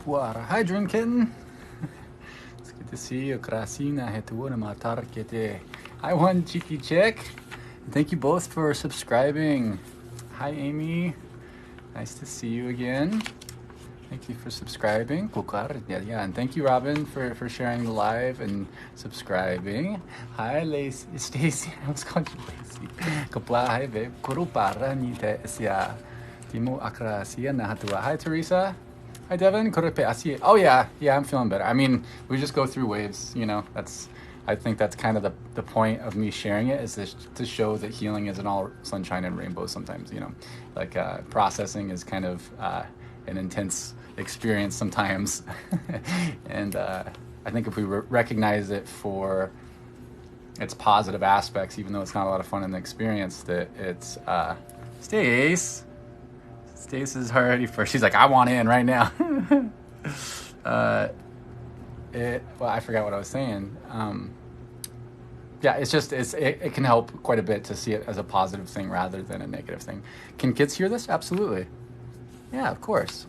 Puara. Hi, Dream Kitten. It's good to see you. Krasina hetuuna matarkete. Hi, one cheeky chick. Thank you both for subscribing. Hi, Amy. Nice to see you again. Thank you for subscribing. Yeah, and thank you, Robin, for sharing the live and subscribing. Hi, Lacey. Stacy. I was calling you Lacey. Kapla, hi, babe. Kuru para ni te siya. Timo akrasia na hatua. Hi, Teresa. Hi, Devin. Oh, yeah. Yeah, I'm feeling better. I mean, we just go through waves, you know. I think that's kind of the point of me sharing it, is to show that healing isn't all sunshine and rainbows sometimes, you know. Like processing is kind of an intense experience sometimes. And I think if we recognize it for its positive aspects, even though it's not a lot of fun in the experience, that it's Stace is already first. She's like, I want in right now. Well, I forgot what I was saying. Yeah, it can help quite a bit to see it as a positive thing rather than a negative thing. Can kids hear this? Absolutely. Yeah, of course.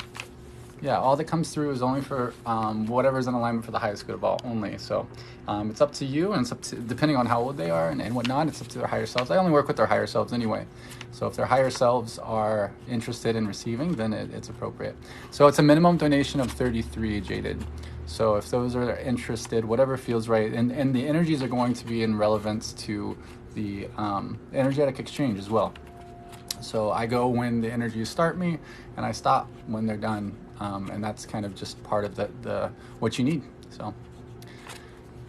Yeah, all that comes through is only for whatever's in alignment for the highest good of all only. So it's up to you, and it's up to, depending on how old they are and whatnot, it's up to their higher selves. I only work with their higher selves anyway. So if their higher selves are interested in receiving, then it's appropriate. So it's a minimum donation of 33, Jaded. So if those are interested, whatever feels right, and the energies are going to be in relevance to the energetic exchange as well. So I go when the energies start me, and I stop when they're done, and that's kind of just part of the what you need.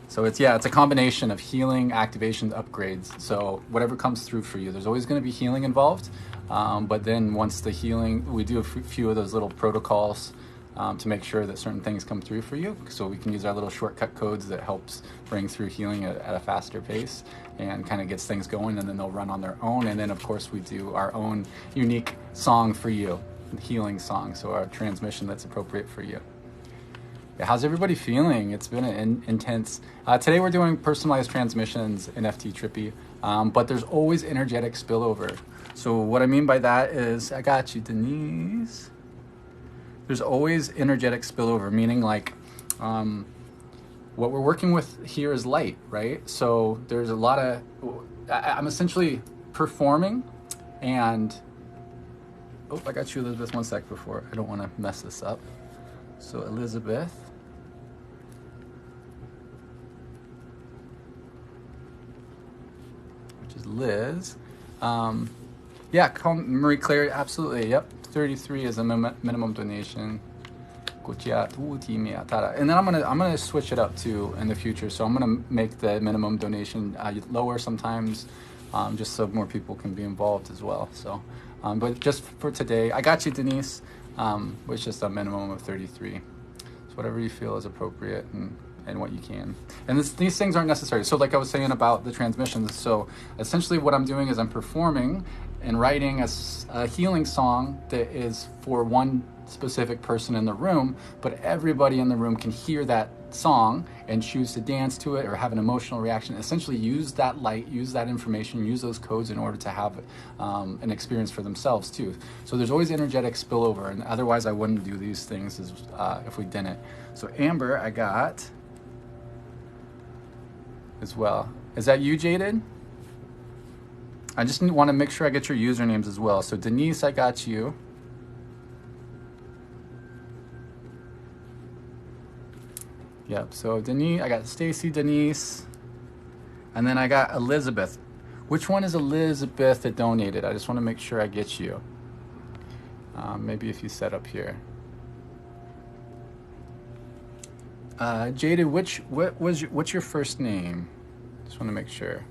So it's a combination of healing, activations, upgrades. So whatever comes through for you, there's always going to be healing involved. But then once the healing, we do a few of those little protocols to make sure that certain things come through for you. So we can use our little shortcut codes that helps bring through healing at a faster pace and kind of gets things going, and then they'll run on their own. And then of course we do our own unique song for you, healing song. So our transmission that's appropriate for you. Yeah, how's everybody feeling? It's been intense. Today we're doing personalized transmissions in FT Trippy, but there's always energetic spillover. So what I mean by that is, I got you, Denise. There's always energetic spillover, meaning like what we're working with here is light, right? So there's a lot of, I'm essentially performing and, oh, I got you, Elizabeth, one sec before. I don't want to mess this up. So Elizabeth. Which is Liz. Yeah, call Marie Claire, absolutely, yep. 33 is a minimum donation. And then I'm gonna switch it up too in the future. So I'm gonna make the minimum donation lower sometimes, just so more people can be involved as well. So, but just for today, I got you, Denise. It's just a minimum of 33. So whatever you feel is appropriate and what you can. And these things aren't necessary. So like I was saying about the transmissions, so essentially what I'm doing is I'm performing and writing a healing song that is for one specific person in the room, but everybody in the room can hear that song and choose to dance to it or have an emotional reaction. Essentially use that light, use that information, use those codes in order to have an experience for themselves too. So there's always energetic spillover, and otherwise I wouldn't do these things if we didn't. So Amber, I got as well. Is that you, Jaded? I just want to make sure I get your usernames as well. So Denise, I got you. Yep, so Denise, I got Stacy, Denise, and then I got Elizabeth. Which one is Elizabeth that donated? I just want to make sure I get you. Maybe if you set up here. Jaded, what's your first name? Just want to make sure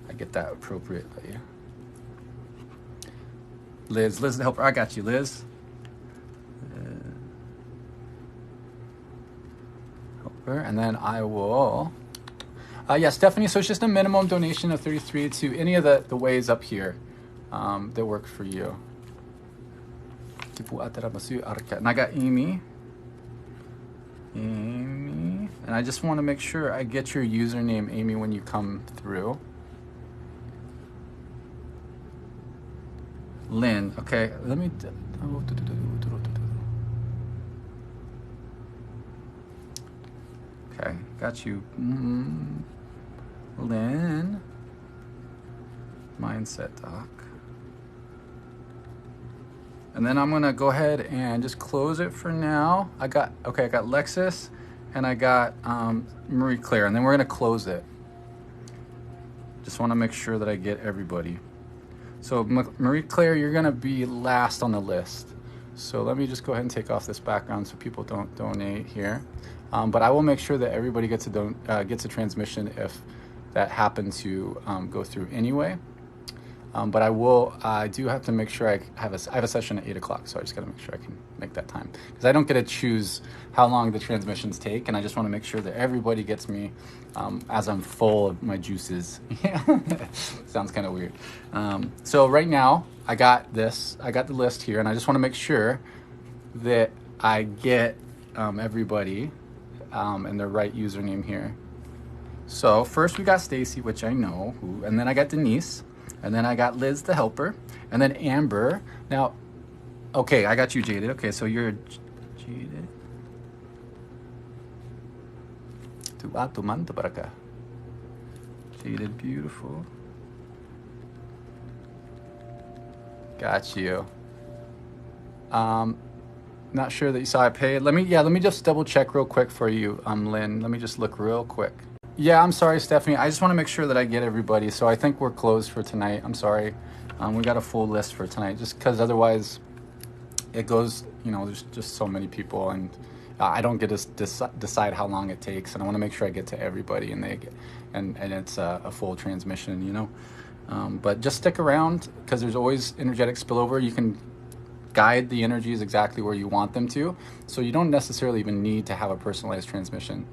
I get that appropriately. Liz the helper. I got you, Liz. Helper, and then I will. Yeah, Stephanie. So it's just a minimum donation of 33 to any of the ways up here that work for you. And I got Amy. And I just want to make sure I get your username, Amy, when you come through. Lynn, okay, let me, Okay, got you. Lynn. Mindset Doc. And then I'm gonna go ahead and just close it for now. I got Lexus and I got Marie Claire, and then we're gonna close it. Just wanna make sure that I get everybody. So Marie Claire, you're gonna be last on the list. So let me just go ahead and take off this background so people don't donate here. But I will make sure that everybody gets a transmission if that happened to go through anyway. But I do have to make sure I have a session at 8 o'clock, so I just got to make sure I can make that time. Because I don't get to choose how long the transmissions take, and I just want to make sure that everybody gets me as I'm full of my juices. Sounds kind of weird. So right now, I got the list here, and I just want to make sure that I get everybody and the right username here. So first we got Stacy, which I know, and then I got Denise. And then I got Liz, the helper, and then Amber. Now, okay, I got you, Jaded. Okay, so you're Jaded. Jaded, beautiful. Got you. Not sure that you saw I paid. Let me just double check real quick for you, Lynn. Let me just look real quick. Yeah, I'm sorry, Stephanie. I just want to make sure that I get everybody. So I think we're closed for tonight. I'm sorry. We got a full list for tonight, just because otherwise it goes, there's just so many people, and I don't get to decide how long it takes, and I want to make sure I get to everybody, and it's a full transmission, But just stick around, because there's always energetic spillover. You can guide the energies exactly where you want them to, so you don't necessarily even need to have a personalized transmission.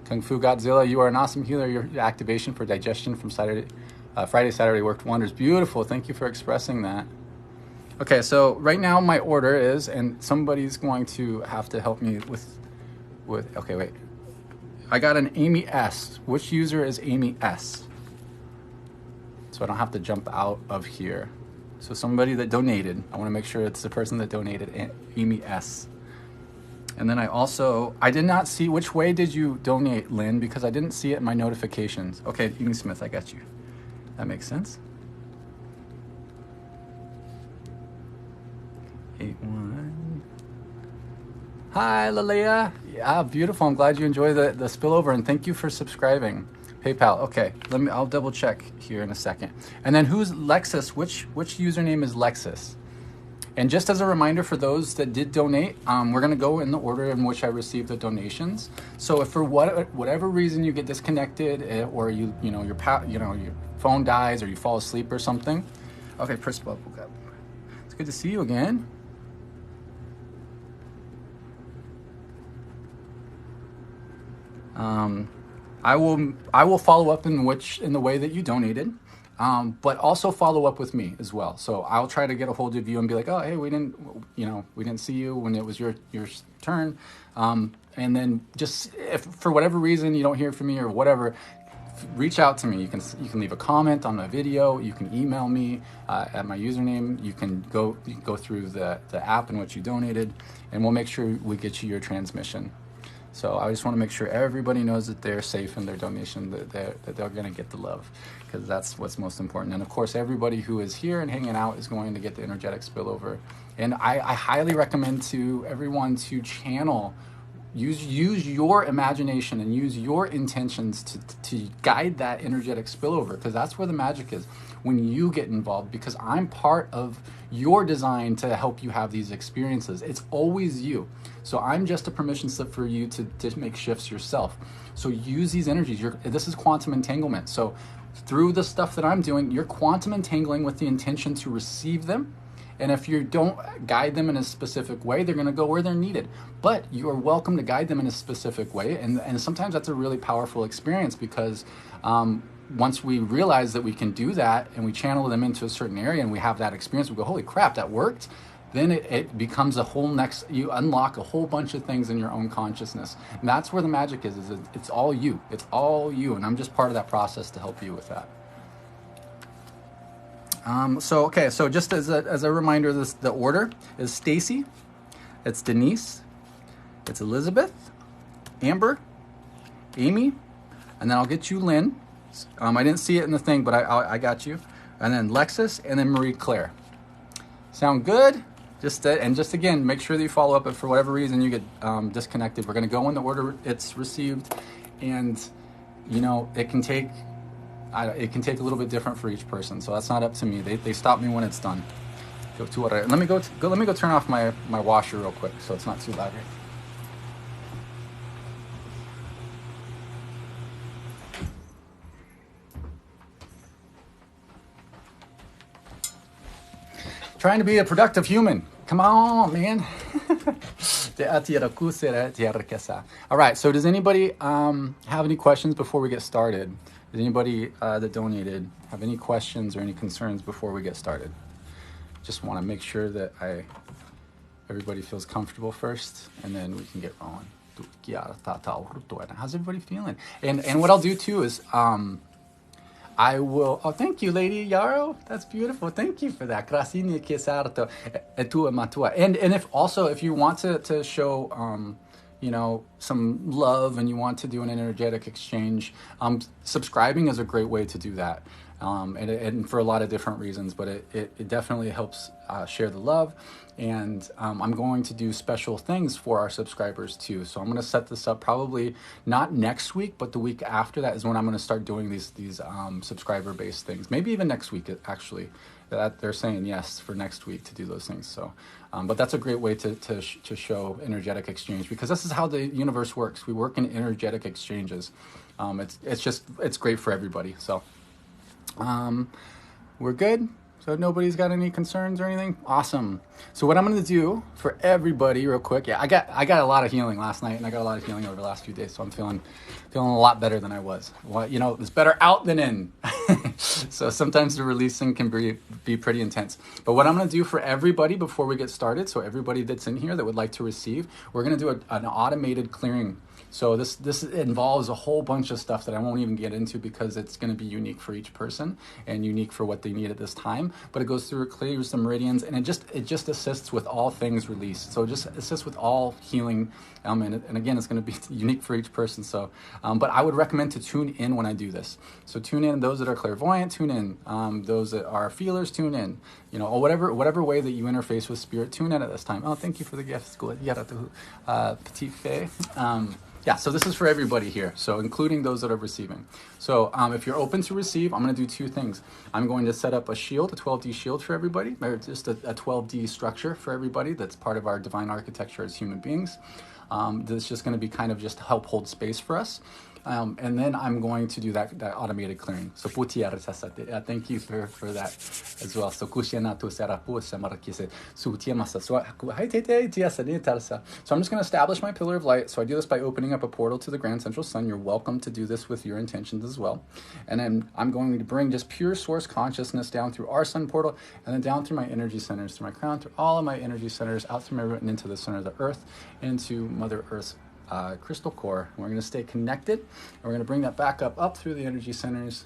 Kung Fu Godzilla, you are an awesome healer. Your activation for digestion from Friday, Saturday worked wonders. Beautiful. Thank you for expressing that. Okay, so right now my order is, and somebody's going to have to help me with. Okay, wait. I got an Amy S. Which user is Amy S? So I don't have to jump out of here. So somebody that donated. I want to make sure it's the person that donated, Amy S. And then I did not see, which way did you donate, Lynn? Because I didn't see it in my notifications. Okay, Amy Smith, I got you. That makes sense. 81. Hi, Lalea. Yeah, beautiful. I'm glad you enjoy the spillover, and thank you for subscribing. PayPal. Okay, I'll double check here in a second. And then who's Lexus? Which username is Lexus? And just as a reminder for those that did donate, we're going to go in the order in which I received the donations. So if for whatever reason you get disconnected, or your phone dies, or you fall asleep or something. Okay, Pris Bubblegum. It's good to see you again. I will follow up in the way that you donated. But also follow up with me as well. So I'll try to get a hold of you and be like, oh, hey, we didn't see you when it was your turn. And then just if for whatever reason you don't hear from me or whatever, reach out to me. You can leave a comment on the video. You can email me at my username. You can go through the app in which you donated, and we'll make sure we get you your transmission. So I just want to make sure everybody knows that they're safe in their donation, that they're going to get the love, because that's what's most important. And of course, everybody who is here and hanging out is going to get the energetic spillover. And I highly recommend to everyone to channel, use your imagination and use your intentions to guide that energetic spillover, because that's where the magic is when you get involved, because I'm part of your design to help you have these experiences. It's always you. So I'm just a permission slip for you to make shifts yourself. So use these energies. This is quantum entanglement. So through the stuff that I'm doing, you're quantum entangling with the intention to receive them. And if you don't guide them in a specific way, they're going to go where they're needed. But you are welcome to guide them in a specific way. And sometimes that's a really powerful experience, because once we realize that we can do that and we channel them into a certain area and we have that experience, we go, holy crap, that worked. Then it becomes you unlock a whole bunch of things in your own consciousness. And that's where the magic is it's all you. It's all you. And I'm just part of that process to help you with that. So just as a reminder, the order is Stacy, it's Denise, it's Elizabeth, Amber, Amy, and then I'll get you Lynn. I didn't see it in the thing, but I got you. And then Lexus, and then Marie Claire. Sound good? Just again, make sure that you follow up if for whatever reason you get disconnected. We're going to go in the order it's received, and you know it can take a little bit different for each person. So that's not up to me. They stop me when it's done. Go to what let me go turn off my washer real quick so it's not too loud here. Trying to be a productive human. Come on, man. All right, so does anybody have any questions before we get started? Does anybody that donated have any questions or any concerns before we get started? Just want to make sure that everybody feels comfortable first, and then we can get rolling. How's everybody feeling? And what I'll do too is I will. Oh, thank you, Lady Yarrow. That's beautiful. Thank you for that. And if you want to show you know, some love and you want to do an energetic exchange, subscribing is a great way to do that. And for a lot of different reasons, but it definitely helps share the love. And I'm going to do special things for our subscribers too. So I'm going to set this up probably not next week, but the week after that is when I'm going to start doing these subscriber-based things. Maybe even next week, actually. That they're saying yes for next week to do those things. So, but that's a great way to show energetic exchange, because this is how the universe works. We work in energetic exchanges. It's great for everybody. So, we're good. So nobody's got any concerns or anything? Awesome. So what I'm going to do for everybody real quick. Yeah, I got a lot of healing last night, and I got a lot of healing over the last few days. So I'm feeling a lot better than I was. Well, you know, it's better out than in. So sometimes the releasing can be pretty intense. But what I'm going to do for everybody before we get started, so everybody that's in here that would like to receive, we're going to do an automated clearing. So this involves a whole bunch of stuff that I won't even get into because it's going to be unique for each person and unique for what they need at this time. But it goes through, it clears the meridians, and it just assists with all things released. So it just assists with all healing. And again, it's going to be unique for each person. So, but I would recommend to tune in when I do this. So tune in, those that are clairvoyant, tune in. Those that are feelers, tune in. You know, or whatever way that you interface with spirit, tune in at this time. Oh, thank you for the gifts. Petite Fay. Yeah, so this is for everybody here, so including those that are receiving. So if you're open to receive, I'm going to do two things. I'm going to set up a shield, a 12D shield for everybody, or just a 12D structure for everybody that's part of our divine architecture as human beings. That's just going to be kind of just help hold space for us. And then I'm going to do that automated clearing. So thank you for that as well. So I'm just going to establish my pillar of light. So I do this by opening up a portal to the Grand Central Sun. You're welcome to do this with your intentions as well. And then I'm going to bring just pure source consciousness down through our sun portal, and then down through my energy centers, through my crown, through all of my energy centers, out through my root and into the center of the earth, into Mother Earth's crystal core. And we're going to stay connected, and we're going to bring that back up through the energy centers,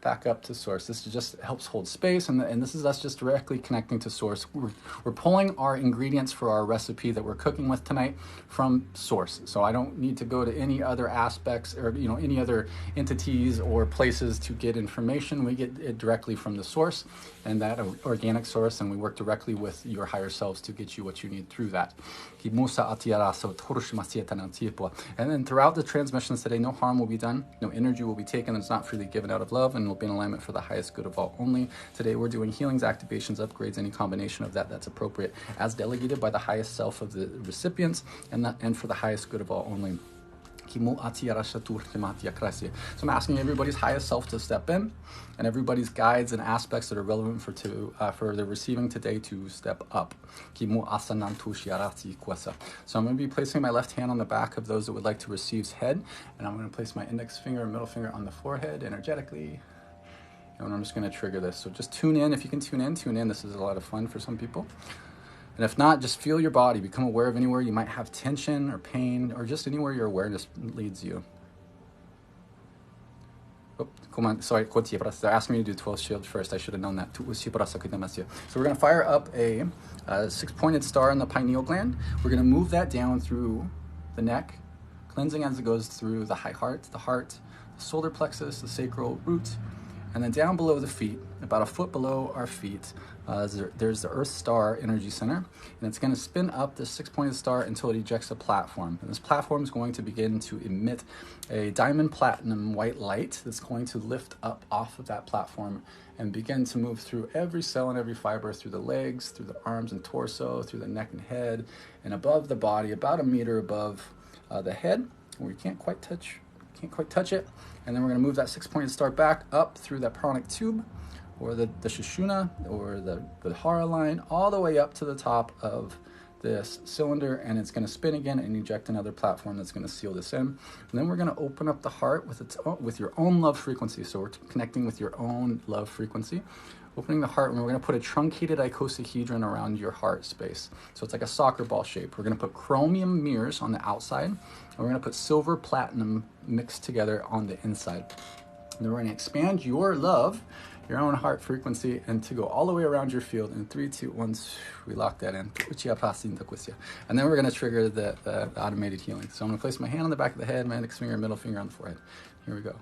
back up to source. This just helps hold space, and this is us just directly connecting to source. We're pulling our ingredients for our recipe that we're cooking with tonight from source. So I don't need to go to any other aspects or any other entities or places to get information. We get it directly from the source, and that organic source, and we work directly with your higher selves to get you what you need through that. And then throughout the transmissions today, no harm will be done, no energy will be taken that's not freely given out of love, and will be in alignment for the highest good of all only. Today we're doing healings, activations, upgrades, any combination of that's appropriate as delegated by the highest self of the recipients, and for the highest good of all only. So I'm asking everybody's highest self to step in, and everybody's guides and aspects that are relevant for the receiving today to step up. So I'm going to be placing my left hand on the back of those that would like to receive's head, and I'm going to place my index finger and middle finger on the forehead energetically. And I'm just going to trigger this. So just tune in. If you can tune in. This is a lot of fun for some people. And if not, just feel your body. Become aware of anywhere you might have tension or pain, or just anywhere your awareness leads you. Oh, come on. Sorry, they're asking me to do 12 shields first. I should have known that. So we're going to fire up a 6-pointed star in the pineal gland. We're going to move that down through the neck, cleansing as it goes through the heart, the solar plexus, the sacral root, and then down below the feet, about a foot below our feet, there's the Earth Star Energy Center, and it's going to spin up this six-pointed star until it ejects a platform. And this platform is going to begin to emit a diamond platinum white light that's going to lift up off of that platform and begin to move through every cell and every fiber, through the legs, through the arms and torso, through the neck and head, and above the body, about a meter above the head, where you can't quite touch it. And then we're going to move that six-pointed star back up through that pranic tube, or the Sushumna, or the Hara line, all the way up to the top of this cylinder, and it's going to spin again and eject another platform that's going to seal this in. And then we're going to open up the heart with your own love frequency. So we're connecting with your own love frequency, opening the heart, and we're going to put a truncated icosahedron around your heart space. So it's like a soccer ball shape. We're going to put chromium mirrors on the outside, and we're going to put silver platinum mixed together on the inside. And then we're going to expand your love, your own heart frequency, and to go all the way around your field. In 3, 2, 1, we lock that in. And then we're going to trigger the automated healing. So I'm going to place my hand on the back of the head, my index finger, middle finger on the forehead. Here we go.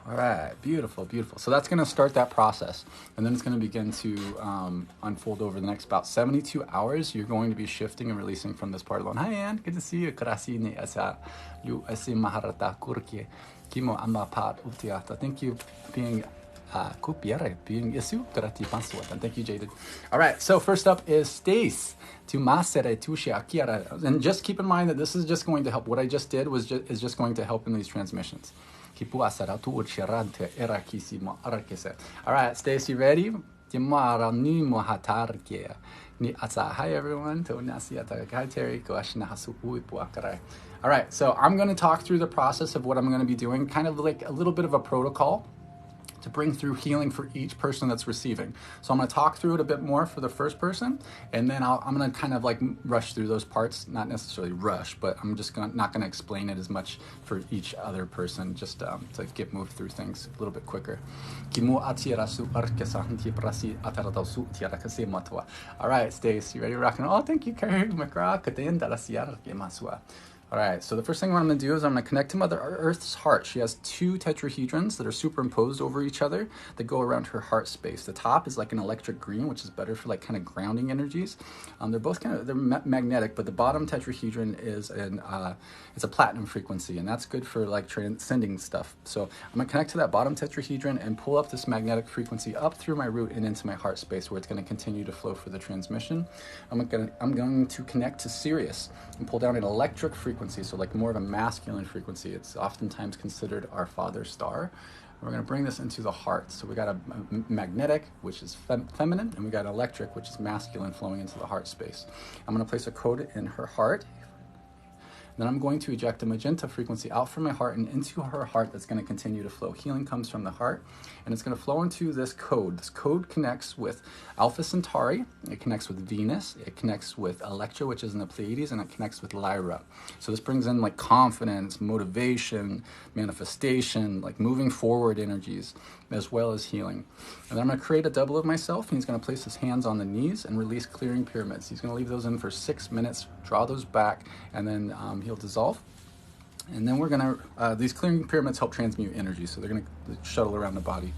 All right, beautiful, beautiful. So that's going to start that process, and then it's going to begin to unfold over the next about 72 hours. You're going to be shifting and releasing from this part alone. Hi, Ann. Good to see you. Thank you being thank you, Jaded. All right, so first up is Stace. And just keep in mind that this is just going to help. What I just did is just going to help in these transmissions. All right, Stace, you ready? Hi, everyone. Hi, Terry. All right, so I'm going to talk through the process of what I'm going to be doing, kind of like a little bit of a protocol to bring through healing for each person that's receiving. So I'm going to talk through it a bit more for the first person, and then I'm going to kind of like rush through those parts, not necessarily rush, but I'm just not going to explain it as much for each other person, just to get moved through things a little bit quicker. All right, Stace, you ready to rock and roll? Oh, thank you, Carrie. All right, so the first thing I'm going to do is I'm going to connect to Mother Earth's heart. She has 2 tetrahedrons that are superimposed over each other that go around her heart space. The top is like an electric green, which is better for like kind of grounding energies. They're both they're magnetic, but the bottom tetrahedron is it's a platinum frequency, and that's good for like transcending stuff. So I'm going to connect to that bottom tetrahedron and pull up this magnetic frequency up through my root and into my heart space, where it's going to continue to flow for the transmission. I'm going to connect to Sirius and pull down an electric frequency, so like more of a masculine frequency. It's oftentimes considered our father star. We're going to bring this into the heart. So we got a magnetic, which is feminine, and we got electric, which is masculine, flowing into the heart space. I'm going to place a code in her heart. Then I'm going to eject a magenta frequency out from my heart and into her heart that's going to continue to flow. Healing comes from the heart, and it's going to flow into this code. This code connects with Alpha Centauri, it connects with Venus, it connects with Electra, which is in the Pleiades, and it connects with Lyra. So this brings in like confidence, motivation, manifestation, like moving forward energies, as well as healing. And then I'm going to create a double of myself, and he's going to place his hands on the knees and release clearing pyramids. He's going to leave those in for 6 minutes, draw those back, and then he'll dissolve. And then we're gonna, these clearing pyramids help transmute energy, so they're gonna shuttle around the body.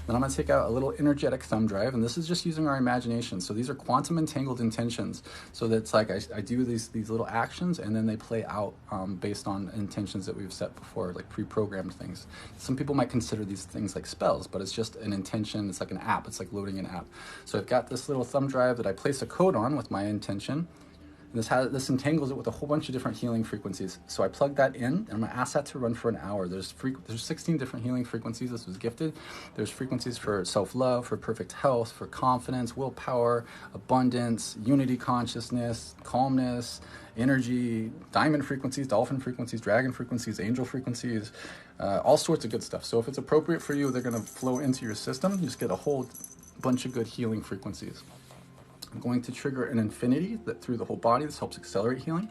Then I'm gonna take out a little energetic thumb drive, and this is just using our imagination. So these are quantum entangled intentions. So that's like, I do these little actions, and then they play out based on intentions that we've set before, like pre-programmed things. Some people might consider these things like spells, but it's just an intention. It's like an app. It's like loading an app. So I've got this little thumb drive that I place a code on with my intention. And this entangles it with a whole bunch of different healing frequencies. So I plug that in, and I'm gonna ask that to run for an hour. There's 16 different healing frequencies. This was gifted. There's frequencies for self-love, for perfect health, for confidence, willpower, abundance, unity consciousness, calmness, energy, diamond frequencies, dolphin frequencies, dragon frequencies, angel frequencies, all sorts of good stuff. So if it's appropriate for you, they're gonna flow into your system. You just get a whole bunch of good healing frequencies. I'm going to trigger an infinity that through the whole body. This helps accelerate healing.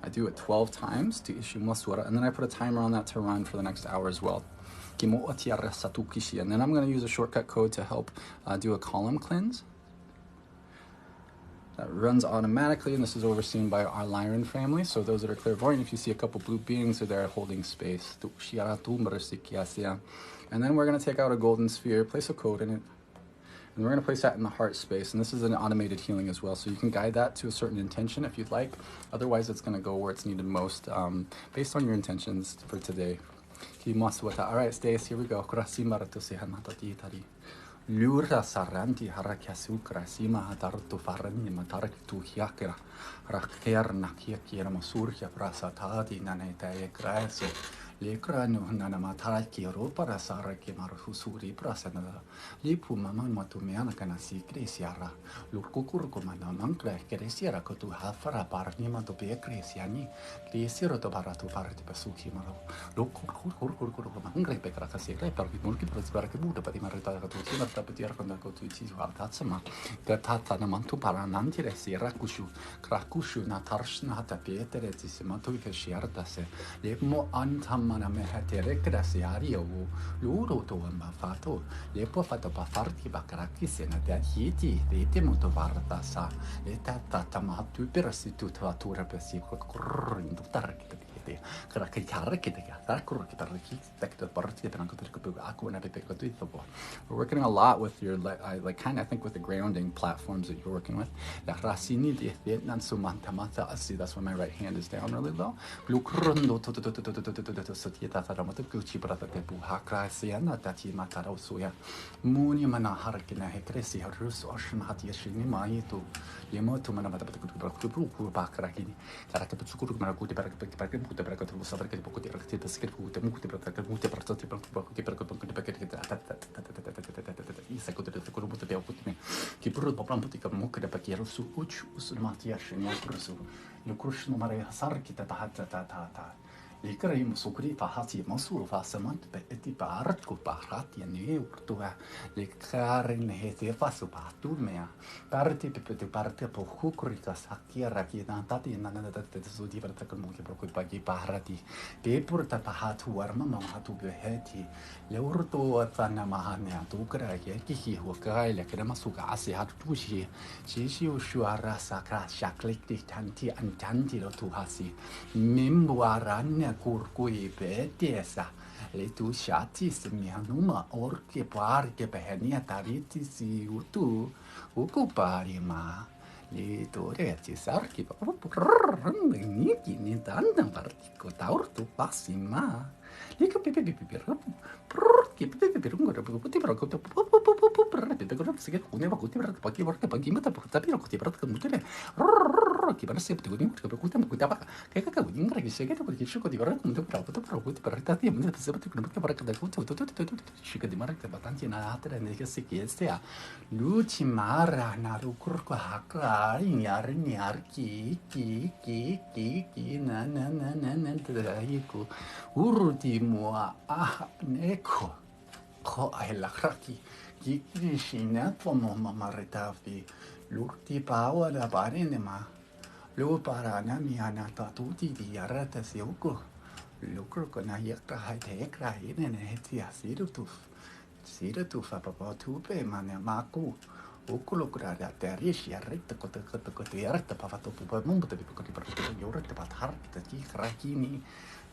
I do it 12 times to issue masura, and then I put a timer on that to run for the next hour as well. And then I'm going to use a shortcut code to help do a column cleanse. That runs automatically, and this is overseen by our Lyran family. So those that are clairvoyant, if you see a couple blue beings, they're there holding space. And then we're going to take out a golden sphere, place a code in it, and we're going to place that in the heart space. And this is an automated healing as well, so you can guide that to a certain intention if you'd like. Otherwise, it's going to go where it's needed most, based on your intentions for today. All right, Stace, here we go. Lura saranti harakiasu krasima hadartu farani matarak tu hiakra raker nakiakira masurkia prasatadi nanetae krasi lekranu nana mataraki ropara saraki marhusuri prasana lipu maman matumiana kana sikresiara lurkukurku manamankra kresiara kotu hafara parni mato bekresiani kresiaro to baratu parati pasuki maro lokurkurkurkurku mangre pekrakasi per mulki prosperake buta pati marita katu Petir con la cotuiti Vartatsama, the Tata Namantu Parananti, Rakushu, Krakushu, Natarshna, Tapieter, Simatuka Shiartase, Lepmo Antamana Mehaterekrasiario, Luro to Mafato, Lepo Fato Pafarti Bakrakis, and that Hiti, the Timoto Vartasa, Eta Tatamatu Perstitutura Pesico, we're working a lot with your, like kind of, I think, with the grounding platforms that you're working with. That's when my right hand is down really low. Ikrim sukri fahasi masu fasamant pe eti parat ku parat ya ne urtua likarin hete fasu patu mea parti pe parti po hukrita sakira ki na tati na tati sudi per takon mo ke prokut pagi pahrati pe purta pahatu warma ma hatu be heti le urtu atana mahane atu kra ke ki ho kai le kra masuka asi hatu tushi shi ushuara sakra shaklik di tanti antanti lo tu hasi membuaran kurkui petesa le tu shati se mi hanuma orke parke pehenia tariti si utu ukupari ma le toreti sarki niki ni tanda partiko taurtu passima Liku pipi pipi pipi ki pipi pipi ngora puti para kota pipi ngora sige une bakuti para pagi mata tapi rokoti para mutele ki para se puti ngora puti puti apa kayak kakak ngora ki sige to ki shuko di ngora mutu para puti para tati mun se puti para kada puti shika di mara ka batanti na atra ne ke se ki estea luci mara na rukur ko hakla nyar ki na iku uruti mua neko ko ai la kraki ki krishina pomo mamaretafi lurti pawa da parine ma lo parana mi anata tuti di arata siuko lukur ko na yakra hai tekra ine ne hetia sirutu fa papa tupe mane maku Ukulukura te riesci retta kote yarta pavato pupa mumbuta bipukoti parkuta yorta pat harta ki krakini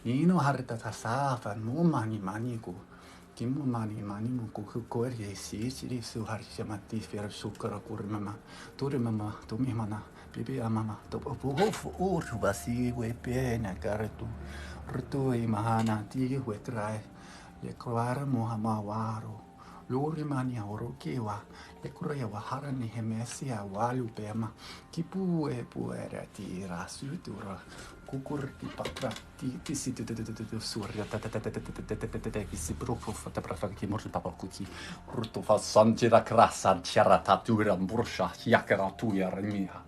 ino harta tasafa mumani maniku kimu mani muku kukorie si su harja matti fer sukara kurmama turimama tumimana bibi amama to ofu urtu basi we pena kartu rtu imahana ti we trai le kwara mohama waro Lori mani orokewa le kurea wahara ni hemesia walu pema kipu e puera ti rasutura kukur ti patra ti si surya ki si profu fata prafa ki morto papa kuki ruto fa sanjira krasa chara tatura bursha yakara tuya remiha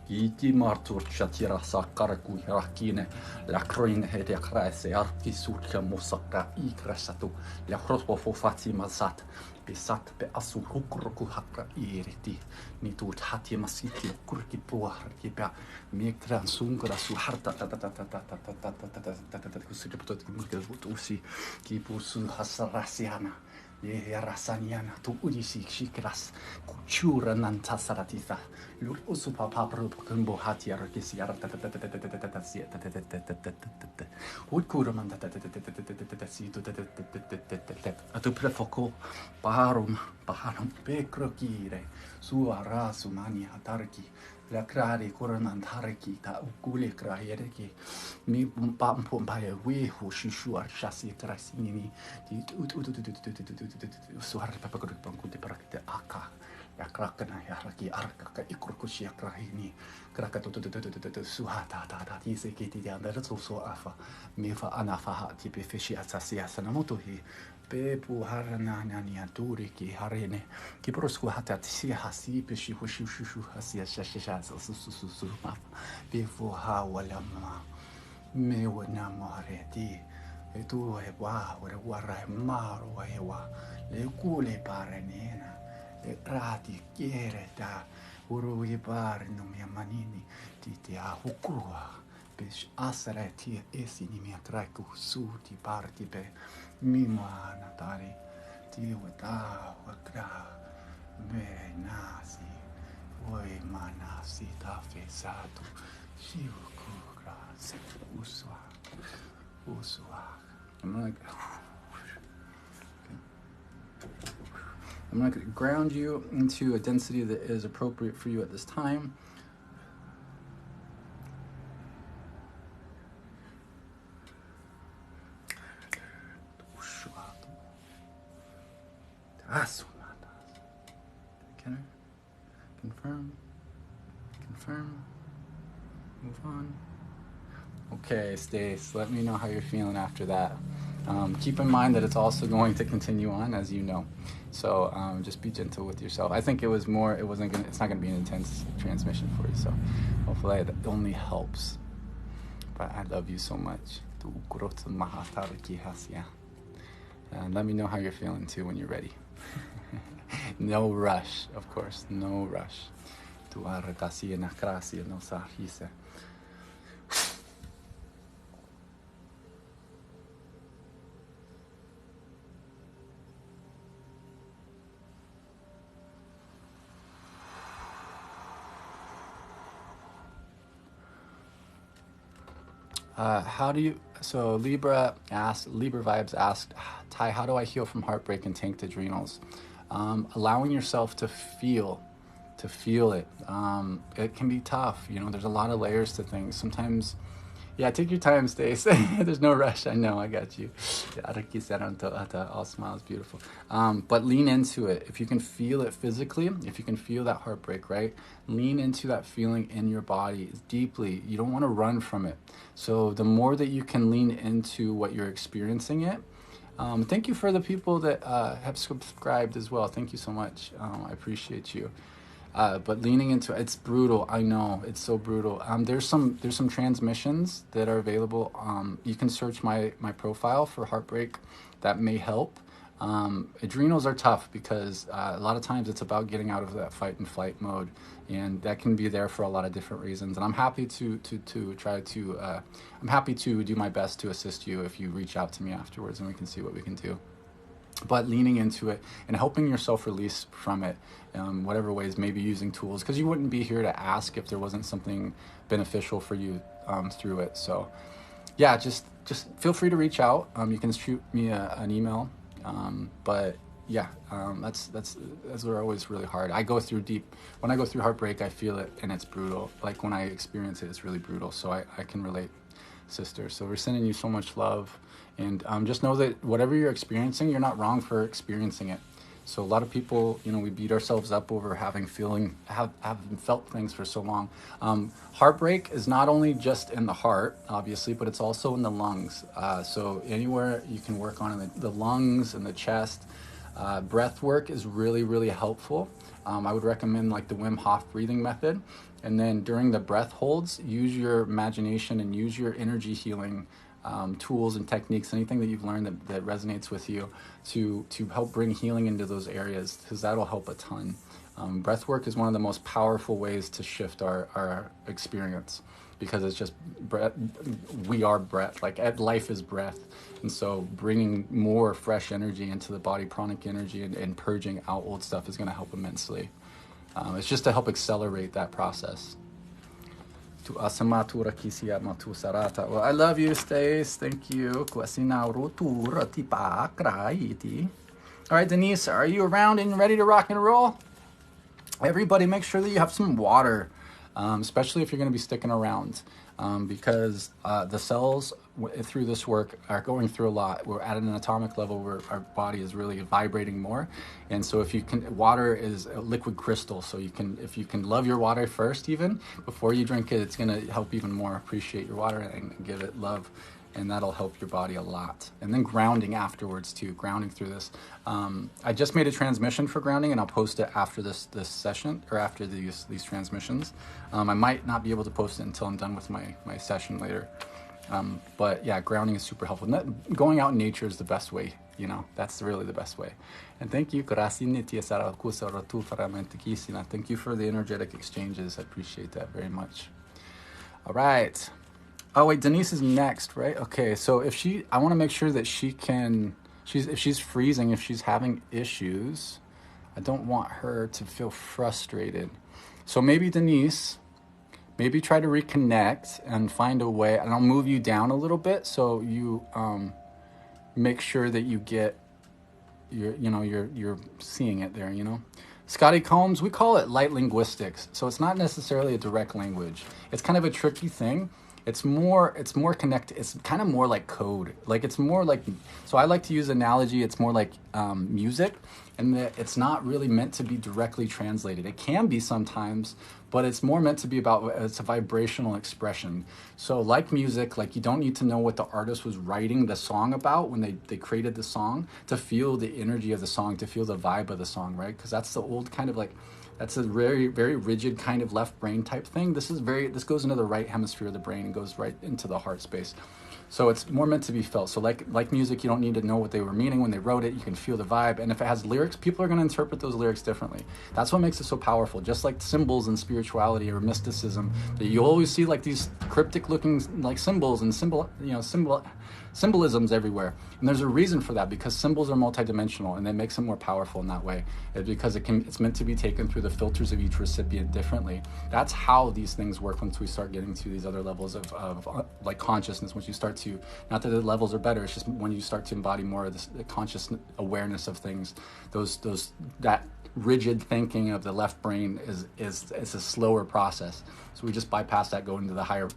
Iti martur chatira sakarku rakine la kroin hede krase arki surka musaka ikrasatu la krospo fo fatima sat besat be asu rukruku hakra iriti ni tut hati masiti kurki puar ki ba mekran sungra su harta kusiputot usi ki pusu hasarasiana ye rasaniana tu udisi shikras kuchura nantasaratiza lur usupa papro kumbo hati arkisi yarata utkuraman atu prefoko parum pekrokire suara sumani hatarki la krari kuranan tarki ta ukule krayereki mi pam pompaye we hu shishu arshasi trasini di suara papakur pangkute parakte aka ya krakana ya raki arka ikurkushi akrahini kraka suhata ta ti se kiti ya ndar so afa me fa anafa ha ti be fishi asasi asanamoto hi pe pu harana nani aturi ki harene ki prosku hata si hasi pe shi shu hasi shasha su ma pe fu ha wala ma me wana mare ti e tu e wa ora guarra maro e wa le cule parenena le rati chiere da uru i bar no mia manini ti te a hukua pe asare ti esini mia traku su ti parti pe mima natari ti wata wakra me nasi oi manasi ta fesato shiuku grase uswa I'm going to ground you into a density that is appropriate for you at this time. Confirm. Move on. Okay, Stace, let me know how you're feeling after that. Keep in mind that it's also going to continue on, as you know. So just be gentle with yourself. I think it's not gonna be an intense transmission for you. So hopefully that only helps. But I love you so much. And let me know how you're feeling too when you're ready. No rush, of course, no rush. Libra Vibes asked, Ty, how do I heal from heartbreak and tanked adrenals? Allowing yourself to feel it. It can be tough. There's a lot of layers to things. Sometimes, take your time, Stace. There's no rush. I know, I got you. All smiles, beautiful. But lean into it. If you can feel it physically, if you can feel that heartbreak, right? Lean into that feeling in your body deeply. You don't want to run from it. So the more that you can lean into what you're experiencing it, thank you for the people that have subscribed as well. Thank you so much. I appreciate you. But leaning into it's brutal. I know it's so brutal. There's some transmissions that are available. You can search my profile for heartbreak. That may help. Adrenals are tough because a lot of times it's about getting out of that fight and flight mode, and that can be there for a lot of different reasons. And I'm happy to I'm happy to do my best to assist you if you reach out to me afterwards, and we can see what we can do. but leaning into it and helping yourself release from it, whatever ways, maybe using tools, because you wouldn't be here to ask if there wasn't something beneficial for you through it. So yeah, just feel free to reach out. You can shoot me an email, but yeah, that's are always really hard. I go through when I go through heartbreak, I feel it, and it's brutal. Like when I experience it, it's really brutal. So I can relate, sister. So we're sending you so much love, and just know that whatever you're experiencing, you're not wrong for experiencing it. So a lot of people, we beat ourselves up over having felt things for so long. Heartbreak is not only just in the heart, obviously, but it's also in the lungs. So anywhere you can work on in the lungs and the chest. Breath work is really, really helpful. I would recommend like the Wim Hof breathing method. And then during the breath holds, use your imagination and use your energy healing tools and techniques, anything that you've learned that resonates with you to help bring healing into those areas, because that'll help a ton. Breath work is one of the most powerful ways to shift our experience, because it's just breath. We are breath, like life is breath. And so bringing more fresh energy into the body, pranic energy, and purging out old stuff is going to help immensely. It's just to help accelerate that process. Well, I love you, Stace. Thank you. All right, Denise, are you around and ready to rock and roll? Everybody, make sure that you have some water, especially if you're going to be sticking around, because the cells through this work are going through a lot. We're at an atomic level where our body is really vibrating more. And so if you can, water is a liquid crystal. So if you can love your water first, even before you drink it, it's going to help even more appreciate your water and give it love. And that'll help your body a lot. And then grounding afterwards too, grounding through this. I just made a transmission for grounding, and I'll post it after this session, or after these transmissions. I might not be able to post it until I'm done with my session later. But yeah, grounding is super helpful. Going out in nature is the best way, that's really the best way. And thank you. Thank you for the energetic exchanges. I appreciate that very much. All right. Oh wait, Denise is next, right? Okay, so I want to make sure that if she's freezing, if she's having issues, I don't want her to feel frustrated. So maybe Denise, try to reconnect and find a way, and I'll move you down a little bit so you make sure that you get you're seeing it there, Scotty Combs, we call it light linguistics. So it's not necessarily a direct language. It's kind of a tricky thing. It's more connected. It's kind of more like code. Like it's more like, so I like to use analogy. It's more like music, and that it's not really meant to be directly translated. It can be sometimes, but it's more meant to be it's a vibrational expression. So like music, like you don't need to know what the artist was writing the song about when they created the song to feel the energy of the song, to feel the vibe of the song, right? Because that's the old kind of like, that's a very, very rigid kind of left brain type thing. This goes into the right hemisphere of the brain and goes right into the heart space. So it's more meant to be felt. So like music, you don't need to know what they were meaning when they wrote it. You can feel the vibe. And if it has lyrics, people are going to interpret those lyrics differently. That's what makes it so powerful. Just like symbols in spirituality or mysticism, that you always see like these cryptic looking like symbols and symbolisms everywhere. And there's a reason for that, because symbols are multidimensional, and that makes them more powerful in that way. It's because it's meant to be taken through the filters of each recipient differently. That's how these things work once we start getting to these other levels of like consciousness. Once you start to, not that the levels are better, it's just when you start to embody more of the conscious awareness of things, that rigid thinking of the left brain is a slower process. So we just bypass that, go into the higher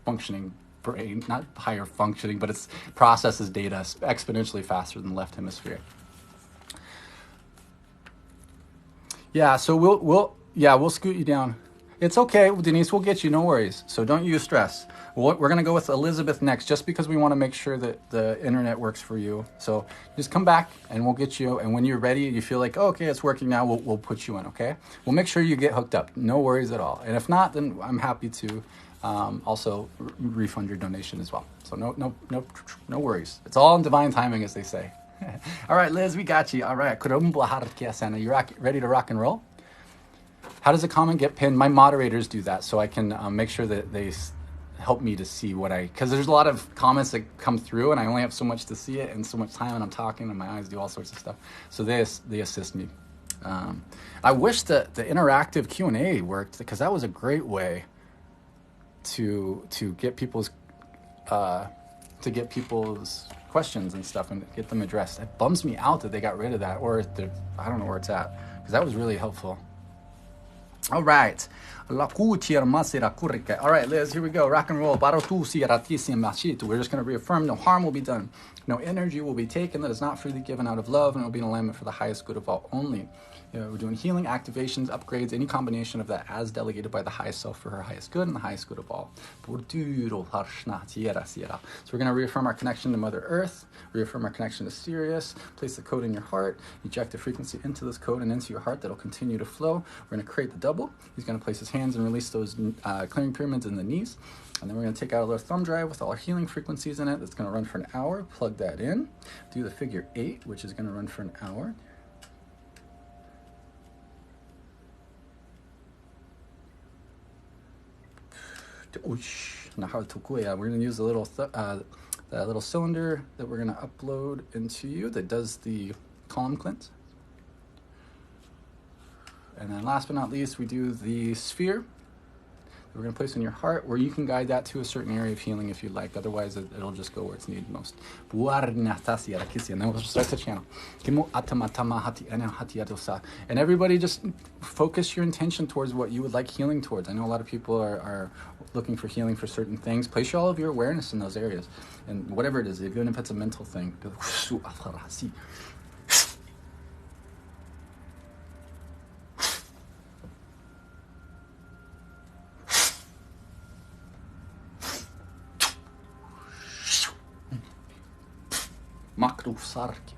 functioning brain, not higher functioning, but it processes data exponentially faster than the left hemisphere. Yeah, so we'll scoot you down. It's okay, Denise, we'll get you, no worries. So don't you stress. We're going to go with Elizabeth next, just because we want to make sure that the internet works for you. So just come back and we'll get you. And when you're ready, you feel like, oh, okay, it's working now, we'll put you in, okay? We'll make sure you get hooked up. No worries at all. And if not, then I'm happy to also refund your donation as well. So no worries. It's all in divine timing, as they say. All right, Liz, we got you. All right. You ready to rock and roll? How does a comment get pinned? My moderators do that, so I can make sure that help me to see what because there's a lot of comments that come through and I only have so much to see it and so much time and I'm talking and my eyes do all sorts of stuff. So they assist me. I wish that the interactive Q&A worked, because that was a great way to get people's questions and stuff and get them addressed. It bums me out that they got rid of that, or I don't know where it's at, because that was really helpful. All right. All right, Liz, here we go. Rock and roll. We're just going to reaffirm no harm will be done. No energy will be taken that is not freely given out of love, and it will be in alignment for the highest good of all only. We're doing healing, activations, upgrades, any combination of that as delegated by the highest self for her highest good and the highest good of all. So we're going to reaffirm our connection to Mother Earth, reaffirm our connection to Sirius, place the code in your heart, eject the frequency into this code and into your heart that'll continue to flow. We're going to create the double. He's going to place his hands and release those clearing pyramids in the knees. And then we're going to take out a little thumb drive with all our healing frequencies in it. That's going to run for an hour. Plug that in. Do the figure 8, which is going to run for an hour. We're going to use the little cylinder that we're going to upload into you that does the column cleanse. And then last but not least, we do the sphere that we're going to place in your heart, where you can guide that to a certain area of healing if you'd like. Otherwise, it'll just go where it's needed most. And then we'll start the channel. And everybody just focus your intention towards what you would like healing towards. I know a lot of people are looking for healing for certain things. Place all of your awareness in those areas. And whatever it is, even if it's a mental thing. Makro sarki.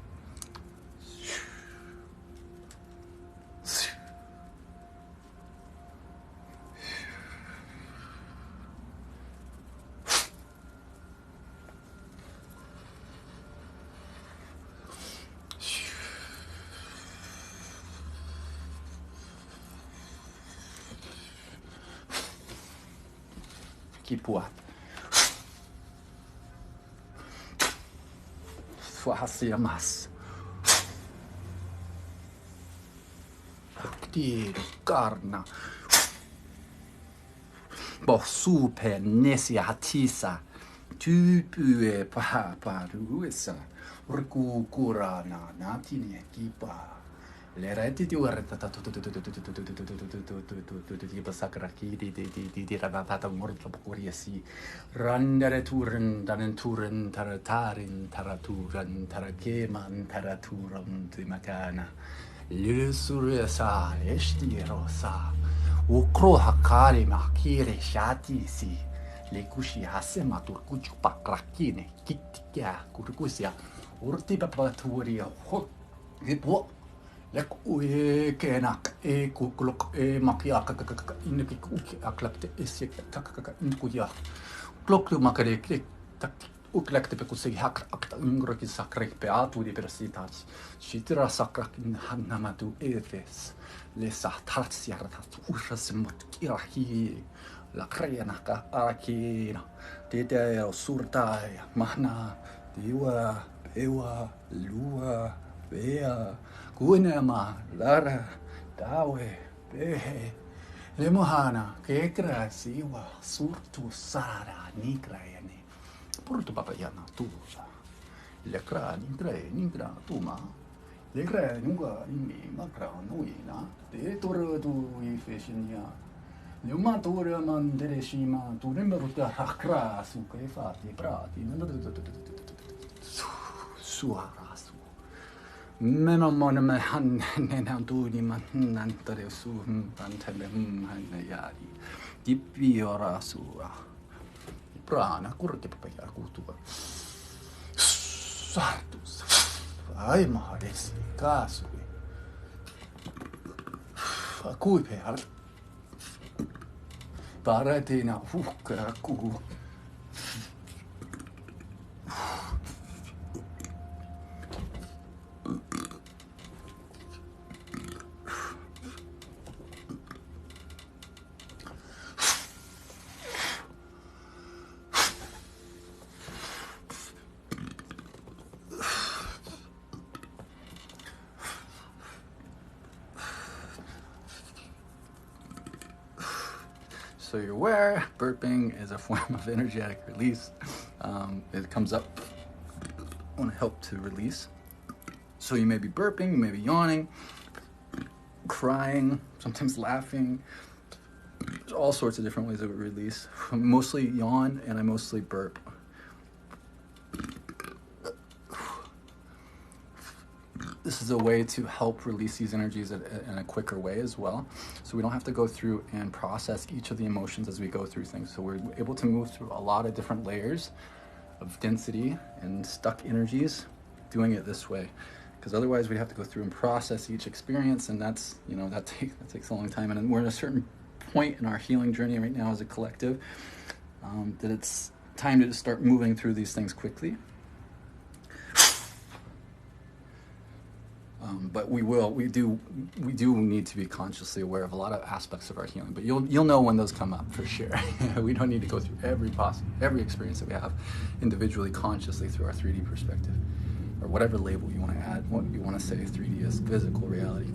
Kipuat. Swahasiamas. Aktir karna. Bosupe nesia hatisa. Tupue paruesa. Urku kurana natine kipa. Lereti diurta sakraki di ratata morta puriasi randere turen danenturen taratarin taraturan tarakeman taraturam timakana lusuresa estirosa ukro hakari makire shatisi lekushi hasema turkuchu pakrakine kittia kurkusia urti papaturia hot vipo lek ue kenak kuklok makia inki aklapte esek kakaka inkuya klok makare tak uklakte pekusi hak akta ungroki sakrek peatu di persitas shitra sakrak hanamatu efes lesa tartsiartat urasmut kirahi la kreanaka arakina tete surtai mahna diwa ewa lua vea kunema lara dawe behe lemohana kekra siwa surtu sara nikrayani purtu papayana tusa lekra nigra tuma lekra nunga imi makra nuina te toro tu ifeshinia Luma tora mandere shima turemberuta hakra su kefati prati suarasu Meno monome hannen tuuni mannantare suhun pantele hannayari dippiora sua prana kurke papaya kutua sartus ai mares kasu akuipe al paratina hukka ku so you're aware, burping is a form of energetic release. It comes up when it helps to release. So you may be burping, you may be yawning, crying, sometimes laughing. There's all sorts of different ways of release. I mostly yawn and I mostly burp. This is a way to help release these energies in a quicker way as well. So we don't have to go through and process each of the emotions as we go through things. So we're able to move through a lot of different layers of density and stuck energies doing it this way. Because otherwise we'd have to go through and process each experience, and that's, that takes a long time. And we're at a certain point in our healing journey right now as a collective that it's time to just start moving through these things quickly. But we do need to be consciously aware of a lot of aspects of our healing. But you'll know when those come up for sure. We don't need to go through every experience that we have individually, consciously through our 3D perspective, or whatever label you want to add. What you want to say 3D is physical reality.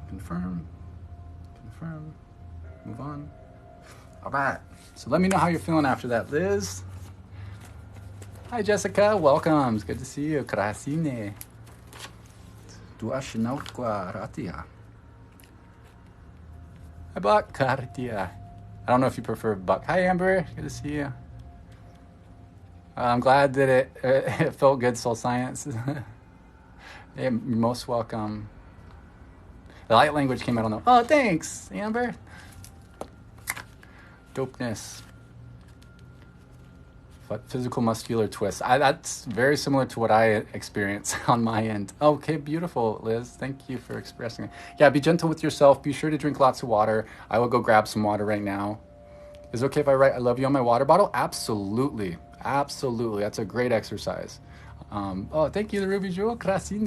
Confirm, move on. All right, so let me know how you're feeling after that, Liz. Hi, Jessica, welcome. It's good to see you. Krasine. Hi, Buck. Kartia. I don't know if you prefer Buck. Hi, Amber. Good to see you. I'm glad that it felt good, Soul Science. Hey, you're most welcome. The light language came out on the... Oh, thanks, Amber. Dopeness. Physical muscular twist. That's very similar to what I experience on my end. Okay, beautiful, Liz. Thank you for expressing it. Yeah, be gentle with yourself. Be sure to drink lots of water. I will go grab some water right now. Is it okay if I write I love you on my water bottle? Absolutely. Absolutely. That's a great exercise. Oh, thank you, the Ruby Jewel. Good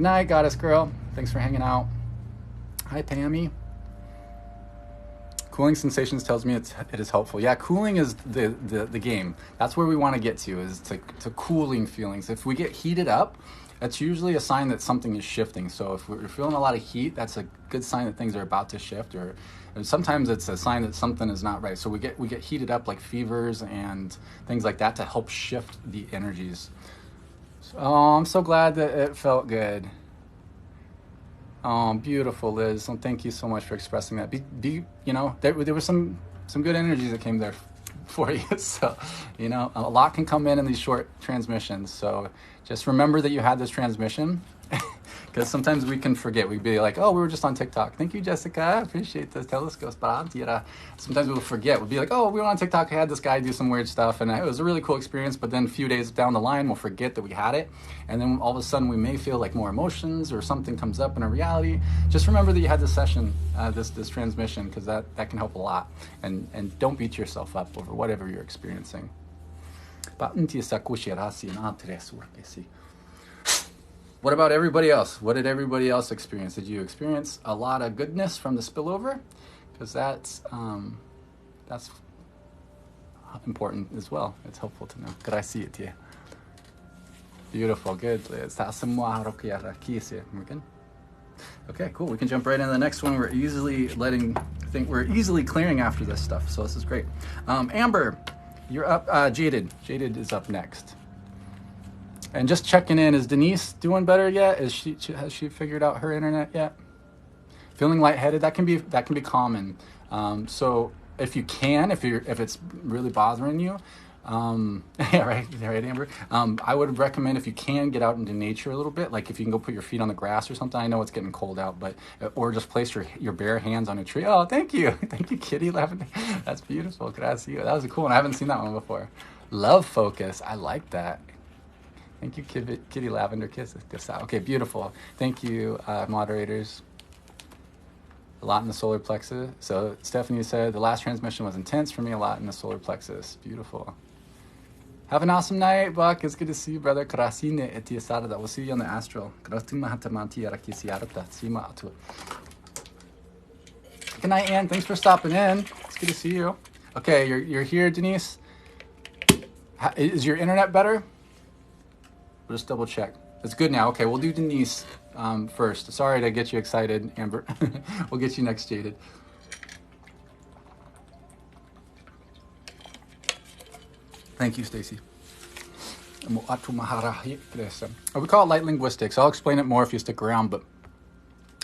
night, Goddess Girl. Thanks for hanging out. Hi, Pammy. Cooling sensations tells me it is helpful. Yeah, cooling is the game. That's where we want to get to, is to cooling feelings. If we get heated up, that's usually a sign that something is shifting. So if we're feeling a lot of heat, that's a good sign that things are about to shift, and sometimes it's a sign that something is not right. So we get heated up, like fevers and things like that, to help shift the energies. So, I'm so glad that it felt good. Beautiful, Liz. Well, thank you so much for expressing that. There was some good energies that came there for you. So, a lot can come in these short transmissions. So just remember that you had this transmission, because sometimes we can forget. We'd be like, oh, we were just on TikTok. Thank you, Jessica. I appreciate the telescope. Sometimes we'll forget. We'll be like, oh, we were on TikTok. I had this guy do some weird stuff, and it was a really cool experience. But then a few days down the line, we'll forget that we had it. And then all of a sudden, we may feel like more emotions, or something comes up in our reality. Just remember that you had this session, this transmission, because that can help a lot. And don't beat yourself up over whatever you're experiencing. What about everybody else? What did everybody else experience? Did you experience a lot of goodness from the spillover? Because that's important as well. It's helpful to know. Could I see it here? Beautiful, good, Liz. We're good? Okay, cool. We can jump right into the next one. We're easily clearing after this stuff, so this is great. Amber, you're up. Jaded is up next. And just checking in, is Denise doing better yet? Has she figured out her internet yet? Feeling lightheaded, that can be common. So if you can, if it's really bothering you, yeah, right, Amber. I would recommend, if you can, get out into nature a little bit. Like if you can go put your feet on the grass or something. I know it's getting cold out, but or just place your bare hands on a tree. Oh, thank you, thank you, Kitty Lavender. That's beautiful. Gracias. That was a cool one. I haven't seen that one before. Love focus. I like that. Thank you, Kitty Lavender. Kiss. Okay, beautiful. Thank you, moderators. A lot in the solar plexus. So Stephanie said the last transmission was intense for me. A lot in the solar plexus. Beautiful. Have an awesome night, Buck. It's good to see you, brother. We'll see you on the astral. Good night, Ann. Thanks for stopping in. It's good to see you. Okay, you're here, Denise. Is your internet better? We'll just double check. It's good now. Okay, we'll do Denise first. Sorry to get you excited, Amber. We'll get you next, Jaded. Thank you, Stacy. We call it light linguistics. I'll explain it more if you stick around, but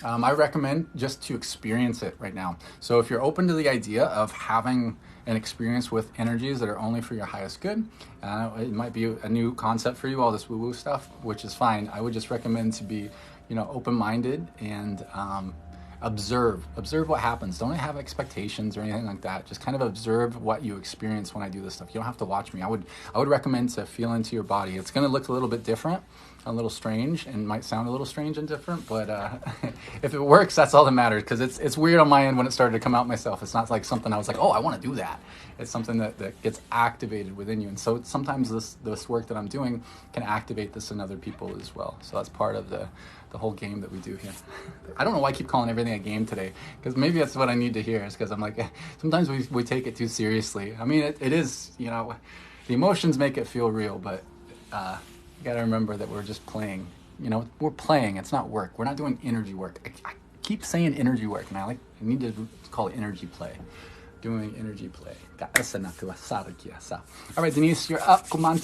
I recommend just to experience it right now. So if you're open to the idea of having an experience with energies that are only for your highest good, it might be a new concept for you, all this woo-woo stuff, which is fine. I would just recommend to be, open-minded and observe what happens. Don't have expectations or anything like that. Just kind of observe what you experience when I do this stuff. You don't have to watch me. I would recommend to feel into your body. It's going to look a little bit different, a little strange, and might sound a little strange and different, but if it works, that's all that matters, because it's weird on my end when it started to come out myself. It's not like something I was like, oh, I want to do that. It's something that gets activated within you. And so sometimes this work that I'm doing can activate this in other people as well. So that's part of the whole game that we do here. I don't know why I keep calling everything a game today, because maybe that's what I need to hear, is because I'm like, sometimes we take it too seriously. I mean, it is, the emotions make it feel real, but you got to remember that we're just playing. We're playing. It's not work. We're not doing energy work. I keep saying energy work, and I need to call it energy play. Doing energy play. All right, Denise, you're up. And then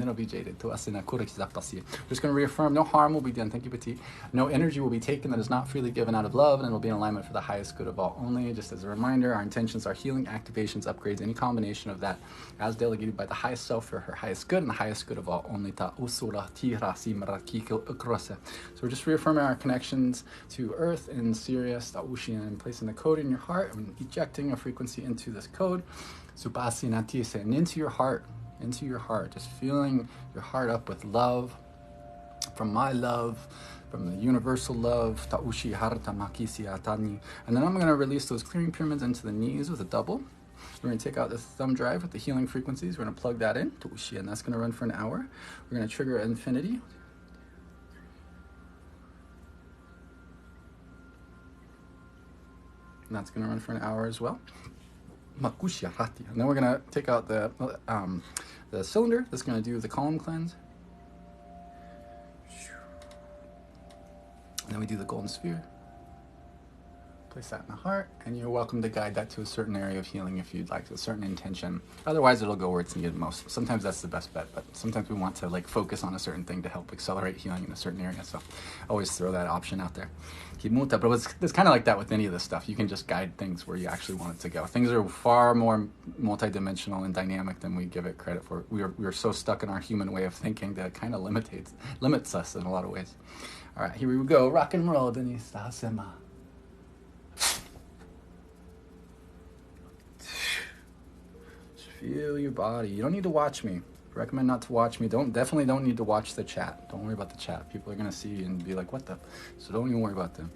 it'll be Jaded. We're just going to reaffirm no harm will be done. Thank you, Petit. No energy will be taken that is not freely given out of love, and it will be in alignment for the highest good of all only. Just as a reminder, our intentions are healing, activations, upgrades, any combination of that as delegated by the highest self for her highest good and the highest good of all only. So we're just reaffirming our connections to Earth and Sirius, and placing the code in your heart and ejecting a frequency into this code, and into your heart, just filling your heart up with love, from my love, from the universal love, and then I'm going to release those clearing pyramids into the knees with a double. We're going to take out the thumb drive with the healing frequencies. We're going to plug that in, and that's going to run for an hour. We're going to trigger infinity. And that's going to run for an hour as well. And then we're going to take out the cylinder that's going to do the column cleanse. And then we do the golden sphere. Place that in the heart, and you're welcome to guide that to a certain area of healing if you'd like, to a certain intention. Otherwise, it'll go where it's needed most. Sometimes that's the best bet, but sometimes we want to focus on a certain thing to help accelerate healing in a certain area. So always throw that option out there. But it's kind of like that with any of this stuff. You can just guide things where you actually want it to go. Things are far more multidimensional and dynamic than we give it credit for. We are so stuck in our human way of thinking that it kind of limits us in a lot of ways. All right, here we go. Rock and roll, Denise. Feel your body. You don't need to watch me. I recommend not to watch me. Definitely don't need to watch the chat. Don't worry about the chat. People are gonna see and be like, "What the?" So don't even worry about them.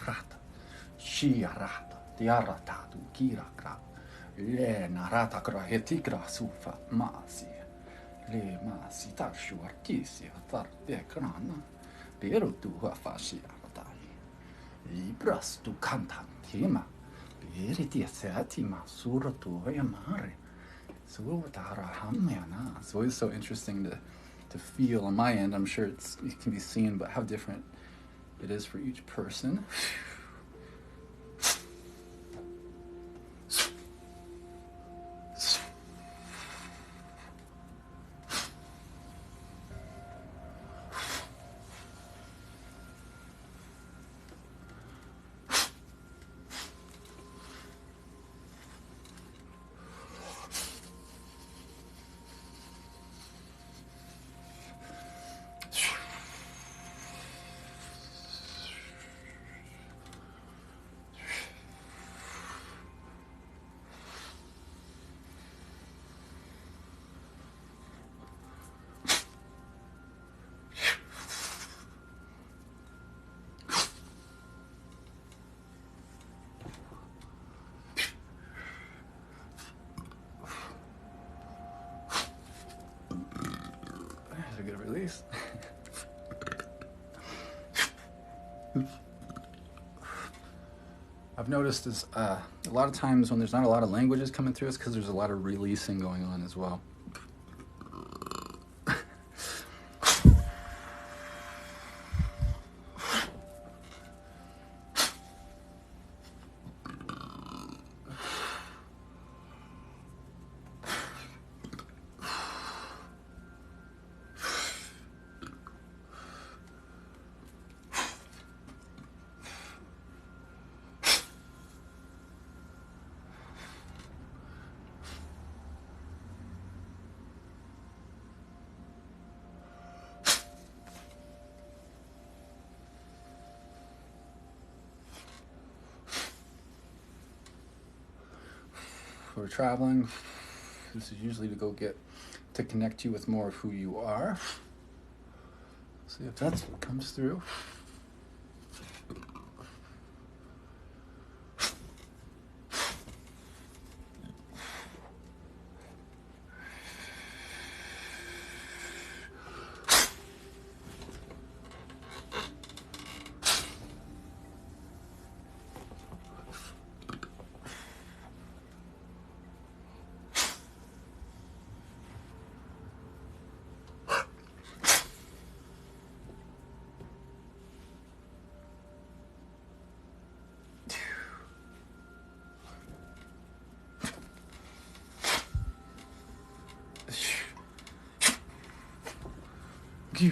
Rata, Shia Rata, Diarata, Kira Gra, Le Narata Grahetigra Sufa, Masi, Le Masi Tashu Artisia, Tar de Grana, Pero tu Fasia, Ibras tu Cantan, Tima, It's always so interesting to feel on my end. I'm sure it can be seen, but how different it is for each person. That's a good release. I've noticed is a lot of times when there's not a lot of languages coming through, it's because there's a lot of releasing going on as well. We're traveling. This is usually to connect you with more of who you are. See if that's what comes through. You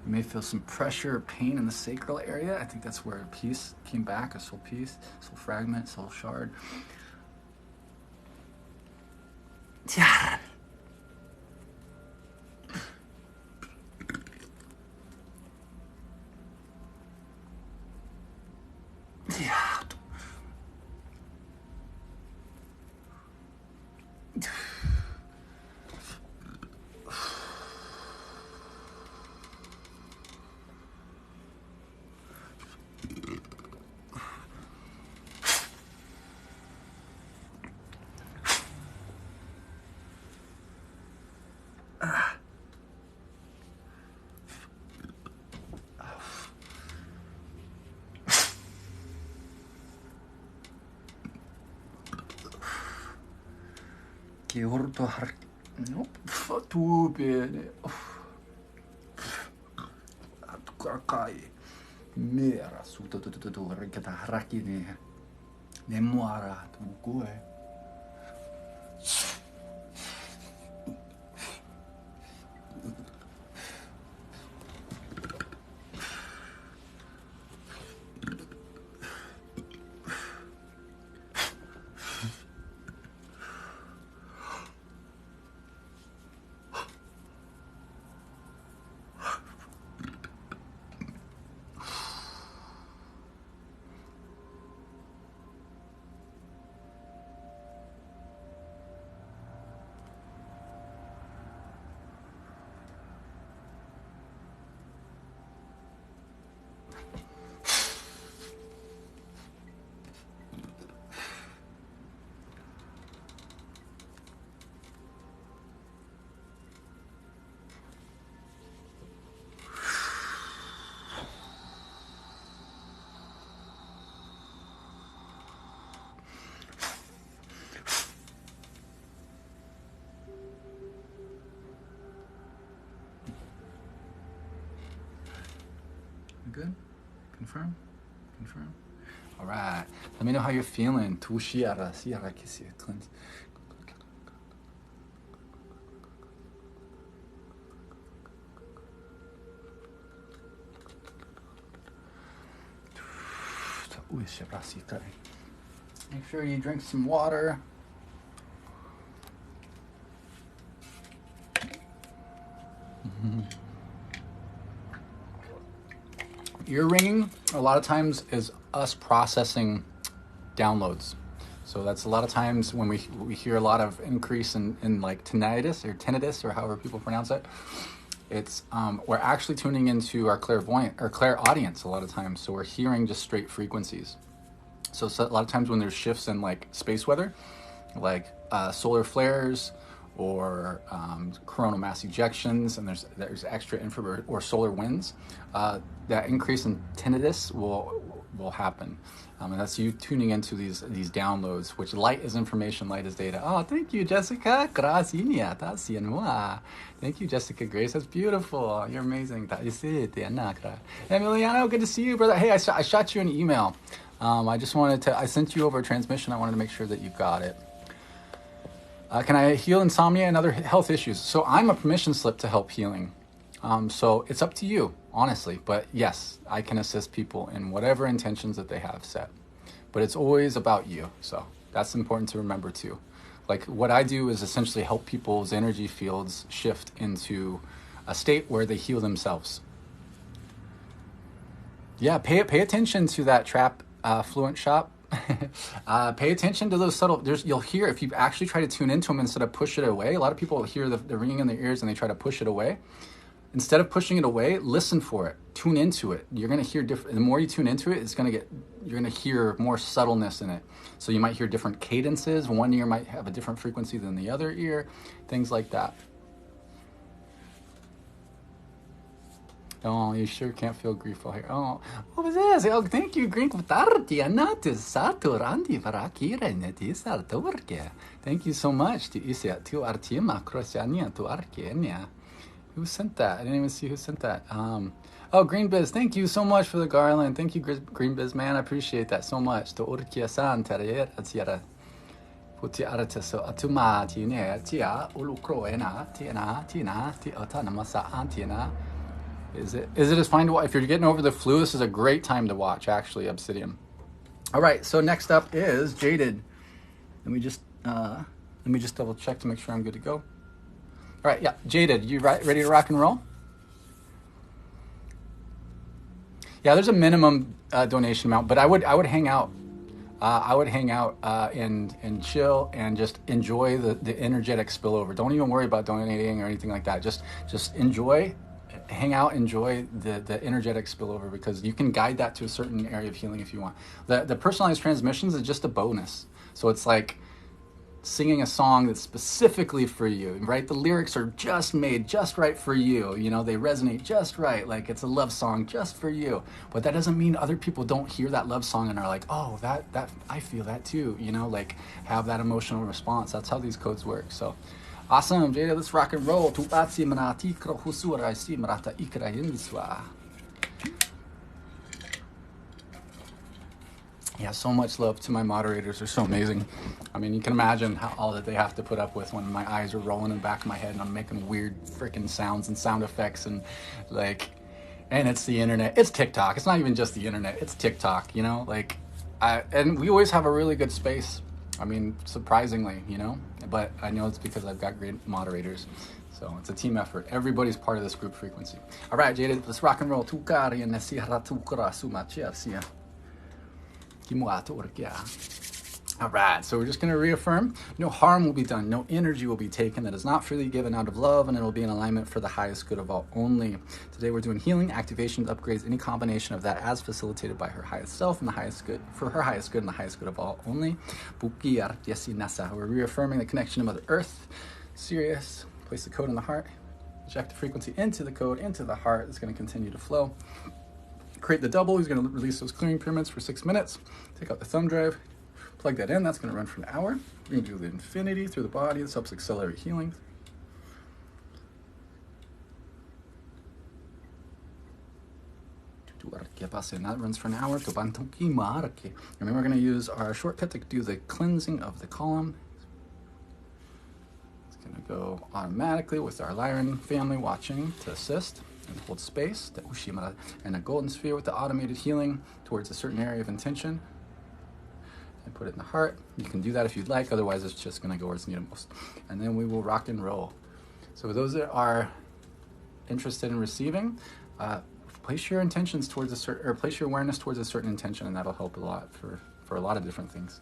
may feel some pressure or pain in the sacral area. I think that's where a piece came back, a soul piece, soul fragment, soul shard. Yeah. Yeah. Che urto har... Nope. Tu bene. Kai. Mera su tu rikata haraki ne muara tu kue. good? Confirm? Confirm? All right. Let me know how you're feeling. Cleanse. Make sure you drink some water. Ear ringing a lot of times is us processing downloads. So that's a lot of times when we hear a lot of increase in like tinnitus or however people pronounce it. It's we're actually tuning into our clairvoyant or clairaudience a lot of times. So we're hearing just straight frequencies. So a lot of times when there's shifts in like space weather, like solar flares or coronal mass ejections, and there's extra infrared or solar winds, that increase in tinnitus will happen. And that's you tuning into these downloads, which light is information, light is data. Oh, thank you, Jessica. Thank you, Jessica Grace. That's beautiful. You're amazing. Emiliano, good to see you, brother. Hey, I shot you an email. I sent you over a transmission. I wanted to make sure that you got it. Can I heal insomnia and other health issues? So I'm a permission slip to help healing. So it's up to you, honestly. But yes, I can assist people in whatever intentions that they have set. But it's always about you. So that's important to remember too. Like what I do is essentially help people's energy fields shift into a state where they heal themselves. Yeah, pay attention to that trap fluent shop. Pay attention to those subtle, you'll hear, if you actually try to tune into them instead of push it away. A lot of people hear the ringing in their ears and they try to push it away. Instead of pushing it away, listen for it, tune into it. You're going to hear different, the more you tune into it, you're going to hear more subtleness in it. So you might hear different cadences. One ear might have a different frequency than the other ear, things like that. Oh, you sure can't feel grief while here. Oh, what was this? Oh, thank you, Thank you so much. Who sent that? I didn't even see who sent that. Oh, Green Biz, thank you so much for the garland. Thank you, Green Biz, man. I appreciate that so much. Is it as fine to watch? If you're getting over the flu, this is a great time to watch, actually, Obsidian. All right, so next up is Jaded. Let me just double check to make sure I'm good to go. All right, yeah, Jaded, you ready to rock and roll? Yeah, there's a minimum donation amount, but I would hang out. And chill and just enjoy the energetic spillover. Don't even worry about donating or anything like that. Just enjoy. Hang out, enjoy the energetic spillover, because you can guide that to a certain area of healing if you want. The personalized transmissions is just a bonus. So it's like singing a song that's specifically for you, right? The lyrics are just made just right for you. You know, they resonate just right. Like it's a love song just for you. But that doesn't mean other people don't hear that love song and are like, oh, that I feel that too. You know, like have that emotional response. That's how these codes work. So awesome, Jada, let's rock and roll. Yeah, so much love to my moderators. They're so amazing. I mean, you can imagine all that they have to put up with when my eyes are rolling in the back of my head and I'm making weird freaking sounds and sound effects and and it's the internet. It's TikTok. It's not even just the internet. It's TikTok, you know? And we always have a really good space. I mean, surprisingly, you know, but I know it's because I've got great moderators. So it's a team effort. Everybody's part of this group frequency. All right, Jaded, let's rock and roll. All right, so we're just going to reaffirm, no harm will be done, no energy will be taken that is not freely given out of love, and it will be in alignment for the highest good of all only. Today we're doing healing, activations, upgrades, any combination of that as facilitated by her highest self and the highest good, for her highest good and the highest good of all only. We're reaffirming the connection to Mother Earth. Sirius, place the code in the heart, inject the frequency into the code, into the heart. It's going to continue to flow. Create the double. He's going to release those clearing pyramids for 6 minutes. Take out the thumb drive. Plug that in. That's going to run for an hour. We're going to do the infinity through the body. This helps accelerate healing. and that runs for an hour. And then we're going to use our shortcut to do the cleansing of the column. It's going to go automatically with our Lyran family watching to assist and hold space. And a golden sphere with the automated healing towards a certain area of intention. And put it in the heart. You can do that if you'd like, otherwise it's just going to go where it's needed most. And then we will rock and roll. So for those that are interested in receiving, place your intentions towards a certain, or place your awareness towards a certain intention, and that'll help a lot for a lot of different things.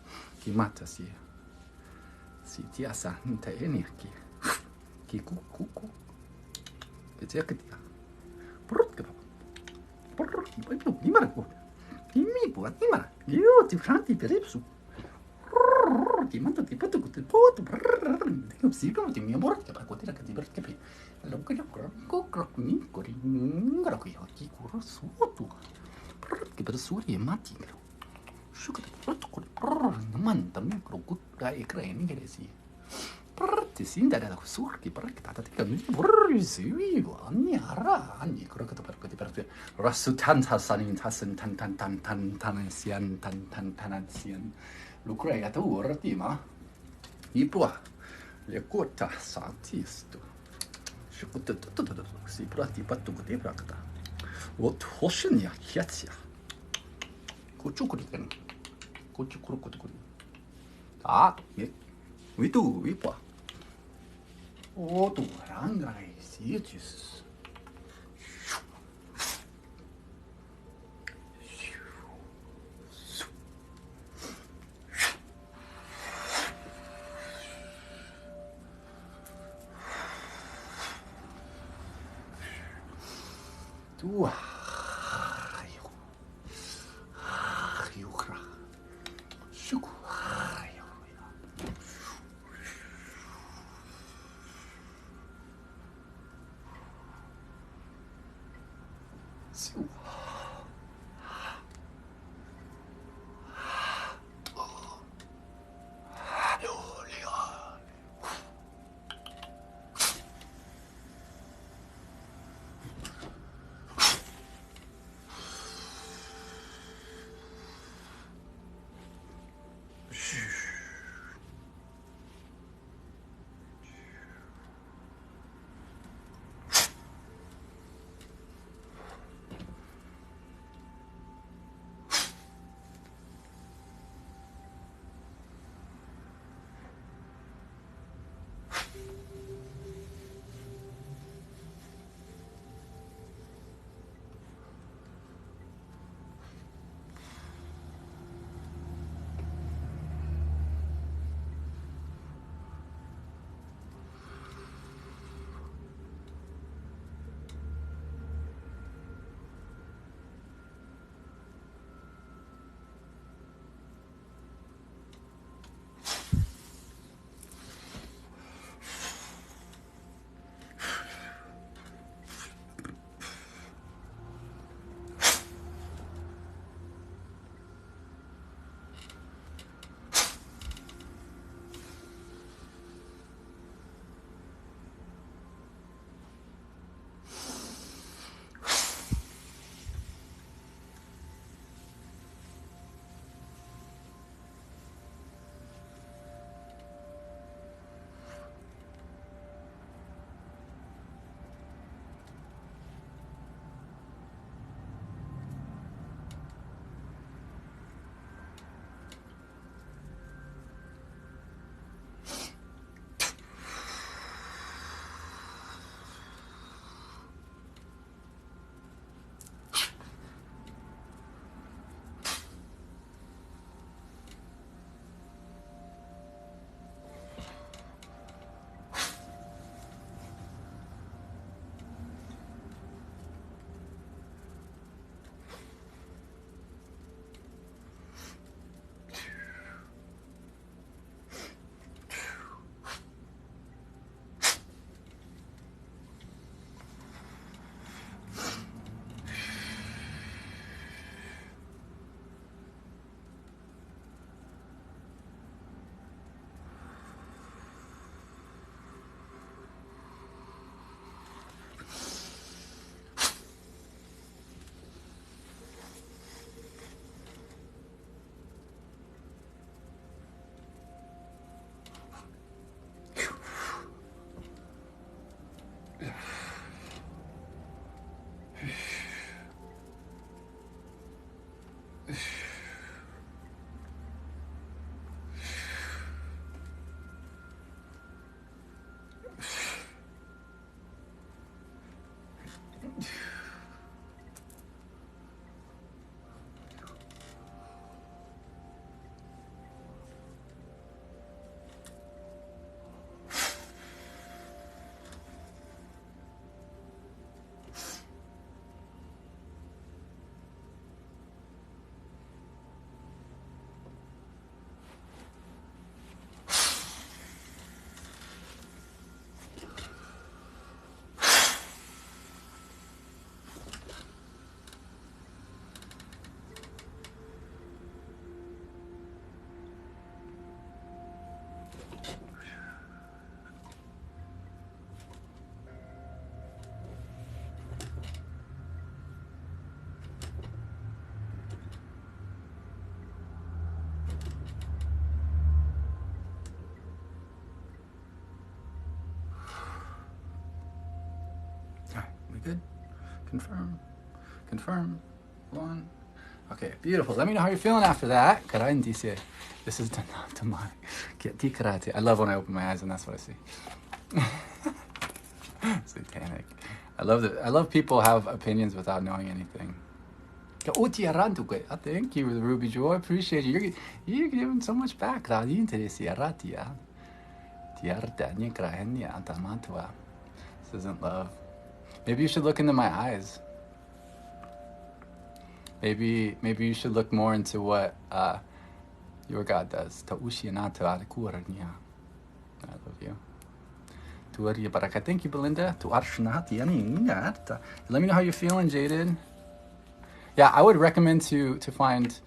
All right, we good? Confirm. Confirm. One. Okay, beautiful. Let me know how you're feeling after that. Karain dice, this is Tanatama. I love when I open my eyes and that's what I see. Satanic. I love people have opinions without knowing anything. Thank you, Ruby Joy. I appreciate you. You're giving so much back. This isn't love. Maybe you should look into my eyes. Maybe you should look more into what your God does. I love you. Thank you, Belinda. Let me know how you're feeling, Jaden. Yeah, I would recommend to find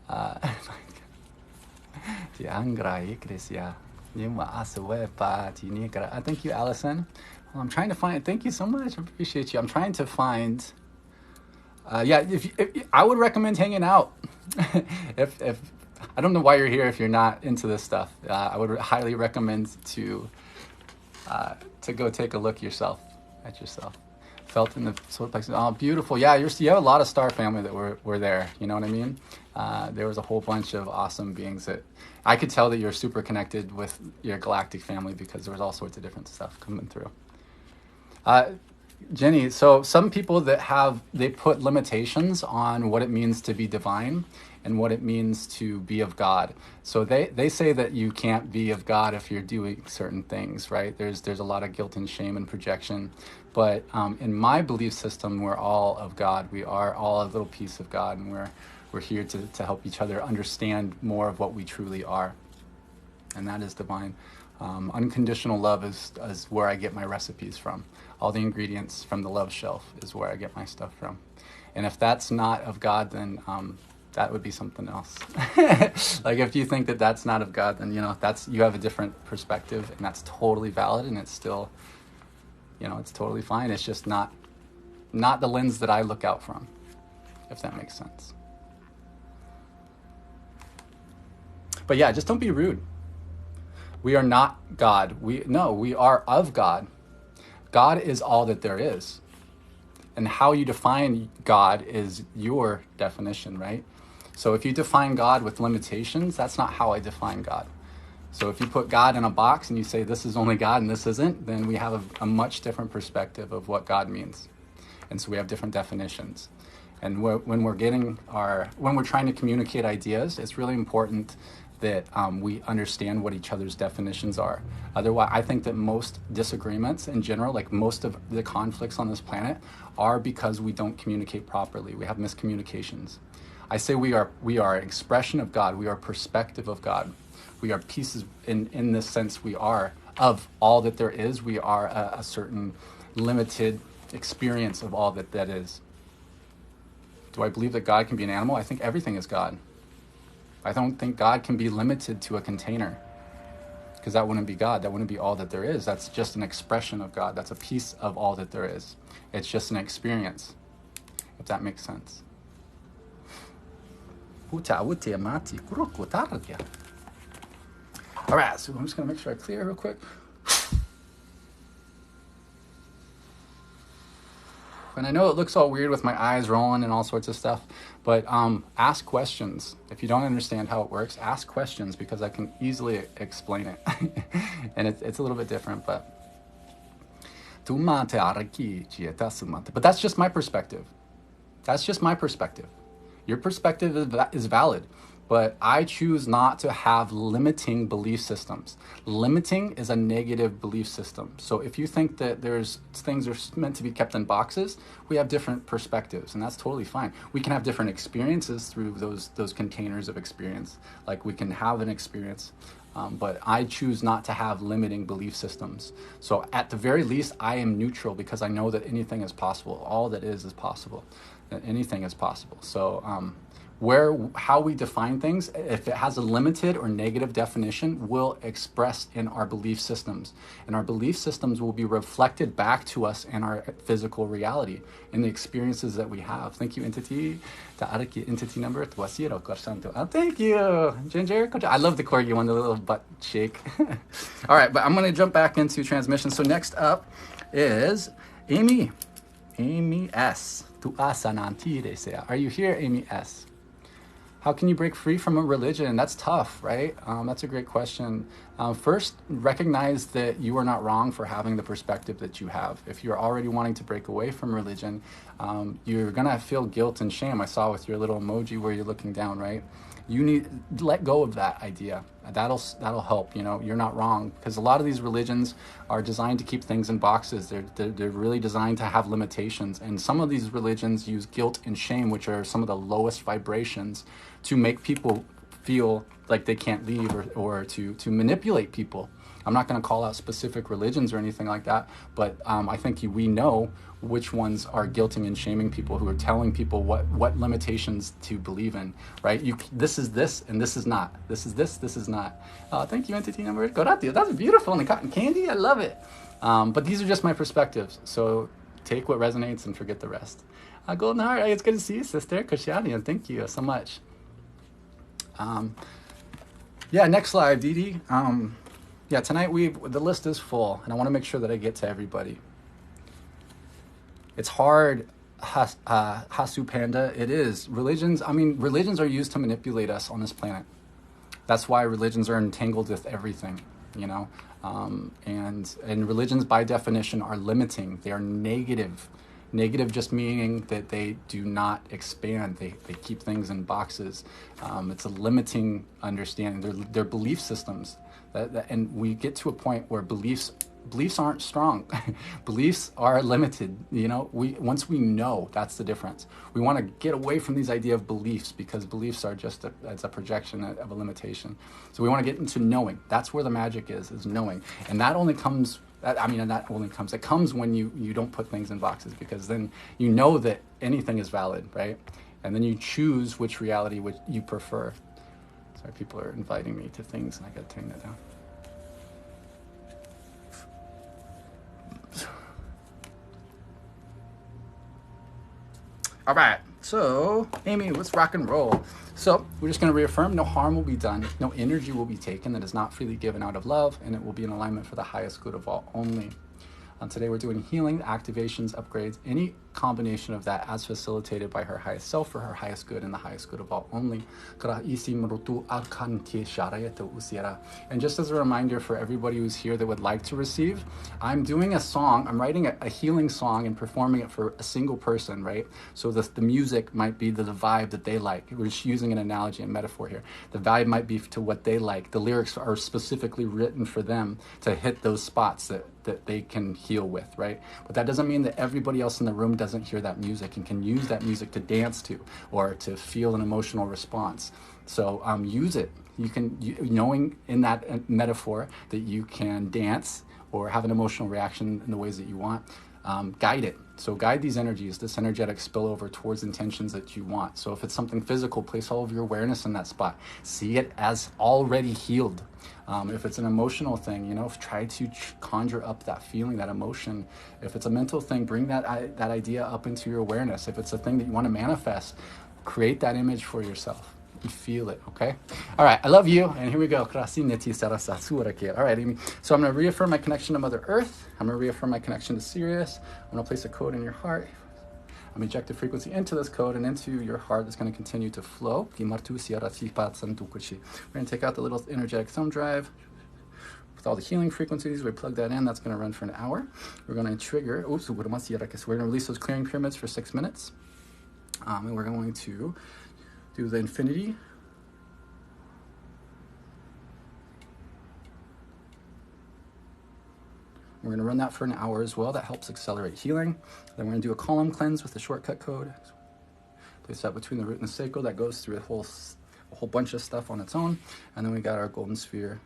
thank you, Allison. Well, I'm trying to find. Thank you so much. I appreciate you. I'm trying to find. Yeah, if I would recommend hanging out. if I don't know why you're here if you're not into this stuff. I would highly recommend to go take a look at yourself. Felt in the solar plexus. Oh, beautiful. Yeah, you have a lot of star family that were there. You know what I mean? There was a whole bunch of awesome beings that I could tell that you're super connected with your galactic family because there was all sorts of different stuff coming through. Jenny, so some people they put limitations on what it means to be divine and what it means to be of God. So they say that you can't be of God if you're doing certain things, right? There's a lot of guilt and shame and projection. But in my belief system, we're all of God. We are all a little piece of God, and we're here to help each other understand more of what we truly are. And that is divine. Unconditional love is where I get my recipes from. All the ingredients from the love shelf is where I get my stuff from. And if that's not of God, then that would be something else. Like if you think that that's not of God, then you have a different perspective, and that's totally valid, and it's still, it's totally fine. It's just not the lens that I look out from, if that makes sense. But yeah, just don't be rude. We are not God. We are of God. God is all that there is. And how you define God is your definition, right? So if you define God with limitations, that's not how I define God. So if you put God in a box and you say this is only God and this isn't, then we have a much different perspective of what God means. And so we have different definitions. And when we're trying to communicate ideas, it's really important that we understand what each other's definitions are. Otherwise, I think that most disagreements in general, like most of the conflicts on this planet, are because we don't communicate properly. We have miscommunications. I say we are an expression of God. We are a perspective of God. We are pieces, in this sense, we are of all that there is. We are a certain limited experience of all that is. Do I believe that God can be an animal? I think everything is God. I don't think God can be limited to a container, because that wouldn't be God. That wouldn't be all that there is. That's just an expression of God. That's a piece of all that there is. It's just an experience, if that makes sense. All right, so I'm just going to make sure I clear real quick. And I know it looks all weird with my eyes rolling and all sorts of stuff, but ask questions. If you don't understand how it works, ask questions, because I can easily explain it. And it's a little bit different, but But that's just my perspective. That's just my perspective. Your perspective is valid, but I choose not to have limiting belief systems. Limiting is a negative belief system. So if you think that there's things are meant to be kept in boxes, we have different perspectives, and that's totally fine. We can have different experiences through those containers of experience. Like we can have an experience, but I choose not to have limiting belief systems. So at the very least, I am neutral because I know that anything is possible. All that is possible. Anything is possible. So how we define things, if it has a limited or negative definition, will express in our belief systems. And our belief systems will be reflected back to us in our physical reality, in the experiences that we have. Thank you, Entity. Entity number. Thank you, Ginger. I love the corgi one, the little butt shake. All right, but I'm going to jump back into transmission. So next up is Amy. Amy S. Are you here, Amy S? How can you break free from a religion? That's tough, right? That's a great question. First, recognize that you are not wrong for having the perspective that you have. If you're already wanting to break away from religion, you're gonna feel guilt and shame. I saw with your little emoji where you're looking down, right? You need to let go of that idea. That'll help. You know, you're not wrong, because a lot of these religions are designed to keep things in boxes. They're really designed to have limitations, and some of these religions use guilt and shame, which are some of the lowest vibrations, to make people feel like they can't leave, or to manipulate people. I'm not going to call out specific religions or anything like that, but I think we know which ones are guilting and shaming people, who are telling people what limitations to believe in, right? This is this, and this is not. This is this is not. Thank you, Entity number. That's beautiful. And the cotton candy, I love it. But these are just my perspectives. So take what resonates and forget the rest. Golden Heart, it's good to see you, sister. Kashani, thank you so much. Yeah, next slide, Dee. Yeah, tonight the list is full, and I want to make sure that I get to everybody. It's hard, Hasu Panda. It is. Religions are used to manipulate us on this planet. That's why religions are entangled with everything, you know. And religions, by definition, are limiting. They are negative. Negative just meaning that they do not expand. They keep things in boxes. It's a limiting understanding. They're belief systems. And we get to a point where beliefs aren't strong. Beliefs are limited. You know, once we know, that's the difference. We want to get away from these idea of beliefs, because beliefs are just it's a projection of a limitation. So we want to get into knowing. That's where the magic is knowing. And that only comes, it comes when you don't put things in boxes, because then you know that anything is valid, right? And then you choose which reality would you prefer. Sorry, people are inviting me to things, and I gotta turn that down. All right, so Amy, let's rock and roll. So we're just going to reaffirm no harm will be done, no energy will be taken that is not freely given out of love, and it will be in alignment for the highest good of all only. Today we're doing healing, activations, upgrades, any combination of that as facilitated by her highest self for her highest good and the highest good of all only. And just as a reminder for everybody who's here that would like to receive, I'm doing a song, I'm writing a healing song and performing it for a single person, right? So the music might be the vibe that they like. We're just using an analogy and metaphor here. The vibe might be to what they like. The lyrics are specifically written for them to hit those spots that they can heal with, right? But that doesn't mean that everybody else in the room doesn't hear that music and can use that music to dance to or to feel an emotional response. So use it. Knowing in that metaphor that you can dance or have an emotional reaction in the ways that you want, guide it. So guide these energies, this energetic spillover towards intentions that you want. So if it's something physical, place all of your awareness in that spot. See it as already healed. If it's an emotional thing, try to conjure up that feeling, that emotion. If it's a mental thing, bring that idea up into your awareness. If it's a thing that you want to manifest, create that image for yourself. You feel it, okay? All right, I love you, and here we go. All right, Amy. So I'm going to reaffirm my connection to Mother Earth. I'm going to reaffirm my connection to Sirius. I'm going to place a code in your heart. I'm going to inject the frequency into this code and into your heart that's going to continue to flow. We're going to take out the little energetic thumb drive. with all the healing frequencies. We plug that in. That's going to run for an hour. We're going to trigger. Oops, we're going to release those clearing pyramids for 6 minutes. And we're going to do the infinity. We're going to run that for an hour as well. That helps accelerate healing. Then we're going to do a column cleanse with the shortcut code. Place that between the root and the sacral. That goes through a whole bunch of stuff on its own. And then we got our golden sphere.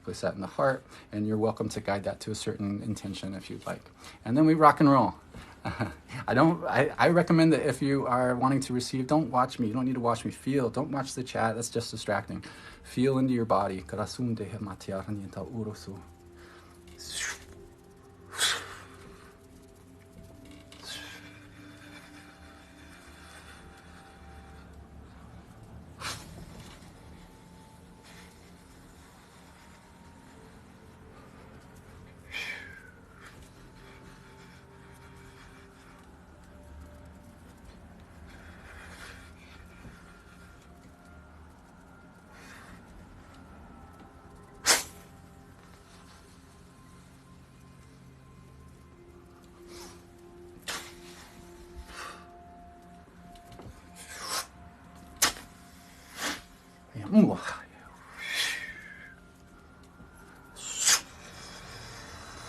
Place that in the heart, and you're welcome to guide that to a certain intention if you'd like. And then we rock and roll. I recommend that if you are wanting to receive, don't watch me. You don't need to watch me. Feel. Don't watch the chat. That's just distracting. Feel into your body.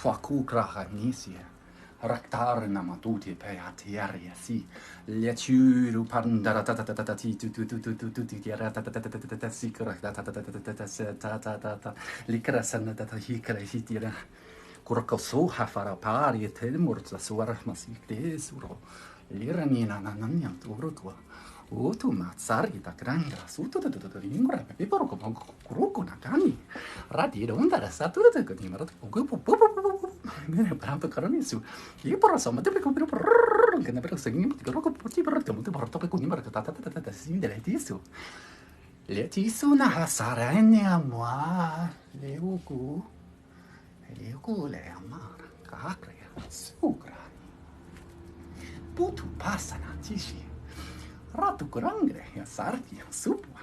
Fakukraha nisia. Raktarna matuti peatiaria si. Liachuru pandara tatatati tutututututi ratatata sikra tatatata likrasana tatahikra hitira. Kurkoso hafara pari telmurza suarmasik suro. Liranina nananyam turukwa. Otu matsari da granga suto to ringra pepero con kuruko nakani radiro undara satura de kunimara ne prampo karanisu e por so mate pe kupiro che ne per segni ti roko porti per te muto porto pe kunimara tata sindere tisu le tisu na hasara ne amwa le uku le amara kakre sugra putu pasana tishi Ratu kurangre ya sarti ya supwa.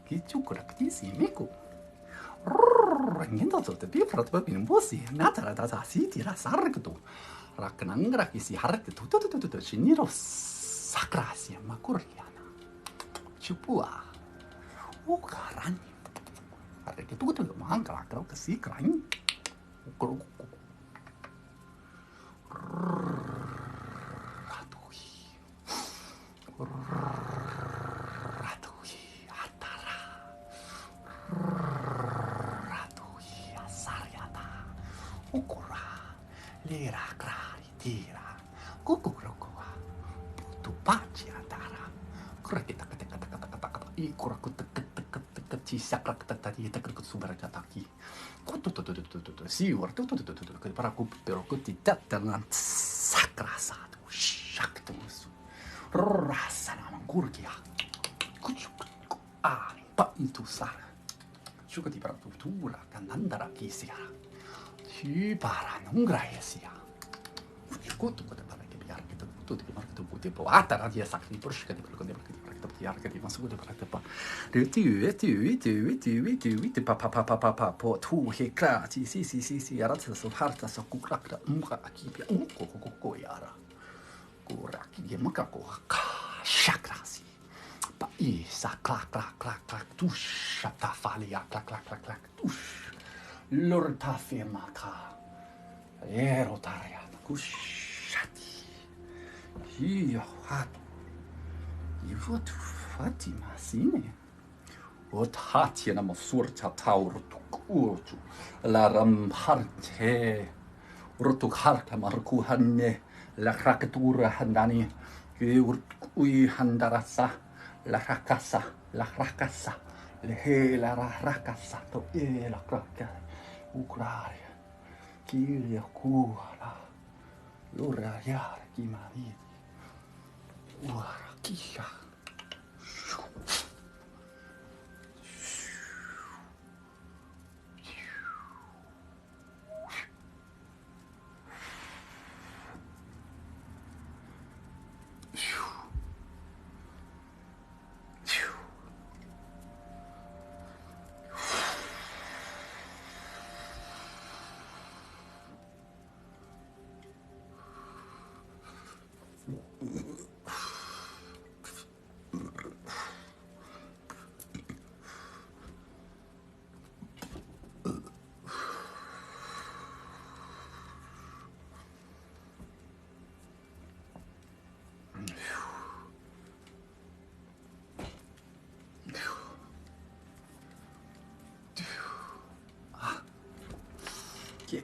Kichu kuraktisi miku. Niendo to te pipra to pin bosi. Natara da siti ra sarkto. Raknangra kisi harte to shiniro sakrasi makuriana. Chupua. Ukarani. Arke to manga kro kasi krain. Ukro. Ratui atara Ratui asariata Ukura Lira krari tira Kukurokoa Putu pachi atara Kurakita kata Ikura kutakati sakrakatati takrakut subarakataki Kututututututu Siur tututututu Para kupero kuti tatanan sakrasatu Shaktusu Rasana mangurgia. Pa itu sara. Suka di paratura kanandara kisia. Si para nungraesia. Kutu kutu para ke biar kita kutu di mar kita kutu po atara dia sakni porshka di perko di biar ke di masuk di para pa. Itu pa po tu he kra si arat so harta so kukra muka akipia ko yara. Kuraki dia makako shakrasi pa isa klak tush ta falia klak tush lorta femaka erotaria kushati hiyo hat yvot fatima sine ot hati na mosurta taur tu la ramharte rotuk harta marku hanne la rakatura handani ui handarasa la rakasa le he la rakasa to e la kraka ukraria kiria kuara lura yar kimari ura kisha Yeah.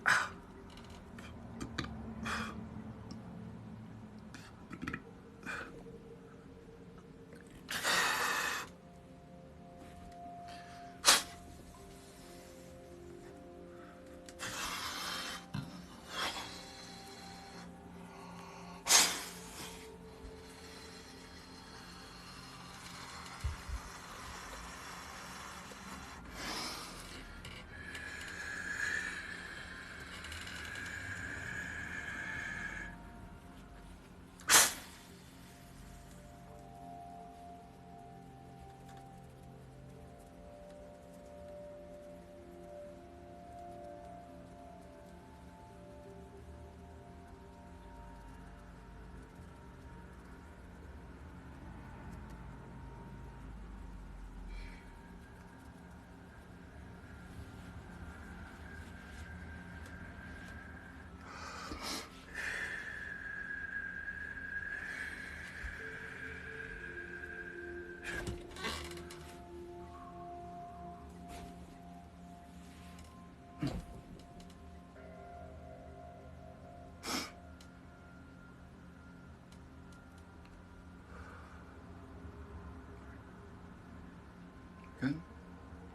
Good.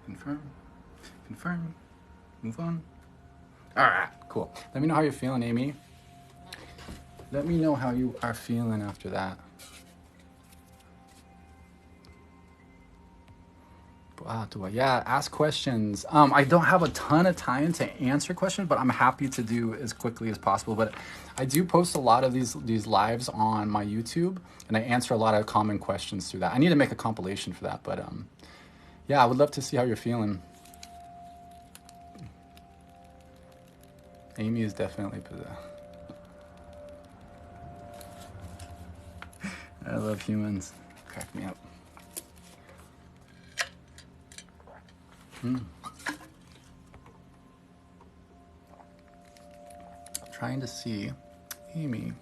Confirm. Confirm. Move on. All right, cool. Let me know how you're feeling, Amy. Let me know how you are feeling after that. Yeah, ask questions. I don't have a ton of time to answer questions, but I'm happy to do as quickly as possible. But I do post a lot of these lives on my YouTube, and I answer a lot of common questions through that. I need to make a compilation for that, but yeah, I would love to see how you're feeling. Amy is definitely possessed. I love humans. Crack me up. Trying to see Amy.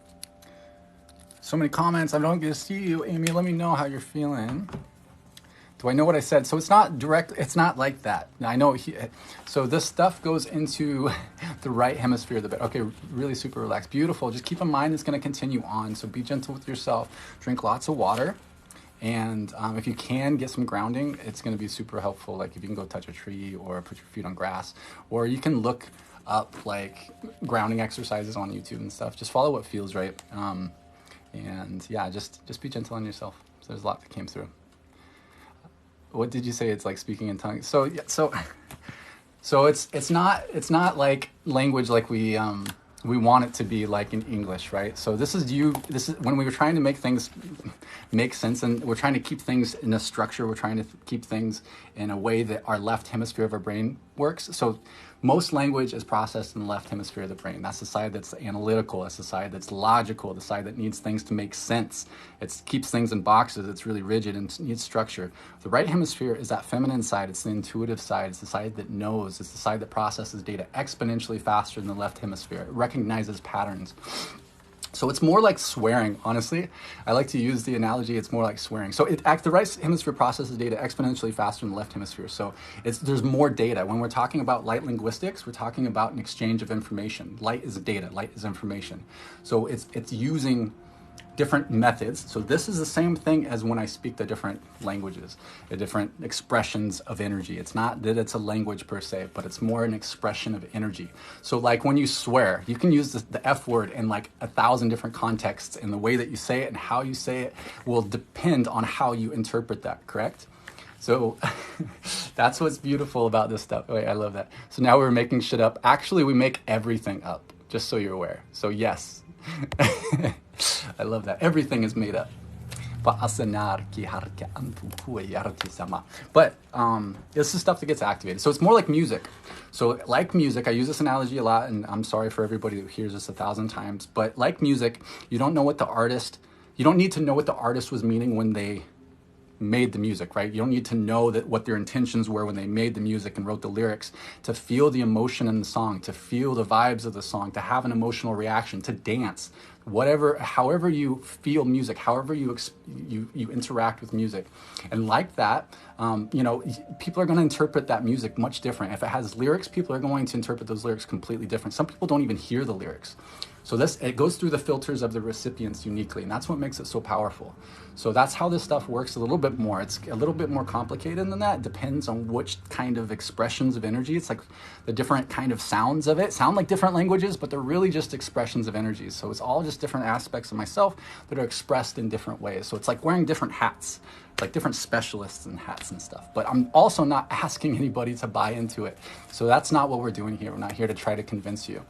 So many comments. I don't get to see you, Amy. Let me know how you're feeling. Do I know what I said? So it's not direct. It's not like that. I know. So this stuff goes into the right hemisphere of the bed. Okay, really super relaxed. Beautiful. Just keep in mind it's going to continue on. So be gentle with yourself. Drink lots of water. And if you can get some grounding, it's going to be super helpful. Like if you can go touch a tree or put your feet on grass, or you can look up like grounding exercises on YouTube and stuff. Just follow what feels right. And yeah, just be gentle on yourself. So there's a lot that came through. What did you say? It's like speaking in tongues. So yeah, so it's not like language like we want it to be like in English, right? So this is when we were trying to make things make sense, and we're trying to keep things in a structure. We're trying to keep things in a way that our left hemisphere of our brain works. So most language is processed in the left hemisphere of the brain. That's the side that's analytical. That's the side that's logical. The side that needs things to make sense. It keeps things in boxes. It's really rigid and needs structure. The right hemisphere is that feminine side. It's the intuitive side. It's the side that knows. It's the side that processes data exponentially faster than the left hemisphere. It recognizes patterns. So it's more like swearing, honestly. I like to use the analogy, it's more like swearing. So the right hemisphere processes data exponentially faster than the left hemisphere. So there's more data. When we're talking about light linguistics, we're talking about an exchange of information. Light is data, light is information. So it's using different methods. So this is the same thing as when I speak the different languages, the different expressions of energy. It's not that it's a language per se, but it's more an expression of energy. So like when you swear, you can use the F word in like 1,000 different contexts, and the way that you say it and how you say it will depend on how you interpret that, correct? So that's what's beautiful about this stuff. Wait, I love that. So now we're making shit up. Actually, we make everything up, just so you're aware. So yes. I love that. Everything is made up. But this is stuff that gets activated. So it's more like music. So like music, I use this analogy a lot, and I'm sorry for everybody who hears this 1,000 times, but like music, you don't need to know what the artist was meaning when they made the music, right? You don't need to know that what their intentions were when they made the music and wrote the lyrics, to feel the emotion in the song, to feel the vibes of the song, to have an emotional reaction, to dance, whatever, however you feel music, however you interact with music. And like that, you know, people are going to interpret that music much different. If it has lyrics, people are going to interpret those lyrics completely different. Some people don't even hear the lyrics. So it goes through the filters of the recipients uniquely, and that's what makes it so powerful. So that's how this stuff works a little bit more. It's a little bit more complicated than that. It depends on which kind of expressions of energy. It's like the different kind of sounds of it sound like different languages, but they're really just expressions of energies. So it's all just different aspects of myself that are expressed in different ways. So it's like wearing different hats, like different specialists and hats and stuff. But I'm also not asking anybody to buy into it. So that's not what we're doing here. We're not here to try to convince you.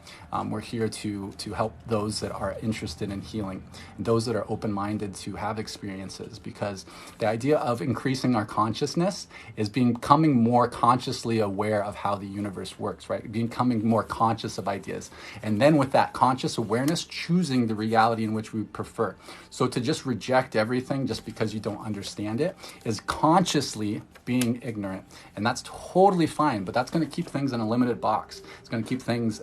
We're here to help those that are interested in healing, and those that are open-minded to have experiences, because the idea of increasing our consciousness is becoming more consciously aware of how the universe works, right? Becoming more conscious of ideas. And then with that conscious awareness, choosing the reality in which we prefer. So to just reject everything just because you don't understand it is consciously being ignorant, and that's totally fine, but that's going to keep things in a limited box. It's going to keep things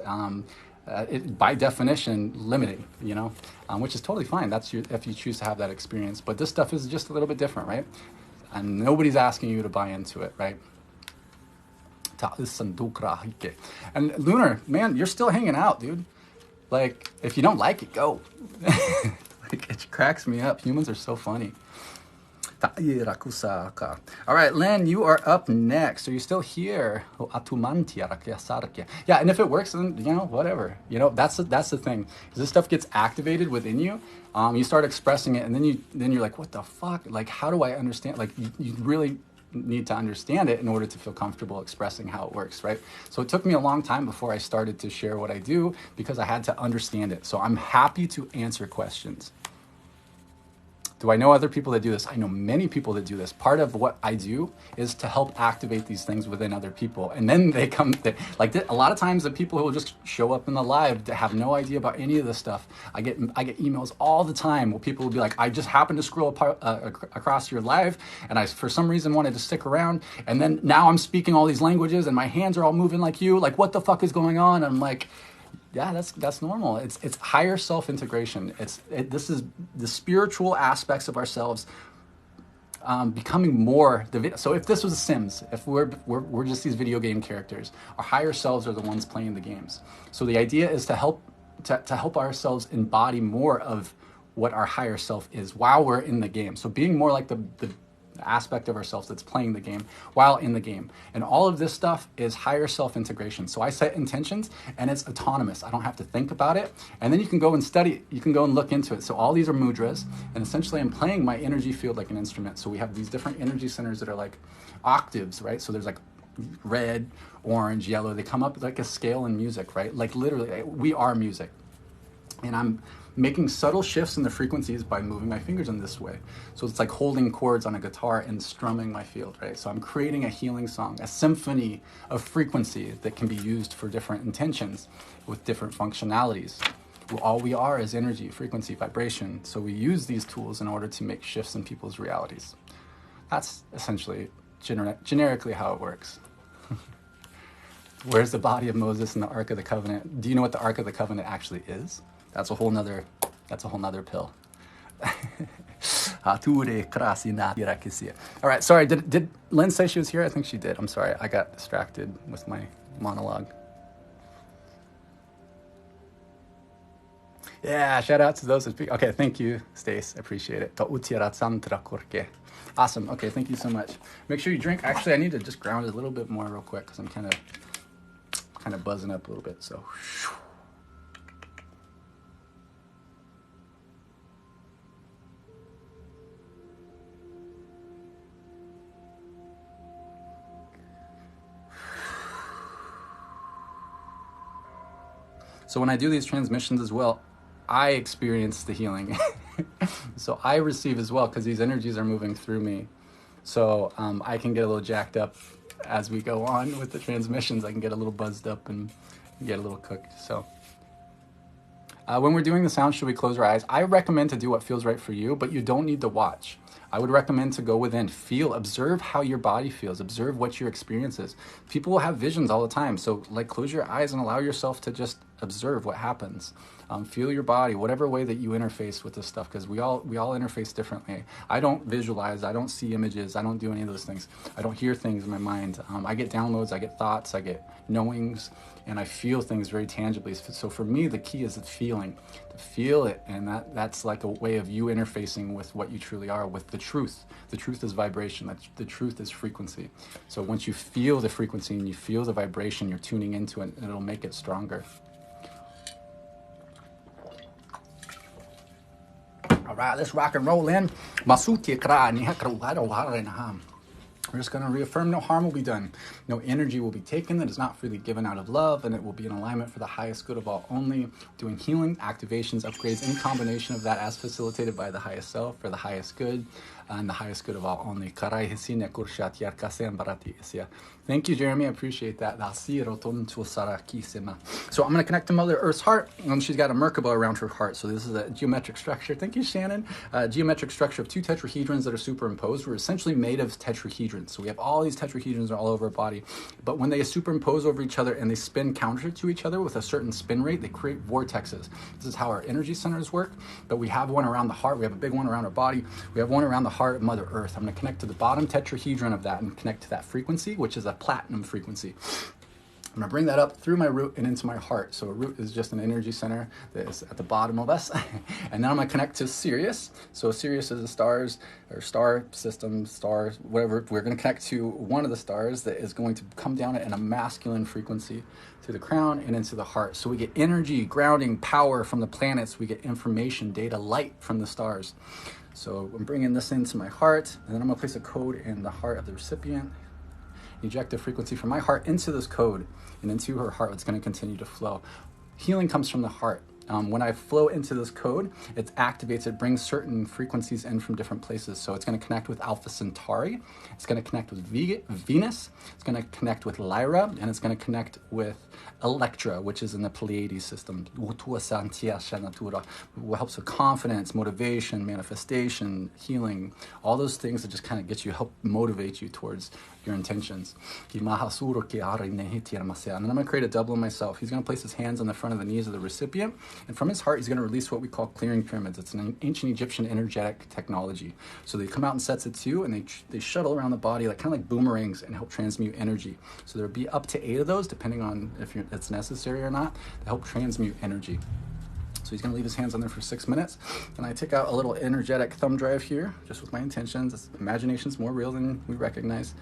by definition limiting, you know, which is totally fine. That's if you choose to have that experience. But this stuff is just a little bit different, right? And nobody's asking you to buy into it, right? And Lunar, man, you're still hanging out, dude. Like, if you don't like it, go. Like, it cracks me up. Humans are so funny. All right, Lynn, you are up next. Are you still here? Yeah, and if it works, then, you know, whatever. You know, that's the thing. As this stuff gets activated within you, you start expressing it, and then you're like, what the fuck? Like, how do I understand? Like, you really need to understand it in order to feel comfortable expressing how it works, right? So it took me a long time before I started to share what I do, because I had to understand it. So I'm happy to answer questions. Do I know other people that do this? I know many people that do this. Part of what I do is to help activate these things within other people. And then they come, a lot of times the people who will just show up in the live that have no idea about any of this stuff. I get emails all the time where people will be like, I just happened to scroll across your live, and I, for some reason, wanted to stick around. And then now I'm speaking all these languages and my hands are all moving like you. Like, what the fuck is going on? And I'm like, yeah, that's normal. It's higher self-integration. This is the spiritual aspects of ourselves becoming more. So if this was Sims, if we're just these video game characters, our higher selves are the ones playing the games. So the idea is to help ourselves embody more of what our higher self is while we're in the game. So being more like the aspect of ourselves that's playing the game while in the game. And all of this stuff is higher self-integration. So I set intentions and it's autonomous. I don't have to think about it. And then you can go and study, you can go and look into it. So all these are mudras, and essentially I'm playing my energy field like an instrument. So we have these different energy centers that are like octaves, right? So there's like red, orange, yellow. They come up like a scale in music, right? Like literally, we are music. And I'm making subtle shifts in the frequencies by moving my fingers in this way. So it's like holding chords on a guitar and strumming my field, right? So I'm creating a healing song, a symphony of frequency that can be used for different intentions with different functionalities. All we are is energy, frequency, vibration. So we use these tools in order to make shifts in people's realities. That's essentially generically how it works. Where's the body of Moses in the Ark of the Covenant? Do you know what the Ark of the Covenant actually is? That's a whole nother pill. All right, sorry, did Lynn say she was here? I think she did. I'm sorry, I got distracted with my monologue. Yeah, shout out to those who speak. Okay, thank you, Stace. I appreciate it. Awesome. Okay, thank you so much. Make sure you drink. Actually, I need to just ground it a little bit more real quick because I'm kind of buzzing up a little bit. So. So when I do these transmissions as well, I experience the healing. So I receive as well because these energies are moving through me. So I can get a little jacked up as we go on with the transmissions. I can get a little buzzed up and get a little cooked. So When we're doing the sound, should we close our eyes? I recommend to do what feels right for you, but you don't need to watch. I would recommend to go within, feel, observe how your body feels, observe what your experience is. People will have visions all the time. So like close your eyes and allow yourself to just observe what happens. Feel your body, whatever way that you interface with this stuff, because we all interface differently. I don't visualize, I don't see images, I don't do any of those things. I don't hear things in my mind. I get downloads, I get thoughts, I get knowings, and I feel things very tangibly. So for me, the key is the feeling, to feel it, and that's like a way of you interfacing with what you truly are, with the truth. The truth is vibration, the truth is frequency. So once you feel the frequency and you feel the vibration, you're tuning into it, and it'll make it stronger. All right, let's rock and roll in. We're just going to reaffirm no harm will be done. No energy will be taken that is not freely given out of love, and it will be in alignment for the highest good of all only. Doing healing, activations, upgrades, any combination of that as facilitated by the highest self for the highest good and the highest good of all only. Thank you, Jeremy. I appreciate that. So I'm going to connect to Mother Earth's heart. She's got a Merkaba around her heart. So this is a geometric structure. Thank you, Shannon. Geometric structure of two tetrahedrons that are superimposed. We're essentially made of tetrahedrons. So we have all these tetrahedrons all over our body. But when they superimpose over each other and they spin counter to each other with a certain spin rate, they create vortexes. This is how our energy centers work. But we have one around the heart. We have a big one around our body. We have one around the heart of Mother Earth. I'm going to connect to the bottom tetrahedron of that and connect to that frequency, which is a platinum frequency. I'm going to bring that up through my root and into my heart. So a root is just an energy center that is at the bottom of us. And then I'm going to connect to Sirius. So Sirius is the stars, or star system, stars, whatever. We're going to connect to one of the stars that is going to come down in a masculine frequency to the crown and into the heart. So we get energy, grounding, power from the planets. We get information, data, light from the stars. So I'm bringing this into my heart, and then I'm going to place a code in the heart of the recipient. Eject the frequency from my heart into this code and into her heart. It's going to continue to flow. Healing comes from the heart. When I flow into this code, it activates, it brings certain frequencies in from different places. So it's going to connect with Alpha Centauri. It's going to connect with Venus. It's going to connect with Lyra, and it's going to connect with Electra, which is in the Pleiades system. It helps with confidence, motivation, manifestation, healing, all those things that just kind of help motivate you towards your intentions. And then I'm going to create a double of myself. He's going to place his hands on the front of the knees of the recipient, and from his heart, he's going to release what we call clearing pyramids. It's an ancient Egyptian energetic technology. So they come out in sets of two, and they shuttle around the body kind of like boomerangs and help transmute energy. So there'll be up to 8 of those, depending on if it's necessary or not, to help transmute energy. So he's going to leave his hands on there for 6 minutes. And I take out a little energetic thumb drive here, just with my intentions. Imagination's more real than we recognize.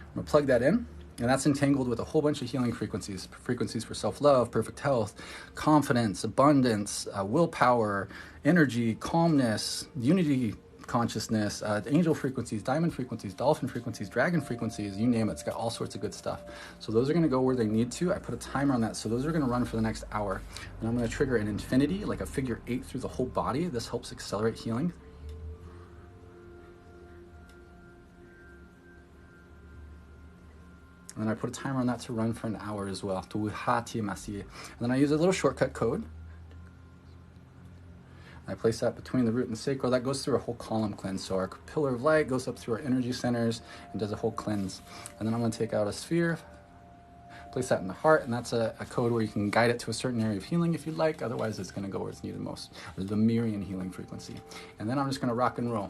I'm going to plug that in. And that's entangled with a whole bunch of healing frequencies. Frequencies for self-love, perfect health, confidence, abundance, willpower, energy, calmness, unity consciousness, angel frequencies, diamond frequencies, dolphin frequencies, dragon frequencies, you name it. It's got all sorts of good stuff. So those are going to go where they need to. I put a timer on that. So those are going to run for the next hour. And I'm going to trigger an infinity, like a figure 8 through the whole body. This helps accelerate healing. And then I put a timer on that to run for an hour as well. And then I use a little shortcut code. I place that between the root and the sacral. That goes through a whole column cleanse. So our pillar of light goes up through our energy centers and does a whole cleanse. And then I'm going to take out a sphere, place that in the heart, and that's a code where you can guide it to a certain area of healing if you'd like. Otherwise, it's going to go where it's needed most, or the Mirian healing frequency. And then I'm just going to rock and roll.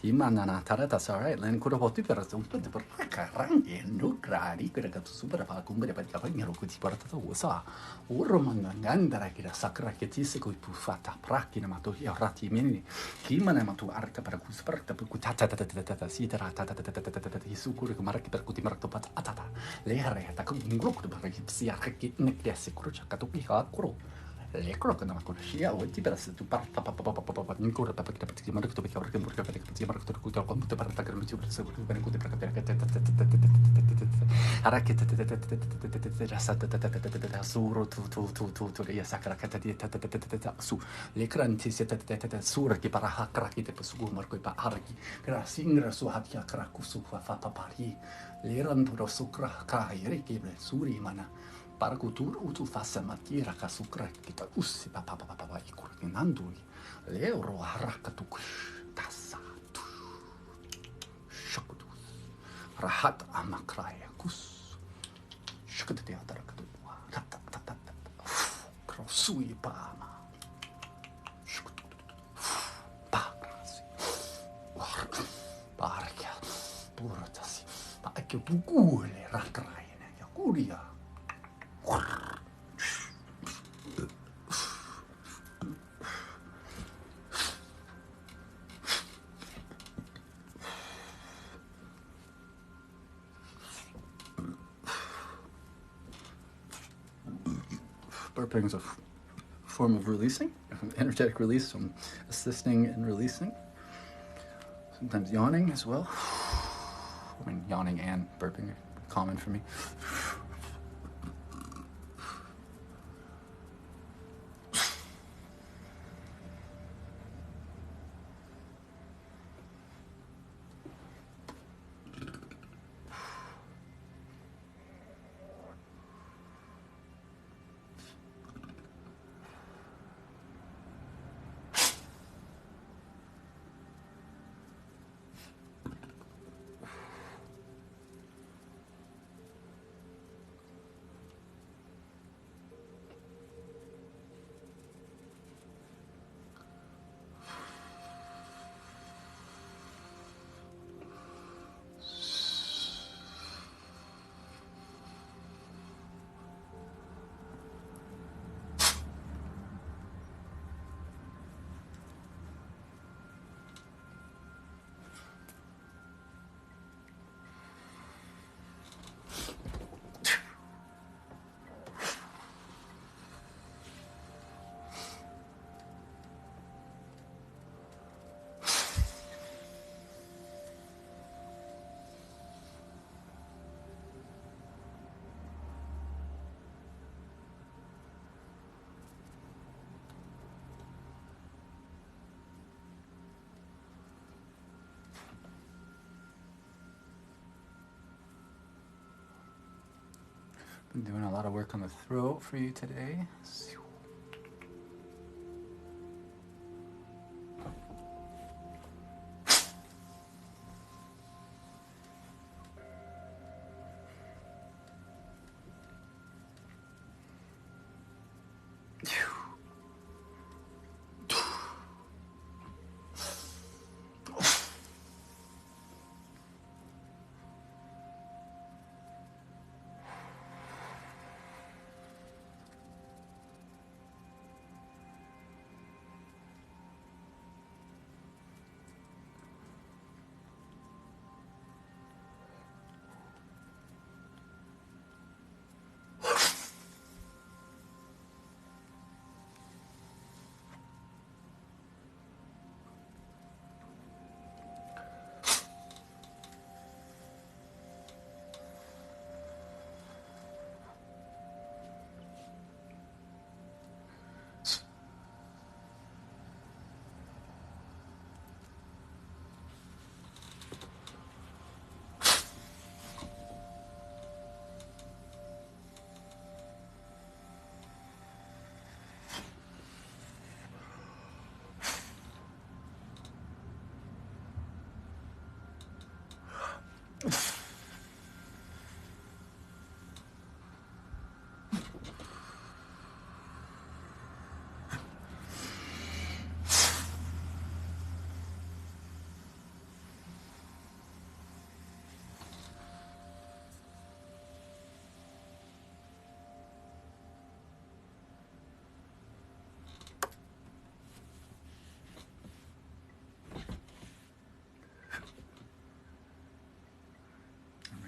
Timanana taratas, all right, Len Kurapoti Perasumpa, the Rangi, Nukradi, Super Pacumba, but Cavaniero could see Parata, Urumanga, Gandara, Sakra, Ketisico, Pufata, Prakinamato, Rati Mini, Timanamatu Arca Paracus, Parta, Pucutata, Sitara, Hisukuri, Maraki Percuti Martopat Atata, Lehare, Takum, Group, the Parapsia, Necresi, Crucia, Catupica, Kuro. le creo que no me conocía, o ti pero se tu par pa pa pa pa pa pa pa ni corre pa pa que te mando que te que porque porque te mando que te que como te para que me tu se que ven que te para que te ara que te rasa te suro tu ya sakra que te su le cranti se te sura que para hakra que te su marco pa arki gra singra su hatia kraku su fa pa pari le ran pro sukra ka ire que suri mana para cultura utu fasa matira kasukra kita usi pa pa pa pa pa ikur kinandui le ro haraka tu tasa tu shakutu rahat amakraya kus shakatu te atara katu rata tata krosui pa ma shakutu pa krasi parkia puratasi pa ke tu kule rakraya ya kuria burping is a form of releasing, energetic release. So I'm assisting in releasing. Sometimes yawning as well. I mean, yawning and burping are common for me. Been doing a lot of work on the throat for you today.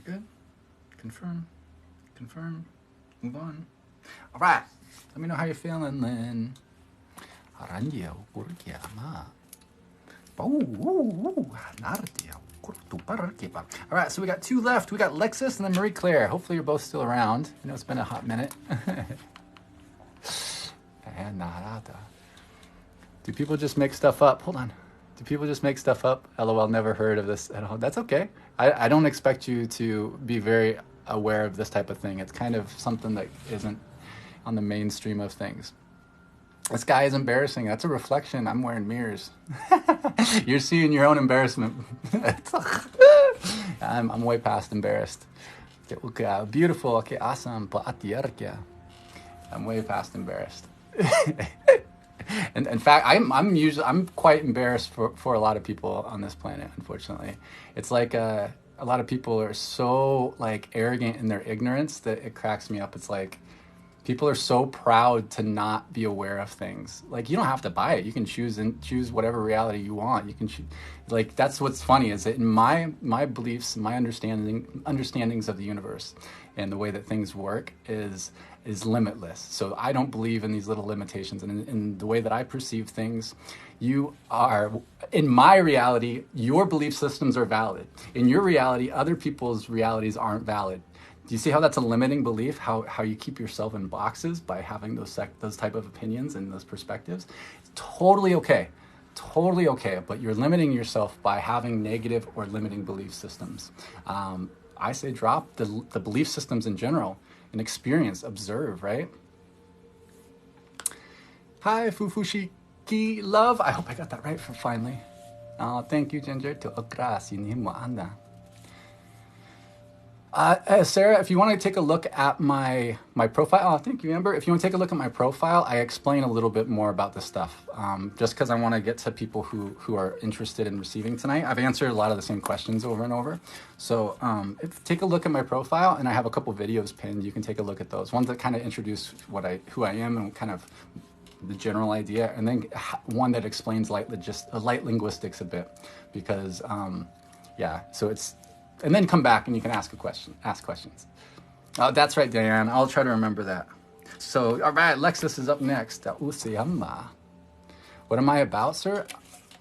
Good. Confirm. Confirm. Move on. All right. Let me know how you're feeling, Lynn. All right, so we got 2 left. We got Lexus and then Marie Claire. Hopefully you're both still around. I know it's been a hot minute. Do people just make stuff up? Hold on. Do people just make stuff up? LOL, never heard of this at all. That's okay. I don't expect you to be very aware of this type of thing. It's kind of something that isn't on the mainstream of things. This guy is embarrassing. That's a reflection. I'm wearing mirrors. You're seeing your own embarrassment. I'm way past embarrassed. Okay, beautiful. Okay, awesome. I'm way past embarrassed. And in fact, I'm quite embarrassed for a lot of people on this planet. Unfortunately, it's like a lot of people are so like arrogant in their ignorance that it cracks me up. It's like people are so proud to not be aware of things. Like, you don't have to buy it. You can choose whatever reality you want. You can choose. Like, that's what's funny is that in my beliefs, my understandings of the universe and the way that things work is limitless. So I don't believe in these little limitations. And in the way that I perceive things, you are, in my reality, your belief systems are valid. In your reality, other people's realities aren't valid. Do you see how that's a limiting belief? How you keep yourself in boxes by having those type of opinions and those perspectives? It's totally okay. Totally okay. But you're limiting yourself by having negative or limiting belief systems. I say drop the belief systems in general and experience, observe, right? Hi, Fufushiki Love. I hope I got that right for finally. Thank you, Ginger. Sarah, if you want to take a look at my profile, thank you, Amber. If you want to take a look at my profile, I explain a little bit more about this stuff, just because I want to get to people who are interested in receiving tonight. I've answered a lot of the same questions over and over. So take a look at my profile, and I have a couple videos pinned. You can take a look at those. Ones that kind of introduce who I am and kind of the general idea, and then one that explains light linguistics a bit, because yeah, so it's. And then come back and you can ask questions. Oh, that's right, Diane. I'll try to remember that. So, all right, Lexus is up next. What am I about, sir?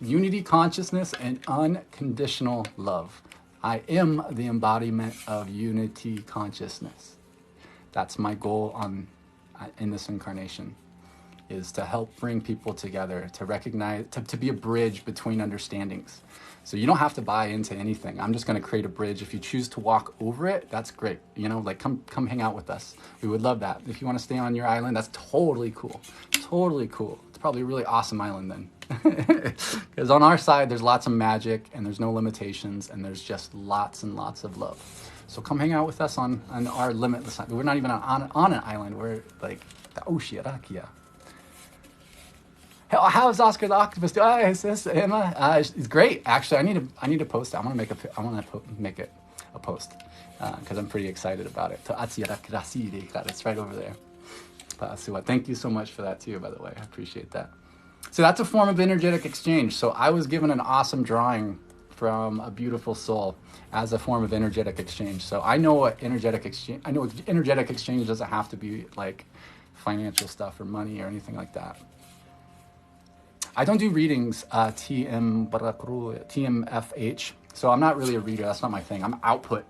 Unity, consciousness, and unconditional love. I am the embodiment of unity consciousness. That's my goal in this incarnation, is to help bring people together, to recognize, to be a bridge between understandings. So you don't have to buy into anything. I'm just going to create a bridge. If you choose to walk over it, that's great. You know, like come hang out with us. We would love that. If you want to stay on your island, that's totally cool. Totally cool. It's probably a really awesome island then. Because on our side, there's lots of magic and there's no limitations and there's just lots and lots of love. So come hang out with us on our limitless island. We're not even on an island. We're like the Ocearakia. How's Oscar the Octopus doing? Hi, sis, Emma. It's great. Actually, I need to post it. I want to make it a post because I'm pretty excited about it. It's right over there. Thank you so much for that too, by the way. I appreciate that. So that's a form of energetic exchange. So I was given an awesome drawing from a beautiful soul as a form of energetic exchange. So I know what energetic exchange. I know energetic exchange doesn't have to be like financial stuff or money or anything like that. I don't do readings, TMFH, so I'm not really a reader. That's not my thing. I'm output.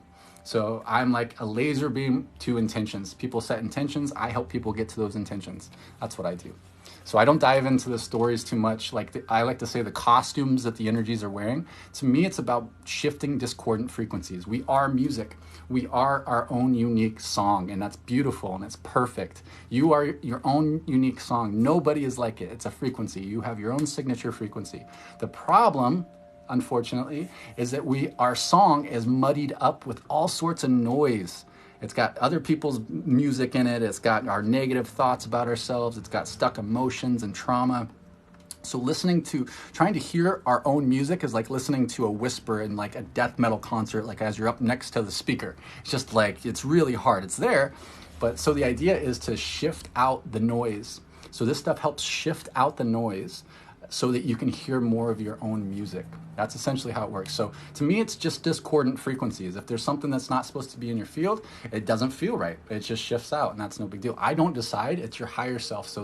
So I'm like a laser beam to intentions. People set intentions. I help people get to those intentions. That's what I do. So I don't dive into the stories too much. I like to say the costumes that the energies are wearing. To me, it's about shifting discordant frequencies. We are music. We are our own unique song, and that's beautiful and it's perfect. You are your own unique song. Nobody is like it. It's a frequency. You have your own signature frequency. The problem, unfortunately, is that our song is muddied up with all sorts of noise. It's got other people's music in it. It's got our negative thoughts about ourselves. It's got stuck emotions and trauma. So trying to hear our own music is like listening to a whisper in like a death metal concert, like as you're up next to the speaker. It's just like, it's really hard. It's there. But so the idea is to shift out the noise. So this stuff helps shift out the noise so that you can hear more of your own music. That's essentially how it works. So to me, it's just discordant frequencies. If there's something that's not supposed to be in your field, it doesn't feel right. It just shifts out, and that's no big deal. I don't decide. It's your higher self. So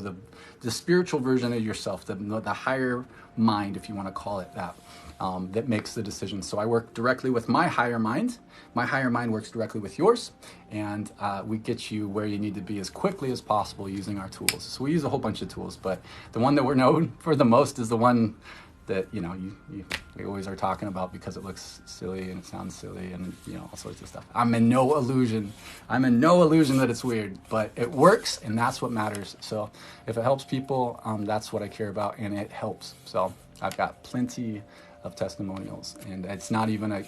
the spiritual version of yourself, the higher mind, if you want to call it that, that makes the decision. So I work directly with my higher mind. My higher mind works directly with yours, and we get you where you need to be as quickly as possible using our tools. So we use a whole bunch of tools, but the one that we're known for the most is the one that we always are talking about because it looks silly and it sounds silly and all sorts of stuff. I'm in no illusion that it's weird, but it works, and that's what matters. So if it helps people, that's what I care about, and it helps. So I've got plenty of testimonials, and it's not even I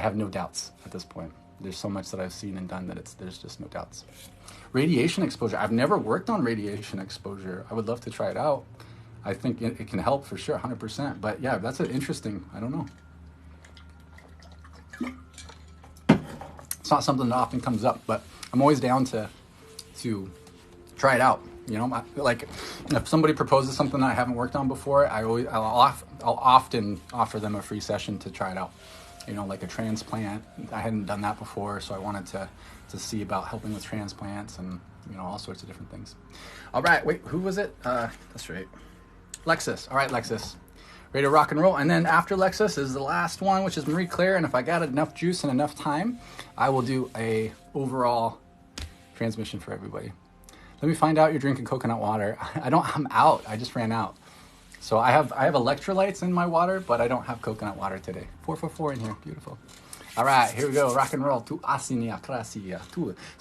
have no doubts at this point. There's so much that I've seen and done that there's just no doubts. Radiation exposure. I've never worked on radiation exposure. I would love to try it out. I think it can help for sure, 100%. But yeah, that's an interesting, I don't know. It's not something that often comes up, but I'm always down to try it out. Like if somebody proposes something that I haven't worked on before, I'll often offer them a free session to try it out. Like a transplant. I hadn't done that before, so I wanted to see about helping with transplants and all sorts of different things. All right, wait, who was it? That's right, Lexus. All right, Lexus, ready to rock and roll. And then after Lexus is the last one, which is Marie Claire. And if I got enough juice and enough time, I will do a overall transmission for everybody. Let me find out you're drinking coconut water. I'm out. I just ran out. So I have electrolytes in my water, but I don't have coconut water today. 444 in here, beautiful. All right, here we go, rock and roll. So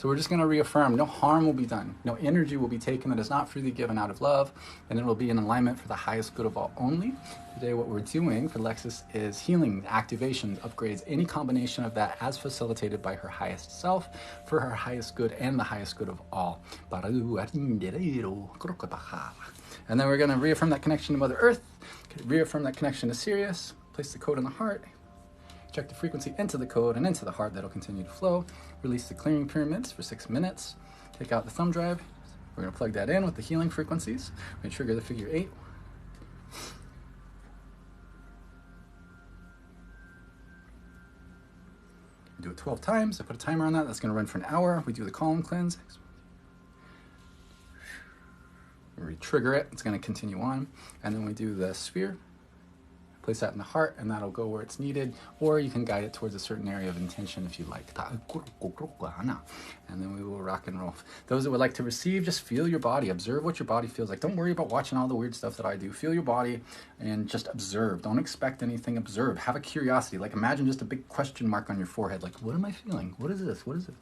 we're just gonna reaffirm, no harm will be done. No energy will be taken that is not freely given out of love, and it will be in alignment for the highest good of all only. Today what we're doing for Lexus is healing, activations, upgrades, any combination of that as facilitated by her highest self for her highest good and the highest good of all. And then we're gonna reaffirm that connection to Mother Earth, reaffirm that connection to Sirius, place the code in the heart, check the frequency into the code and into the heart that'll continue to flow. Release the clearing pyramids for 6 minutes. Take out the thumb drive. We're gonna plug that in with the healing frequencies. We're gonna trigger the figure 8. Do it 12 times. I put a timer on that. That's gonna run for an hour. We do the column cleanse. We trigger it. It's gonna continue on. And then we do the sphere. Place that in the heart, and that'll go where it's needed, or you can guide it towards a certain area of intention if you like. And then we will rock and roll. Those that would like to receive, just feel your body. Observe what your body feels like. Don't worry about watching all the weird stuff that I do. Feel your body and just observe. Don't expect anything. Observe. Have a curiosity. Like imagine just a big question mark on your forehead. Like, what am I feeling? What is this? What is it?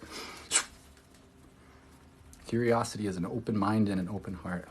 Curiosity is an open mind and an open heart.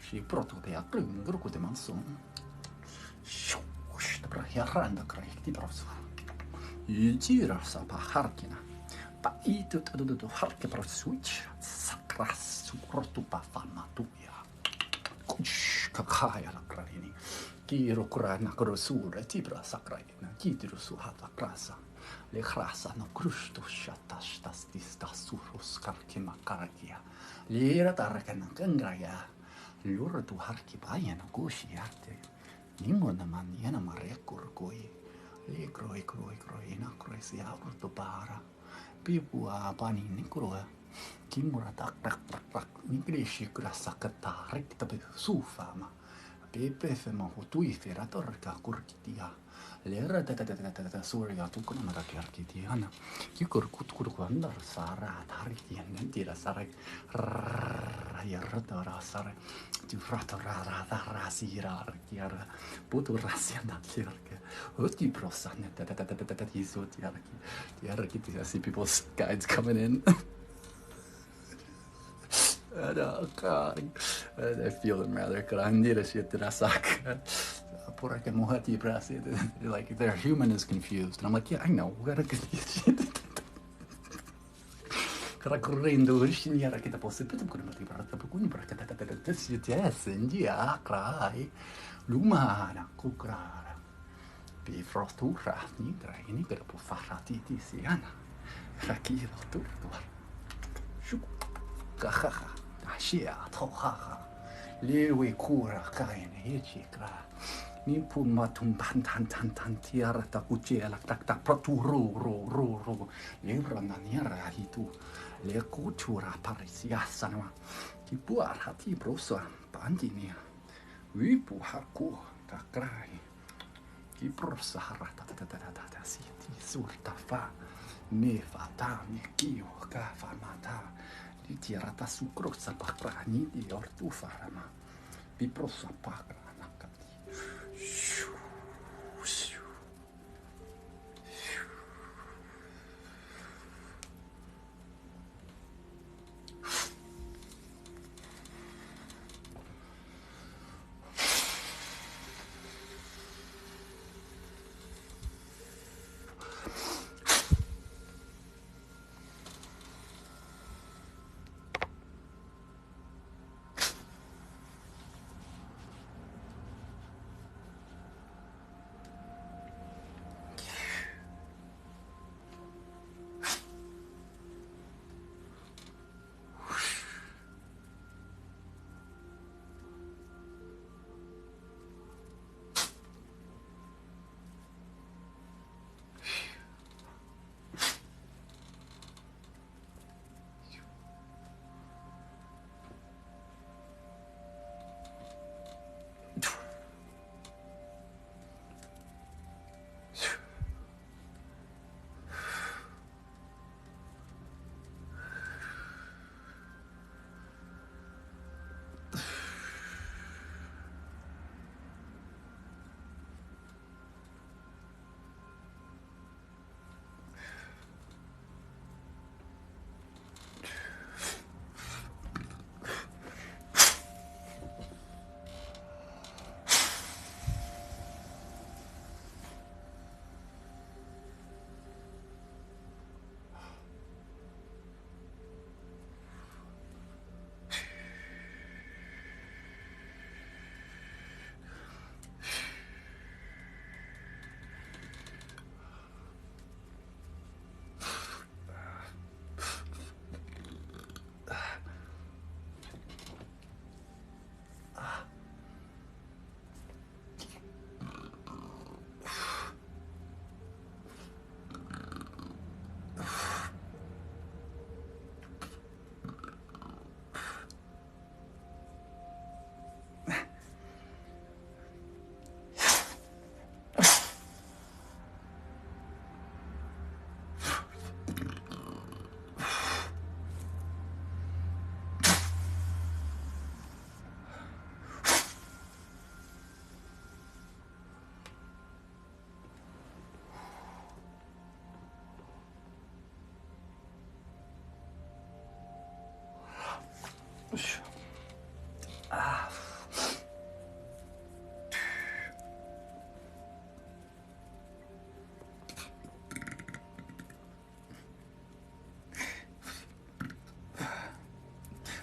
Și protopea grupo de mansão. Shh, pra herranda krahti prosa. Yira sa pa harkina. Pa itu tu harke pro switch. Sakras surotu pa fama tuya. Kush kakaya la krahini. Kiro kurana krosura tibra sakraina. Kitiro suhata krasa. Le krasa no krusto shatas tas surus karkima karakia. Lira tarakana kangraya. Lura tu harki bayan goshi arte. Nimo na maniana marekur koi. Le kroi na kroi si aurto para. Pipu a pani nikroa. Kimura tak Nigrishi grasakata rektabe sufama. Pepe fema hutui fera torka kurkitia. Lera tata surya tukuna rakiarkitiana. Kikur kutkandar sara taritian nentira sarak. Yarra sara. Du frato rasira kiara. Putu rasiana kirke. Uti prosan tata isot yarki. I see people's guides coming in. I feel them rather. Like their human is confused, and I'm like, yeah, I know. Bifrostura, nigra, inigra, pufarati, siana. Rakira, turtua. Shuku, kahaha, ashia, tohaha. Lewe kura, kaine, hichikra. Ni pumatum tan tiara takuchela, tak praturu, ro. Lebra naniara hitu. Le kutura parisiasanwa. Kipuar hati brosa, bandinia. Wipu haku, kakrai. Kiprosahara siti surtafa nefata nekio kafa mata di tirata sucrosa pakrani di ortufarama biprosa pakra nakati.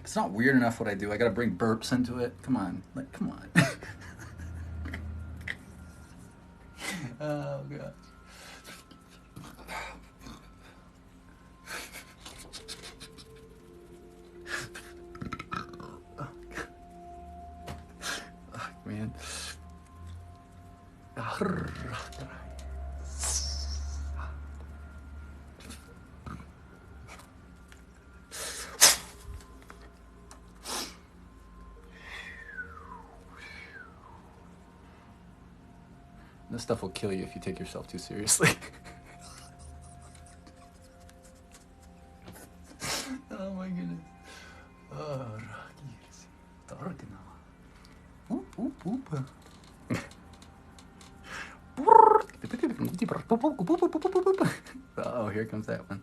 It's not weird enough what I do. I gotta bring burps into it. Come on. Come on. Oh, God. Oh, man. This stuff will kill you if you take yourself too seriously. Oh my goodness. Oop. Oh, here comes that one.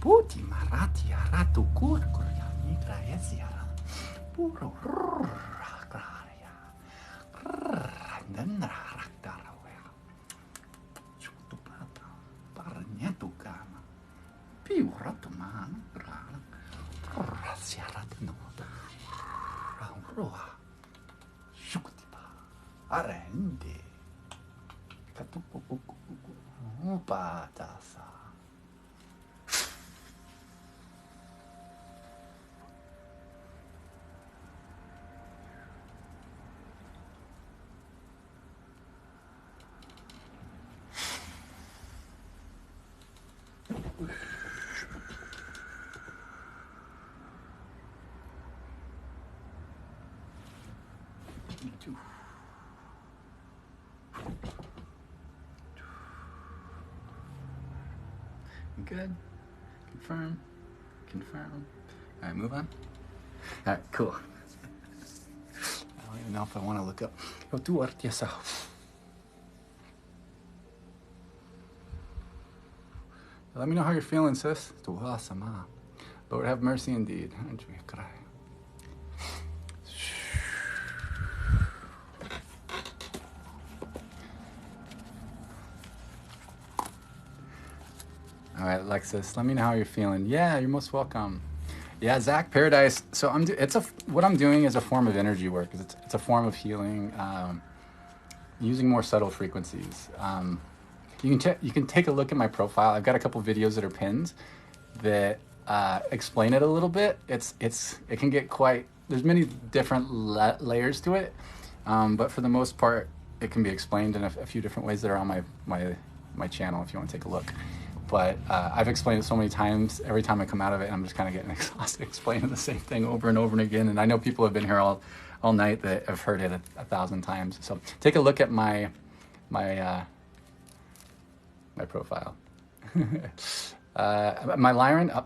Puti marati aratu kurkuria migra esiara puro raklaria randandra raktarawea chutupata parnyatukana piuratu man rasiaratu no roa shukutipa arende katupupuku patasa. Good. Confirm. Confirm. All right, move on. All right, cool. I don't even know if I want to look up. Let me know how you're feeling, sis. Lord, have mercy indeed. All right, Alexis, let me know how you're feeling. Yeah, you're most welcome. Yeah, Zach Paradise. So what I'm doing is a form of energy work. It's a form of healing, using more subtle frequencies. You can take a look at my profile. I've got a couple videos that are pinned that explain it a little bit. It can get quite. There's many different layers to it, but for the most part, it can be explained in a few different ways that are on my channel. If you want to take a look. But I've explained it so many times. Every time I come out of it, and I'm just kind of getting exhausted explaining the same thing over and over and again. And I know people have been here all night that have heard it 1,000 times. So take a look at my profile. My Lyran,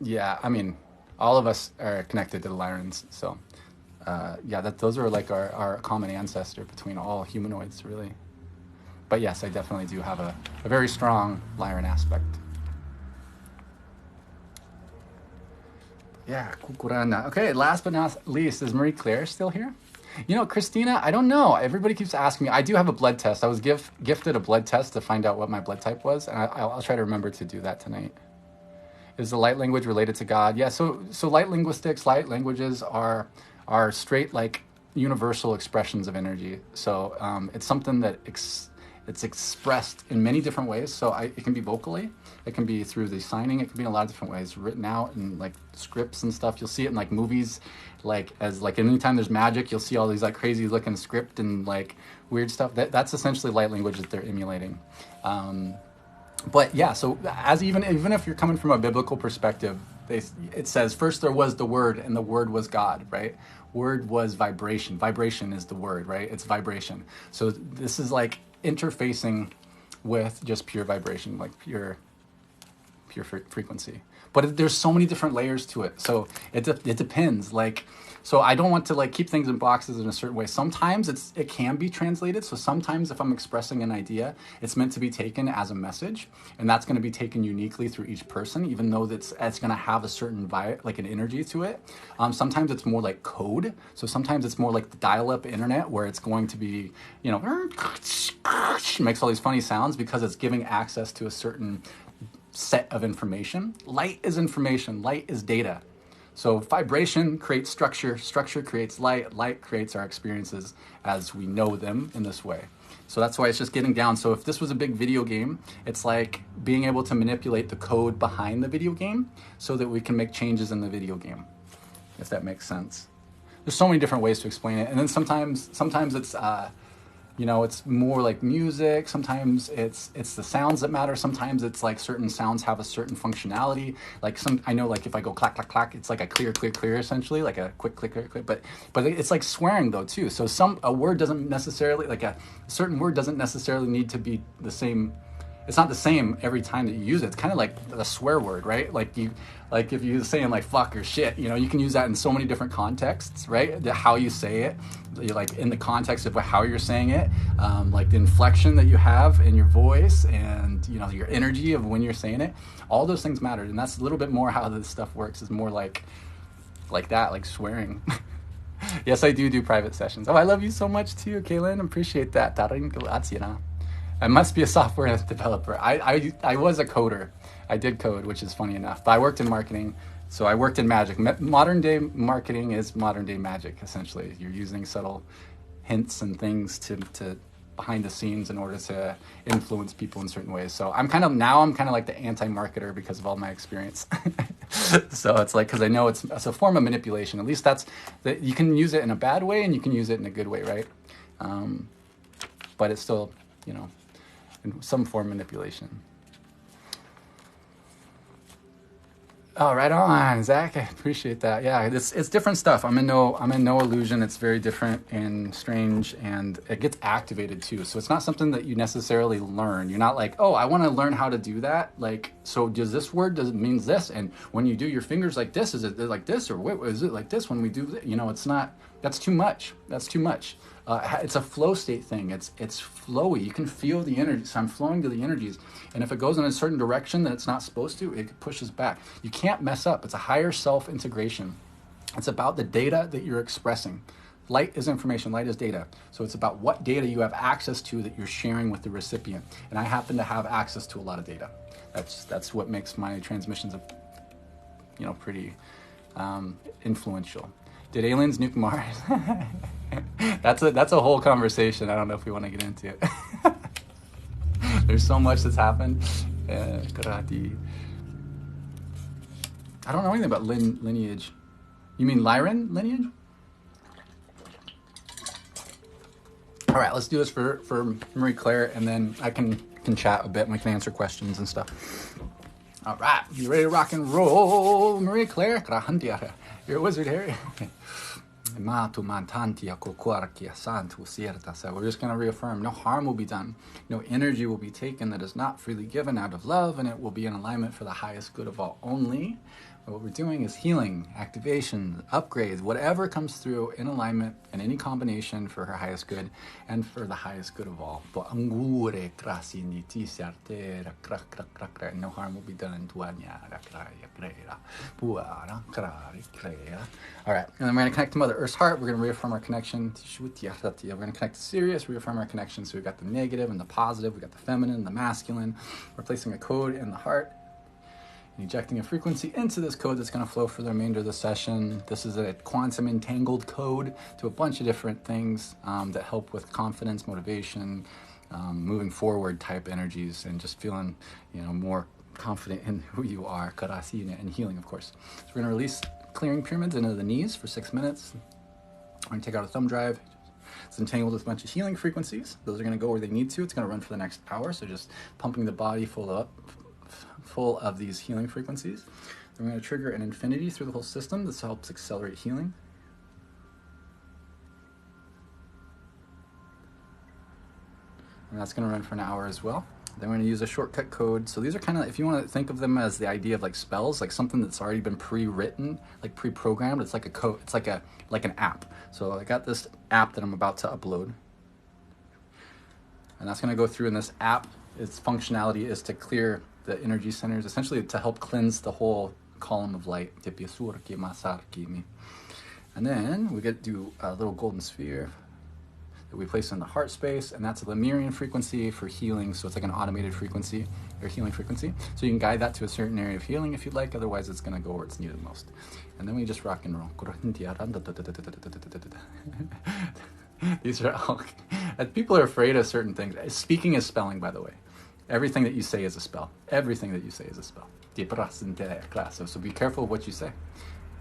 yeah. I mean, all of us are connected to the Lyrans. So yeah, those are like our common ancestor between all humanoids, really. But yes, I definitely do have a very strong Lyran aspect. Yeah, Kukurana. Okay, last but not least, is Marie Claire still here? You know, Christina, I don't know. Everybody keeps asking me. I do have a blood test. I was gifted a blood test to find out what my blood type was, and I'll try to remember to do that tonight. Is the light language related to God? Yeah, so light linguistics, light languages are straight, like, universal expressions of energy. So it's something that it's expressed in many different ways. So it can be vocally, it can be through the signing, it can be in a lot of different ways, written out in like scripts and stuff. You'll see it in like movies, like anytime there's magic, you'll see all these like crazy looking script and like weird stuff. That's essentially light language that they're emulating. But yeah, so even if you're coming from a biblical perspective, it says first there was the Word, and the Word was God, right? Word was vibration. Vibration is the word, right? It's vibration. So this is like interfacing with just pure vibration, like pure frequency. But there's so many different layers to it. So it depends. Like, so I don't want to like keep things in boxes in a certain way. Sometimes it can be translated. So sometimes if I'm expressing an idea, it's meant to be taken as a message, and that's going to be taken uniquely through each person, even though it's going to have a certain like an energy to it. Sometimes it's more like code. So sometimes it's more like the dial-up internet, where it's going to be, you know, makes all these funny sounds because it's giving access to a certain set of information. Light is information. Light is data. So vibration creates structure, structure creates light, light creates our experiences as we know them in this way. So that's why it's just getting down. So if this was a big video game, it's like being able to manipulate the code behind the video game so that we can make changes in the video game, if that makes sense. There's so many different ways to explain it. And then sometimes it's you know, it's more like music. Sometimes it's the sounds that matter. Sometimes it's like certain sounds have a certain functionality. Like I know, like if I go clack clack clack, it's like a clear clear clear, essentially, like a quick click click click. But it's like swearing though too. So a word doesn't necessarily, like a certain word doesn't necessarily need to be the same. It's not the same every time that you use it. It's kind of like a swear word, right? Like if you're saying like fuck or shit, you know, you can use that in so many different contexts, right? How you say it, like in the context of how you're saying it, like the inflection that you have in your voice, and you know, your energy of when you're saying it. All those things matter, and that's a little bit more how this stuff works. Is more like that, like swearing. Yes, I do private sessions. Oh, I love you so much too, Kaylin. Appreciate that. I must be a software developer. I was a coder. I did code, which is funny enough. But I worked in marketing, so I worked in magic. Modern day marketing is modern day magic, essentially. You're using subtle hints and things to behind the scenes in order to influence people in certain ways. So I'm kind of like the anti-marketer because of all my experience. So it's like, because I know it's a form of manipulation. At least you can use it in a bad way and you can use it in a good way, right? But it's still, you know, in some form of manipulation. Oh, right on, Zach. I appreciate that. Yeah, it's different stuff. I'm in no illusion. It's very different and strange, and it gets activated too. So it's not something that you necessarily learn. You're not like, oh, I want to learn how to do that. Like, so does this word means this? And when you do your fingers like this, is it like this, or wait, is it like this when we do this? You know, it's not. That's too much. That's too much. It's a flow state thing. It's flowy. You can feel the energy. So I'm flowing to the energies. And if it goes in a certain direction that it's not supposed to, it pushes back. You can't mess up. It's a higher self integration. It's about the data that you're expressing. Light is information, light is data. So it's about what data you have access to that you're sharing with the recipient. And I happen to have access to a lot of data. That's what makes my transmissions, you know, pretty influential. Did aliens nuke Mars? That's a whole conversation. I don't know if we want to get into it. There's so much that's happened. I don't know anything about lineage. You mean Lyran lineage? All right, let's do this for Marie Claire, and then I can chat a bit and we can answer questions and stuff. All right, you ready to rock and roll, Marie Claire? You're a wizard, Harry. So we're just going to reaffirm, no harm will be done. No energy will be taken that is not freely given out of love, and it will be in alignment for the highest good of all only. What we're doing is healing, activation, upgrades, whatever comes through in alignment in any combination for her highest good and for the highest good of all. No harm will be done. All right, and then we're going to connect to Mother Earth's heart. We're going to reaffirm our connection. We're going to connect to Sirius, reaffirm our connection. So we've got the negative and the positive. We've got the feminine and the masculine. We're placing a code in the heart, injecting a frequency into this code that's going to flow for the remainder of the session. This is a quantum entangled code to a bunch of different things that help with confidence, motivation, moving forward type energies, and just feeling, you know, more confident in who you are, karasina, and healing, of course. So we're going to release clearing pyramids into the knees for 6 minutes. We're going to take out a thumb drive. It's entangled with a bunch of healing frequencies. Those are going to go where they need to. It's going to run for the next hour, so just pumping the body full of these healing frequencies. Then we're going to trigger an infinity through the whole system. This helps accelerate healing. And that's going to run for an hour as well. Then we're going to use a shortcut code. So these are kind of, if you want to think of them as the idea of like spells, like something that's already been pre-written, like pre-programmed. It's like a code. It's like an app. So I got this app that I'm about to upload, and that's going to go through. And this app, its functionality is to clear the energy centers, essentially to help cleanse the whole column of light. And then we get to do a little golden sphere that we place in the heart space, and that's a Lemurian frequency for healing. So it's like an automated frequency, or healing frequency. So you can guide that to a certain area of healing if you'd like, otherwise it's gonna go where it's needed most. And then we just rock and roll. These are all, people are afraid of certain things. Speaking is spelling, by the way. Everything that you say is a spell. Everything that you say is a spell. So be careful of what you say.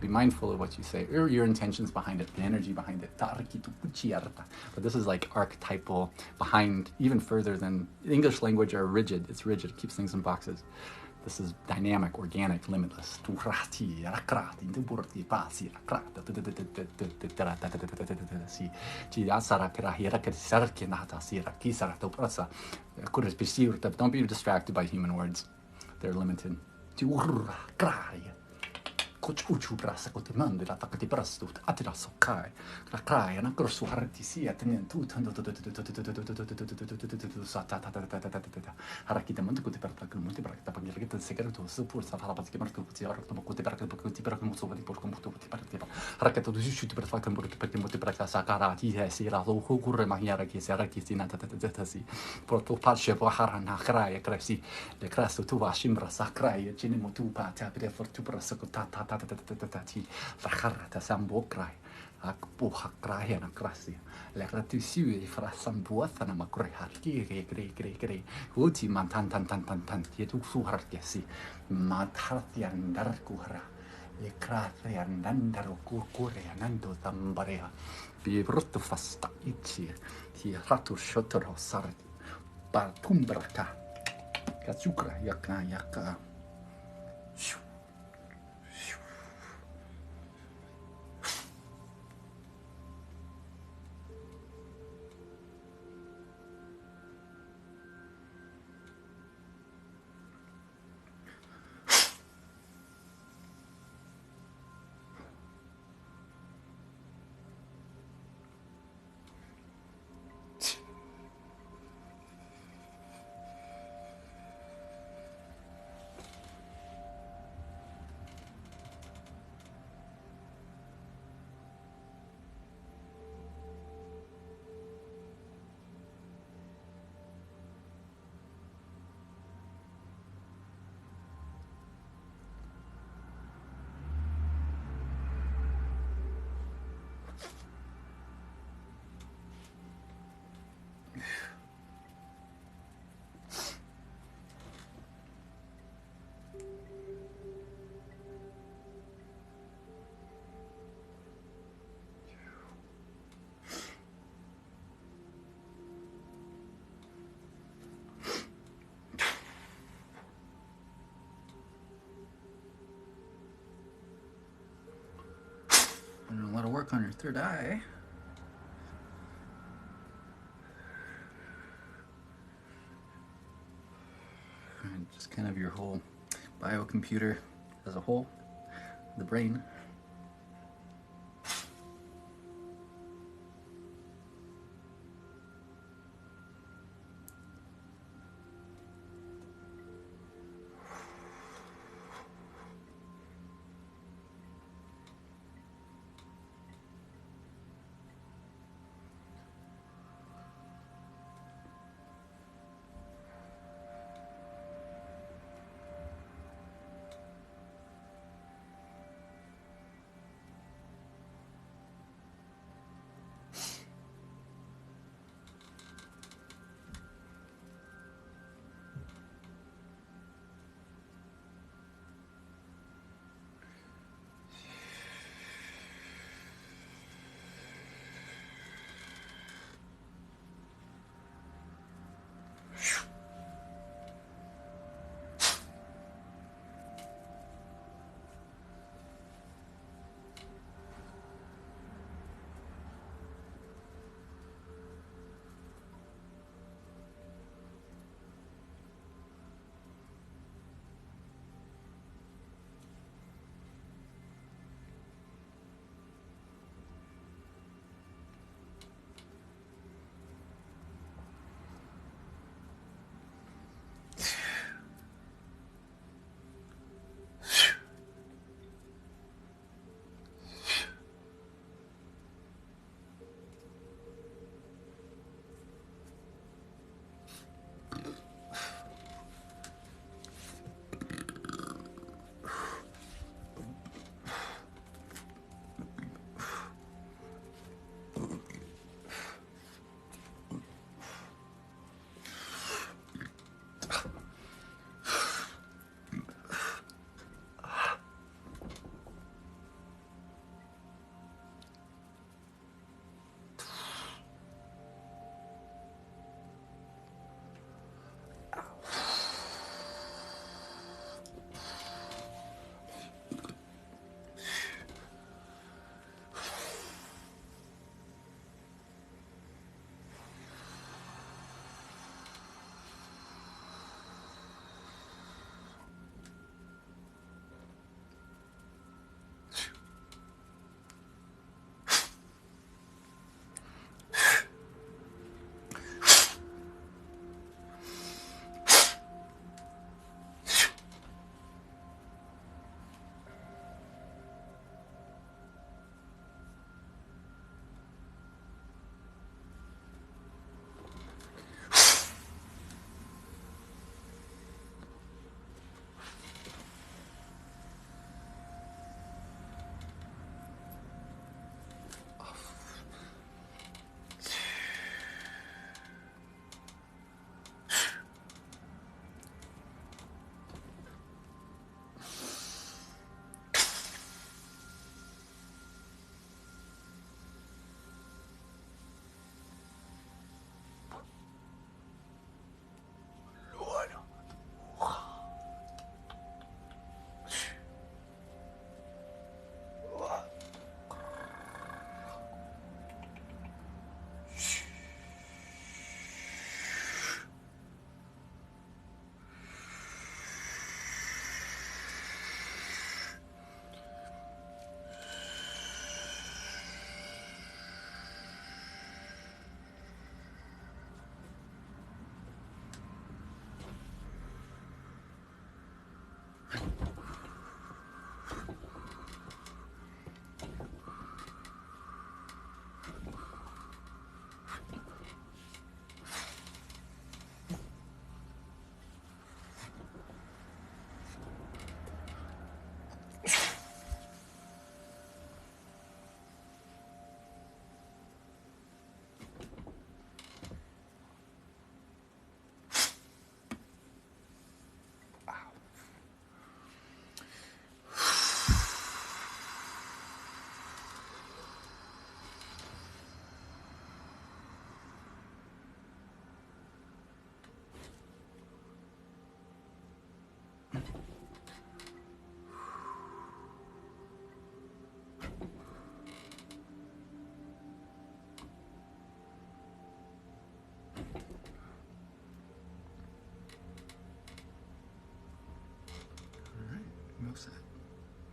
Be mindful of what you say, or your intentions behind it, the energy behind it. But this is like archetypal behind, even further than English language are rigid. It's rigid. It keeps things in boxes. This is dynamic, organic, limitless. Don't be distracted by human words. They're limited. Cochuchu brasa cotimando la tacati brastut atira sokai la cry and across su harti si atenen tu tando harakita monte cote per la monte per la pagherita segreto su pur sa la patica marco ti arco mo cote per la muso di por computo ti per ti harakata du sciuti per la campo per ti monte per la sakarati si la lo curre maniera che si araki na si por to pace po harana cry cresi le crasto tu va shimbra sacrai e mo tu pa ta per for tu brasa ti farata sambokrai akpu hakrai na krasi le kratu siu fra sambuata na makre harki gre uti man tan ti tu su harkesi matharti andar kuhra le krati andar kure anando tambarea bi brutto fasta ichi ti ratu shotro sarti par tumbraka katsukra yaka a lot of work on your third eye. And just kind of your whole biocomputer as a whole, the brain.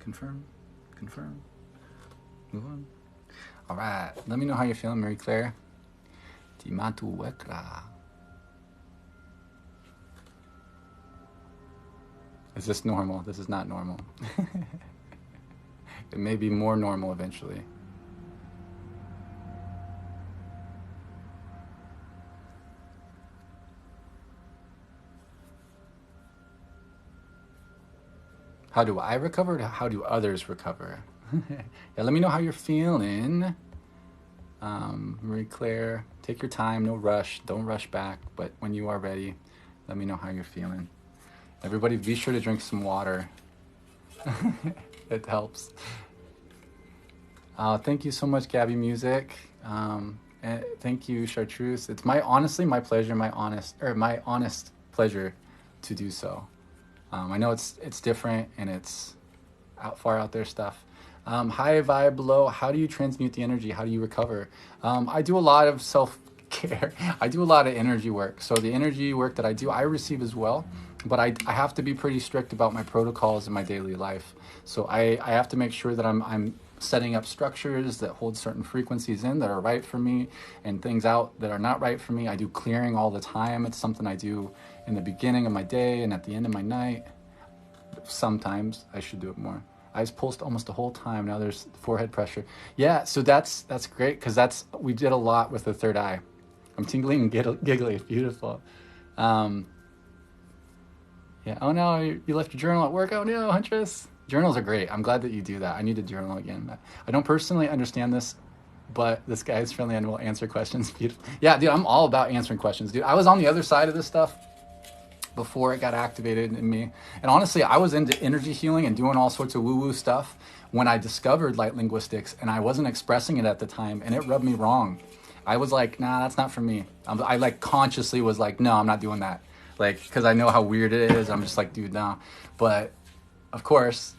Confirm. Confirm. Move on. All right. Let me know how you're feeling, Marie Claire. Timatu Wekra. Is this normal? This is not normal. It may be more normal eventually. How do I recover? How do others recover? Yeah, let me know how you're feeling. Marie Claire, take your time, no rush. Don't rush back, but when you are ready, let me know how you're feeling. Everybody be sure to drink some water. It helps. Thank you so much, Gabby Music. And thank you, Chartreuse. It's honestly my pleasure, my honest pleasure to do so. I know it's different and it's far out there stuff. Hi, Vibe Below. How do you transmute the energy? How do you recover? I do a lot of self-care. I do a lot of energy work. So the energy work that I do, I receive as well. But I have to be pretty strict about my protocols in my daily life. So I have to make sure that I'm setting up structures that hold certain frequencies in that are right for me and things out that are not right for me. I do clearing all the time. It's something I do in the beginning of my day and at the end of my night. Sometimes I should do it more. Eyes pulsed almost the whole time. Now there's forehead pressure. Yeah, so that's great because we did a lot with the third eye. I'm tingling and giggly. Beautiful. Yeah. Oh no, you left your journal at work. Oh no, Huntress. Journals are great. I'm glad that you do that. I need to journal again. I don't personally understand this, but this guy is friendly and will answer questions. Beautiful. Yeah, dude, I'm all about answering questions, dude. I was on the other side of this stuff before it got activated in me. And honestly, I was into energy healing and doing all sorts of woo-woo stuff when I discovered light linguistics, and I wasn't expressing it at the time, and it rubbed me wrong. I was like, nah, that's not for me. I like consciously was like, no, I'm not doing that. Like, because I know how weird it is. I'm just like, dude, no. But of course,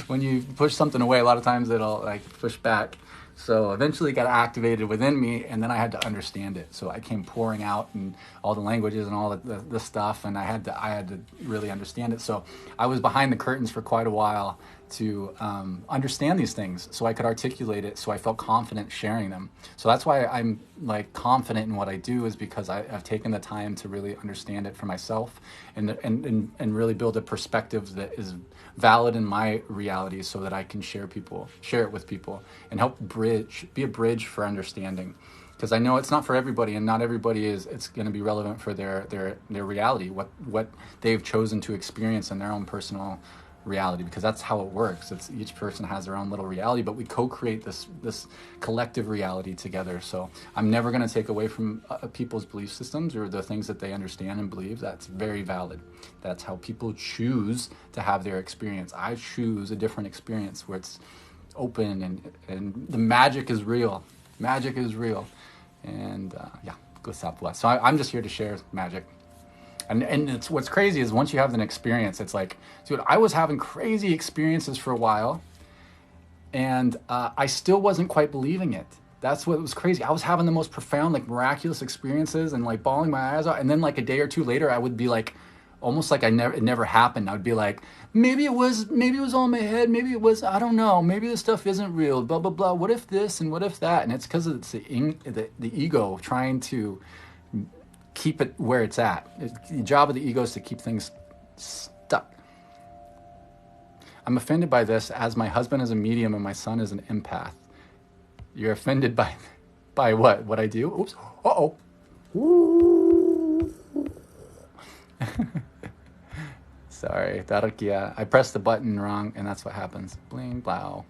when you push something away, a lot of times it'll like push back. So eventually it got activated within me, and then I had to understand it. So I came pouring out and all the languages and all the stuff, and I had to really understand it. So I was behind the curtains for quite a while to understand these things so I could articulate it, so I felt confident sharing them. So that's why I'm like confident in what I do, is because I've taken the time to really understand it for myself and really build a perspective that is valid in my reality so that I can share it with people and help be a bridge for understanding. Because I know it's not for everybody, and not everybody it's going to be relevant for their reality, what they've chosen to experience in their own personal reality, because that's how it works. It's each person has their own little reality, but we co-create this collective reality together. So I'm never going to take away from people's belief systems or the things that they understand and believe. That's very valid. That's how people choose to have their experience. I choose a different experience where it's open and the magic is real. Magic is real. And yeah, go Southwest. So I'm just here to share magic. And it's what's crazy is once you have an experience, it's like, dude, I was having crazy experiences for a while, and I still wasn't quite believing it. That's what was crazy. I was having the most profound, like miraculous experiences and like bawling my eyes out. And then like a day or two later, I would be like, almost like it never happened. I would be like, maybe it was all in my head. Maybe it was, I don't know. Maybe this stuff isn't real, blah, blah, blah. What if this and what if that? And it's because it's the ego trying to keep it where it's at. The job of the ego is to keep things stuck. I'm offended by this as my husband is a medium and my son is an empath. You're offended by what? What I do? Oops. Uh-oh. Sorry. Tarakia. I pressed the button wrong and that's what happens. Bling, blow.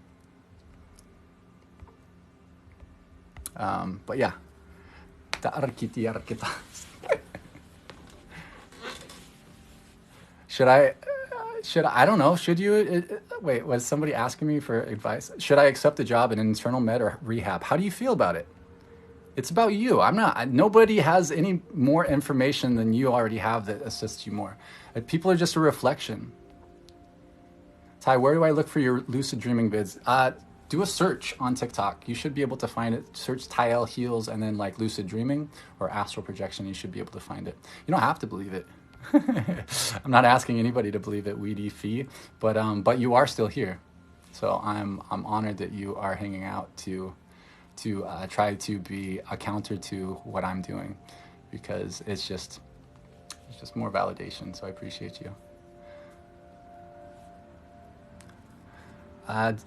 But yeah. I don't know. Should you, wait, was somebody asking me for advice? Should I accept the job in internal med or rehab? How do you feel about it? It's about you. Nobody has any more information than you already have that assists you more. People are just a reflection. Ty, where do I look for your lucid dreaming vids? Do a search on TikTok. You should be able to find it. Search Tyel Heals and then like lucid dreaming or astral projection. You should be able to find it. You don't have to believe it. I'm not asking anybody to believe it, weedy fee, but you are still here. So I'm honored that you are hanging out to try to be a counter to what I'm doing, because it's just more validation. So I appreciate you.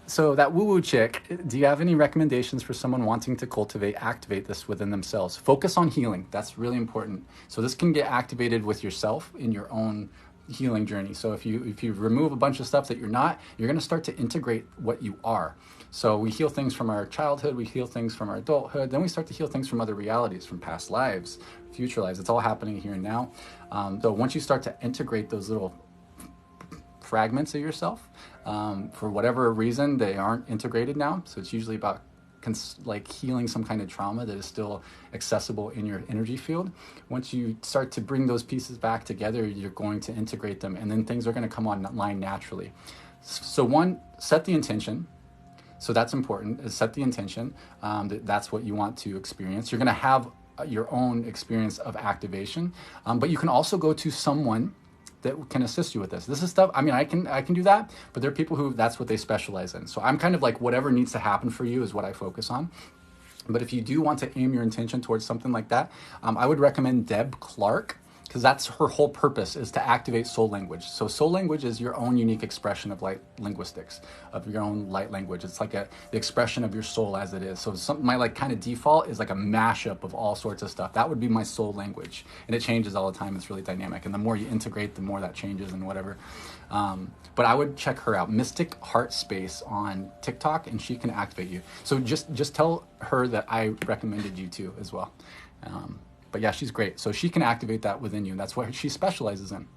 So that woo-woo chick, do you have any recommendations for someone wanting to activate this within themselves? Focus on healing. That's really important. So this can get activated with yourself in your own healing journey. So if you remove a bunch of stuff that you're not, you're going to start to integrate what you are. So we heal things from our childhood, we heal things from our adulthood, then we start to heal things from other realities, from past lives, future lives. It's all happening here and now. So once you start to integrate those little fragments of yourself, for whatever reason they aren't integrated now, so it's usually about like healing some kind of trauma that is still accessible in your energy field. Once you start to bring those pieces back together, you're going to integrate them, and then things are going to come online naturally. So one, set the intention. So that's important, is set the intention that that's what you want to experience. You're going to have your own experience of activation, but you can also go to someone that can assist you with this. This is stuff, I mean, I can do that, but there are people who that's what they specialize in. So I'm kind of like, whatever needs to happen for you is what I focus on. But if you do want to aim your intention towards something like that, I would recommend Deb Clark, because that's her whole purpose, is to activate soul language. So soul language is your own unique expression of light linguistics, of your own light language. It's like the expression of your soul as it is. So my like kind of default is like a mashup of all sorts of stuff. That would be my soul language. And it changes all the time. It's really dynamic. And the more you integrate, the more that changes and whatever. But I would check her out, Mystic Heart Space on TikTok, and she can activate you. So just tell her that I recommended you to as well. But yeah, she's great. So she can activate that within you. That's what she specializes in.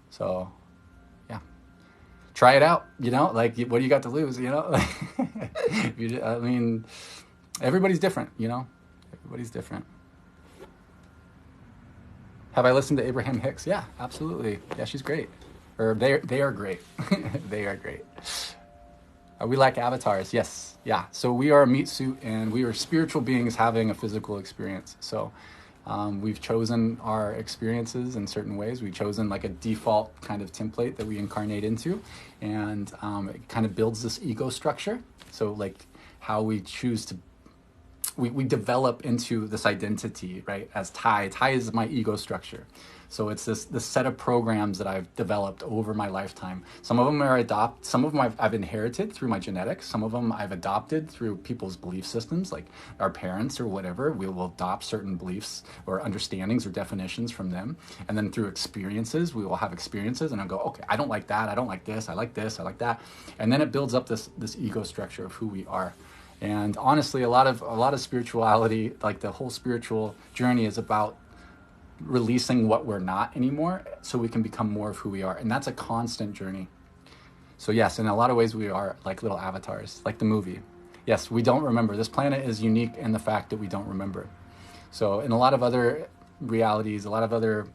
So yeah, try it out. Like, what do you got to lose? I mean, everybody's different. Everybody's different. Have I listened to Abraham Hicks? Yeah, absolutely. Yeah, she's great. Or they are great. They are great. Are we like avatars? Yes. Yeah. So we are a meat suit, and we are spiritual beings having a physical experience. So we've chosen our experiences in certain ways. We've chosen like a default kind of template that we incarnate into, and it kind of builds this ego structure. So like how we choose to, we develop into this identity, right? As Ty is my ego structure. So it's this set of programs that I've developed over my lifetime. Some of them some of them I've inherited through my genetics. Some of them I've adopted through people's belief systems, like our parents or whatever. We will adopt certain beliefs or understandings or definitions from them. And then through experiences, we will have experiences, and I'll go, okay, I don't like that. I don't like this. I like this. I like that. And then it builds up this ego structure of who we are. And honestly, a lot of spirituality, like the whole spiritual journey, is about releasing what we're not anymore, so we can become more of who we are. And that's a constant journey. So yes, in a lot of ways we are like little avatars, like the movie. Yes, we don't remember. This planet is unique in the fact that we don't remember. So in a lot of other realities, a lot of other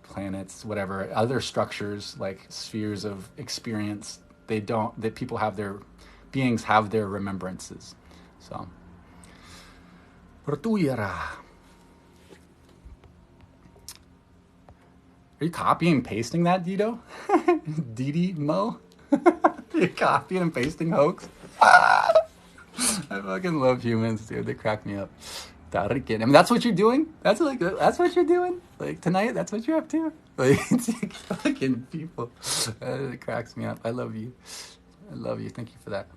planets, whatever, other structures, like spheres of experience, beings have their remembrances. So are you copying and pasting that, Dido? Didi Mo? You're copying and pasting hoax? I fucking love humans, dude. They crack me up. I mean, that's what you're doing? That's what you're doing? Like tonight, that's what you're up to? Like, fucking people. It cracks me up. I love you. I love you. Thank you for that.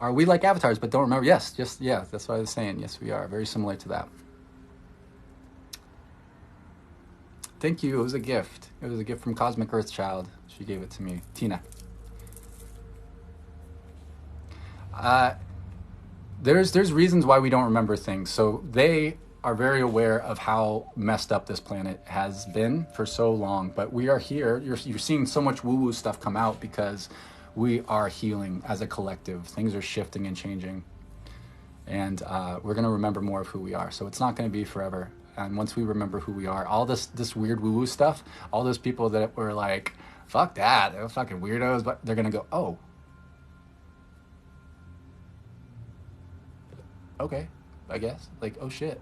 Are we like avatars but don't remember? Yes, that's what I was saying. Yes, we are. Very similar to that. Thank you. It was a gift. It was a gift from Cosmic Earthchild. She gave it to me. Tina. There's reasons why we don't remember things. So they are very aware of how messed up this planet has been for so long. But we are here. You're seeing so much woo-woo stuff come out because we are healing as a collective. Things are shifting and changing. And we're going to remember more of who we are. So it's not going to be forever. And once we remember who we are, all this weird woo-woo stuff, all those people that were like, fuck that, they're fucking weirdos, but they're going to go, oh, okay, I guess. Like, oh shit.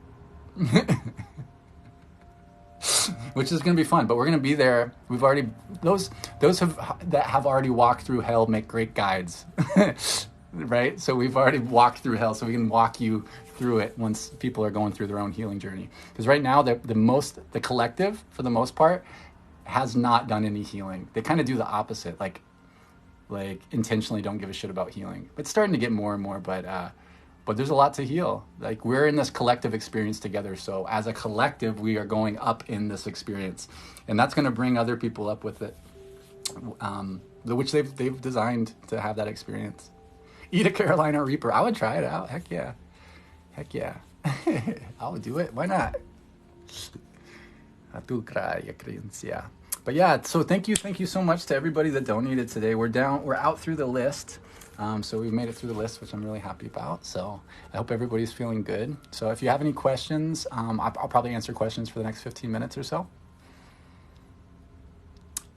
which is going to be fun. But we're going to be there. We've already those that have already walked through hell make great guides, right? So we've already walked through hell, so we can walk you through it once people are going through their own healing journey. Because right now, the collective, for the most part, has not done any healing. They kind of do the opposite, like intentionally don't give a shit about healing. It's starting to get more and more, but there's a lot to heal. Like, we're in this collective experience together. So as a collective, we are going up in this experience, and that's going to bring other people up with it, which they've designed to have that experience. Eat a Carolina Reaper. I would try it out. Heck yeah. Heck yeah. I would do it. Why not? But yeah, so thank you so much to everybody that donated today. We're out through the list. So we've made it through the list, which I'm really happy about. So I hope everybody's feeling good. So if you have any questions, I'll probably answer questions for the next 15 minutes or so.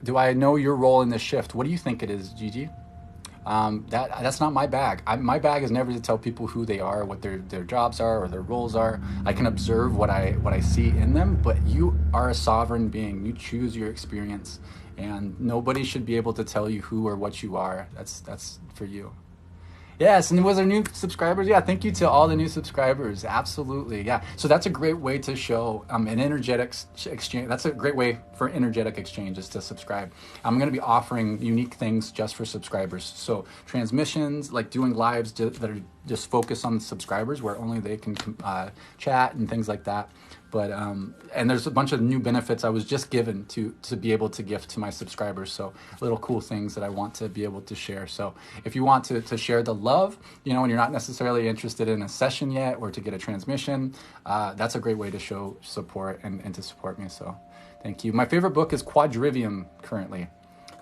Do I know your role in this shift? What do you think it is, Gigi? That's not my bag. My bag is never to tell people who they are, what their jobs are, or their roles are. I can observe what I see in them, but you are a sovereign being. You choose your experience, and nobody should be able to tell you who or what you are. That's for you. Yes, and was there new subscribers? Yeah, thank you to all the new subscribers. Absolutely, yeah. So that's a great way to show an energetic exchange. That's a great way for energetic exchange, is to subscribe. I'm going to be offering unique things just for subscribers. So transmissions, like doing lives that are just focused on the subscribers, where only they can chat and things like that. But and there's a bunch of new benefits I was just given to be able to gift to my subscribers. So little cool things that I want to be able to share. So if you want to share the love, and you're not necessarily interested in a session yet, or to get a transmission, that's a great way to show support and to support me. So thank you. My favorite book is Quadrivium currently.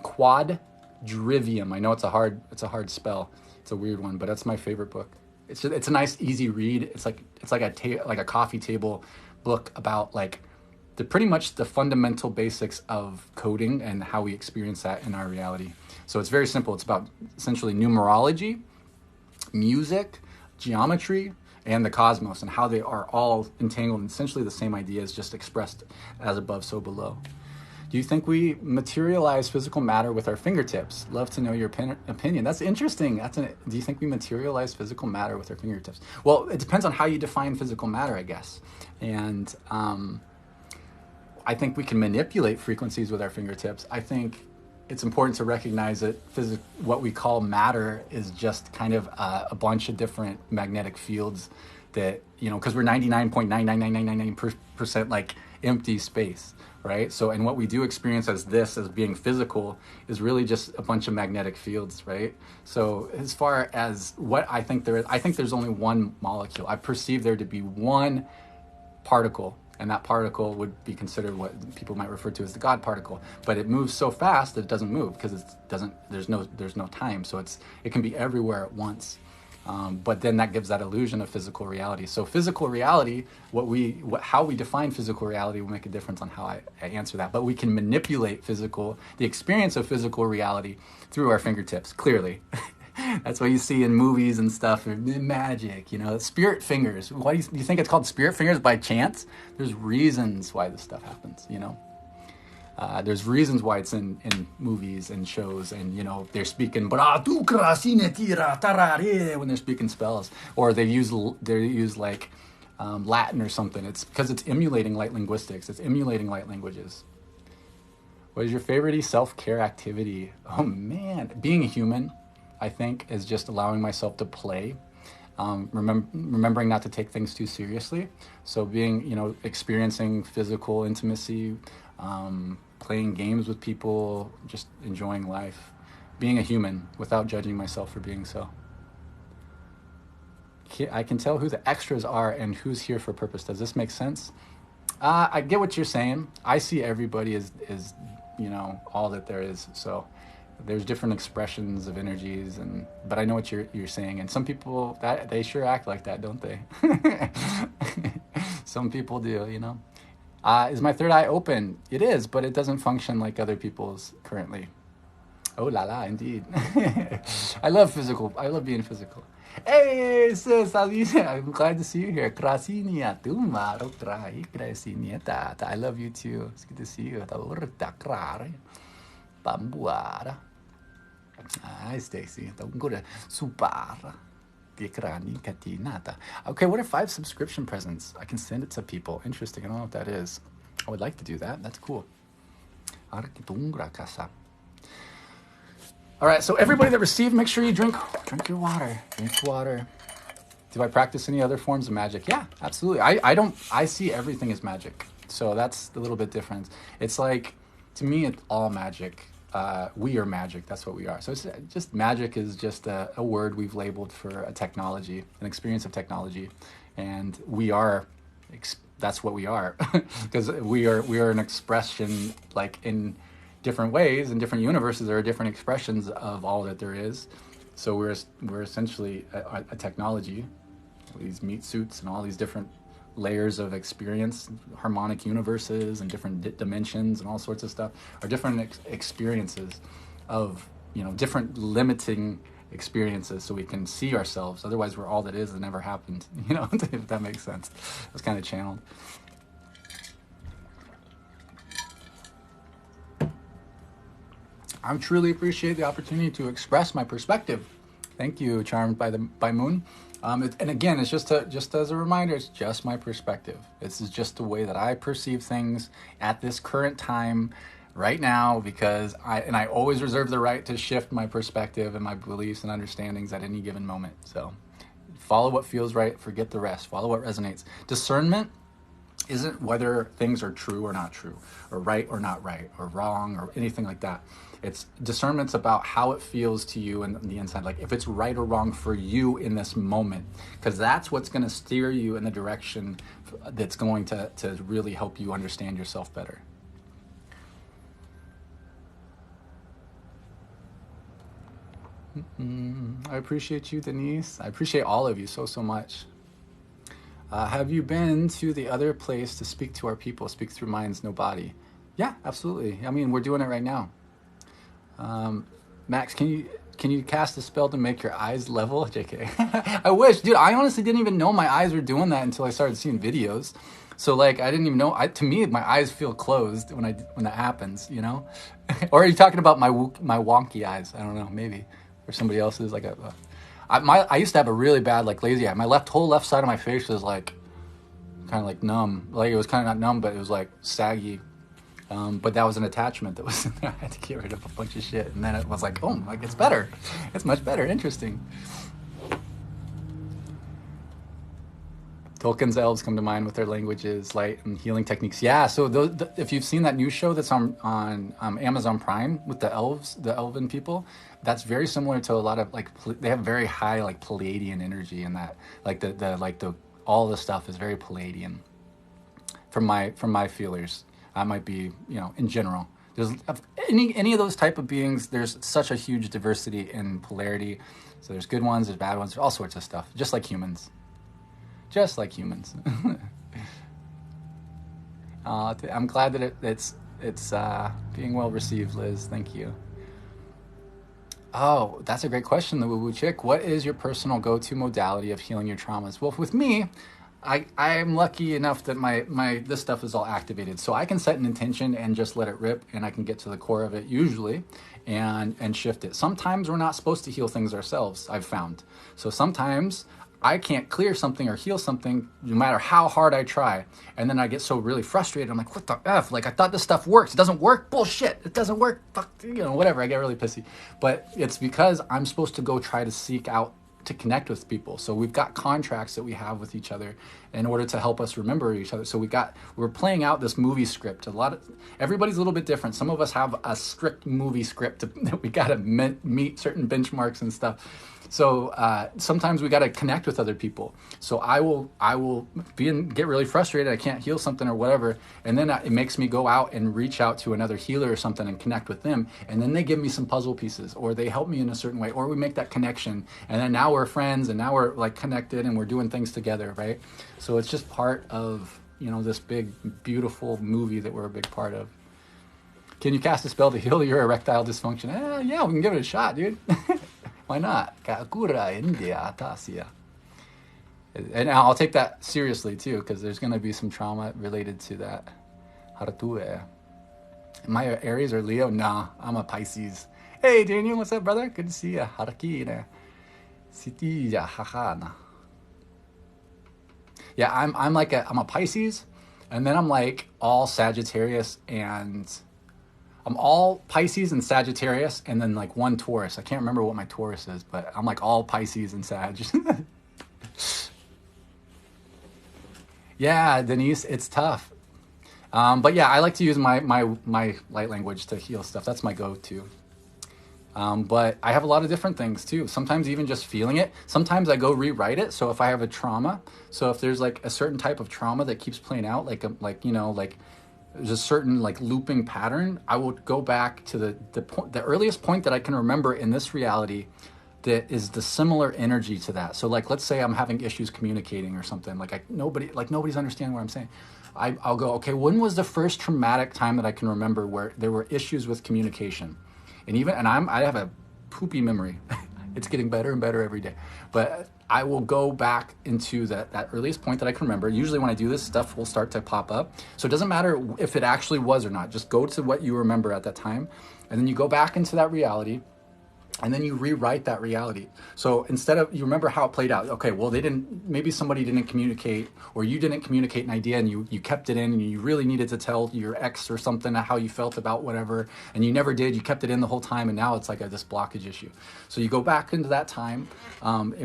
Quadrivium. I know it's a hard spell. It's a weird one, but that's my favorite book. It's a nice, easy read. It's like a coffee table book about pretty much the fundamental basics of coding and how we experience that in our reality. So it's very simple. It's about essentially numerology, music, geometry, and the cosmos, and how they are all entangled in essentially the same ideas, just expressed as above, so below. Do you think we materialize physical matter with our fingertips? Love to know your opinion. That's interesting. Do you think we materialize physical matter with our fingertips? Well, it depends on how you define physical matter, I guess. And I think we can manipulate frequencies with our fingertips. I think it's important to recognize that what we call matter is just kind of a bunch of different magnetic fields that, because we're 99.99999% like empty space. Right? So, and what we do experience as being physical is really just a bunch of magnetic fields, right? So as far as what I think there is, I think there's only one molecule. I perceive there to be one particle, and that particle would be considered what people might refer to as the God particle. But it moves so fast that it doesn't move, because there's no time. So it can be everywhere at once. But then that gives that illusion of physical reality. So physical reality, how we define physical reality will make a difference on how I answer that. But we can manipulate the experience of physical reality through our fingertips, clearly. That's what you see in movies and stuff, magic, spirit fingers. Why do you think it's called spirit fingers by chance? There's reasons why this stuff happens, There's reasons why it's in movies and shows, and they're speaking when they're speaking spells, or they use Latin or something. It's because it's emulating light linguistics. It's emulating light languages. What is your favorite self-care activity? Oh man, being a human, I think, is just allowing myself to play. Remembering not to take things too seriously. So experiencing physical intimacy, playing games with people, just enjoying life, being a human without judging myself for being so. I can tell who the extras are and who's here for purpose. Does this make sense? I get what you're saying. I see everybody as all that there is. So there's different expressions of energies, but I know what you're saying. And some people, they sure act like that, don't they? Some people do, Is my third eye open? It is, but it doesn't function like other people's currently. Oh la la, indeed. I love being physical. Hey, sis, I'm glad to see you here. Krasinia, tuma, rokrai, krasinieta. I love you too. It's good to see you. Bambuara. Hi, Stacy. Super. Okay, what are 5 subscription presents? I can send it to people. Interesting. I don't know what that is. I would like to do that. That's cool. All right, so everybody that received, make sure you drink your water. Drink water. Do I practice any other forms of magic? Yeah, absolutely. I see everything as magic. So that's a little bit different. It's like, to me, it's all magic. We are magic. That's what we are. So it's just magic is just a word we've labeled for a technology, an experience of technology, and we are. That's what we are, because we are an expression, like in different ways in different universes. There are different expressions of all that there is. So we're essentially a technology. These meat suits and all these different layers of experience, harmonic universes and different dimensions and all sorts of stuff are different experiences of, different limiting experiences, so we can see ourselves. Otherwise we're all that is and never happened, if that makes sense. It's kind of channeled. I truly appreciate the opportunity to express my perspective. Thank you, Charmed by Moon. And again, it's just as a reminder, it's just my perspective. This is just the way that I perceive things at this current time, right now, because I always reserve the right to shift my perspective and my beliefs and understandings at any given moment. So follow what feels right, forget the rest, follow what resonates. Discernment isn't whether things are true or not true, or right or not right, or wrong, or anything like that. It's discernment's about how it feels to you and the inside, like if it's right or wrong for you in this moment, because that's what's going to steer you in the direction that's going to really help you understand yourself better. I appreciate you, Denise. I appreciate all of you so much. Have you been to the other place to speak to our people, speak through minds, no body? Yeah, absolutely. I mean, we're doing it right now. Max, can you cast a spell to make your eyes level? JK. I wish, dude. I honestly didn't even know my eyes were doing that until I started seeing videos. So like, I didn't even know. To me, my eyes feel closed when that happens. Or are you talking about my wonky eyes? I don't know, maybe, or somebody else's. Like I used to have a really bad lazy eye. My whole left side of my face was like kind of like numb. Like it was kind of not numb, but it was like saggy. But that was an attachment that was in there. I had to get rid of a bunch of shit. And then it was like, oh, it's better. It's much better. Interesting. Tolkien's elves come to mind with their languages, light, and healing techniques. Yeah, so if you've seen that new show that's on Amazon Prime with the elves, the elven people, that's very similar to a lot of they have very high Palladian energy in that. All the stuff is very Palladian. From my feelers. That might be, in general. There's any of those type of beings, there's such a huge diversity in polarity. So there's good ones, there's bad ones, there's all sorts of stuff. Just like humans. Just like humans. I'm glad that it's being well received, Liz. Thank you. Oh, that's a great question, the Woo Woo Chick. What is your personal go-to modality of healing your traumas? Well, with me, I'm lucky enough that my this stuff is all activated, so I can set an intention and just let it rip, and I can get to the core of it usually, and shift it. Sometimes we're not supposed to heal things ourselves, I've found. So sometimes I can't clear something or heal something no matter how hard I try, and then I get so really frustrated. I'm like, what the F? I thought this stuff works. It doesn't work? Bullshit. It doesn't work. Fuck, whatever. I get really pissy. But it's because I'm supposed to go try to seek out to connect with people. So we've got contracts that we have with each other in order to help us remember each other. So we're playing out this movie script. Everybody's a little bit different. Some of us have a strict movie script that we got to meet certain benchmarks and stuff. So sometimes we got to connect with other people. So I will get really frustrated. I can't heal something or whatever, and then it makes me go out and reach out to another healer or something and connect with them. And then they give me some puzzle pieces, or they help me in a certain way, or we make that connection. And then now we're friends, and now we're connected, and we're doing things together, right? So it's just part of this big, beautiful movie that we're a big part of. Can you cast a spell to heal your erectile dysfunction? Yeah, we can give it a shot, dude. Why not? Kakura India Atasia. And I'll take that seriously too, because there's going to be some trauma related to that. Haratue. My Aries or Leo? Nah, I'm a Pisces. Hey, Daniel, what's up, brother? Good to see you. Harakine. Sitija hahana. Yeah, I'm a Pisces, and then I'm like all Sagittarius, and I'm all Pisces and Sagittarius, and then like one Taurus. I can't remember what my Taurus is, but I'm like all Pisces and Sag. Yeah, Denise, it's tough. But yeah, I like to use my light language to heal stuff. That's my go-to. But I have a lot of different things too. Sometimes even just feeling it. Sometimes I go rewrite it. So if I have a trauma, so if there's like a certain type of trauma that keeps playing out, like there's a certain like looping pattern, I will go back to the earliest point that I can remember in this reality that is the similar energy to that. So like, let's say I'm having issues communicating or something, nobody's understanding what I'm saying. I'll go, okay, when was the first traumatic time that I can remember where there were issues with communication? And I have a poopy memory. It's getting better and better every day. But I will go back into that earliest point that I can remember. Usually when I do this, stuff will start to pop up. So it doesn't matter if it actually was or not. Just go to what you remember at that time. And then you go back into that reality. And then you rewrite that reality. So instead of, you remember how it played out. Okay, well, maybe somebody didn't communicate, or you didn't communicate an idea and you kept it in, and you really needed to tell your ex or something how you felt about whatever, and you never did. You kept it in the whole time, and now it's like this blockage issue. So you go back into that time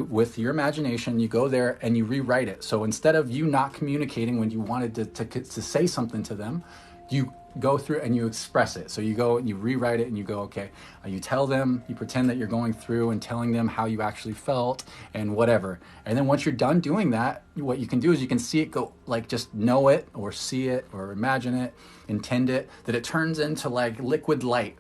with your imagination, you go there and you rewrite it. So instead of you not communicating when you wanted to say something to them, you go through and you express it. So you go and you rewrite it and you go, okay, you tell them, you pretend that you're going through and telling them how you actually felt and whatever. And then once you're done doing that, what you can do is you can see it go, like just know it or see it or imagine it, intend it, that it turns into like liquid light.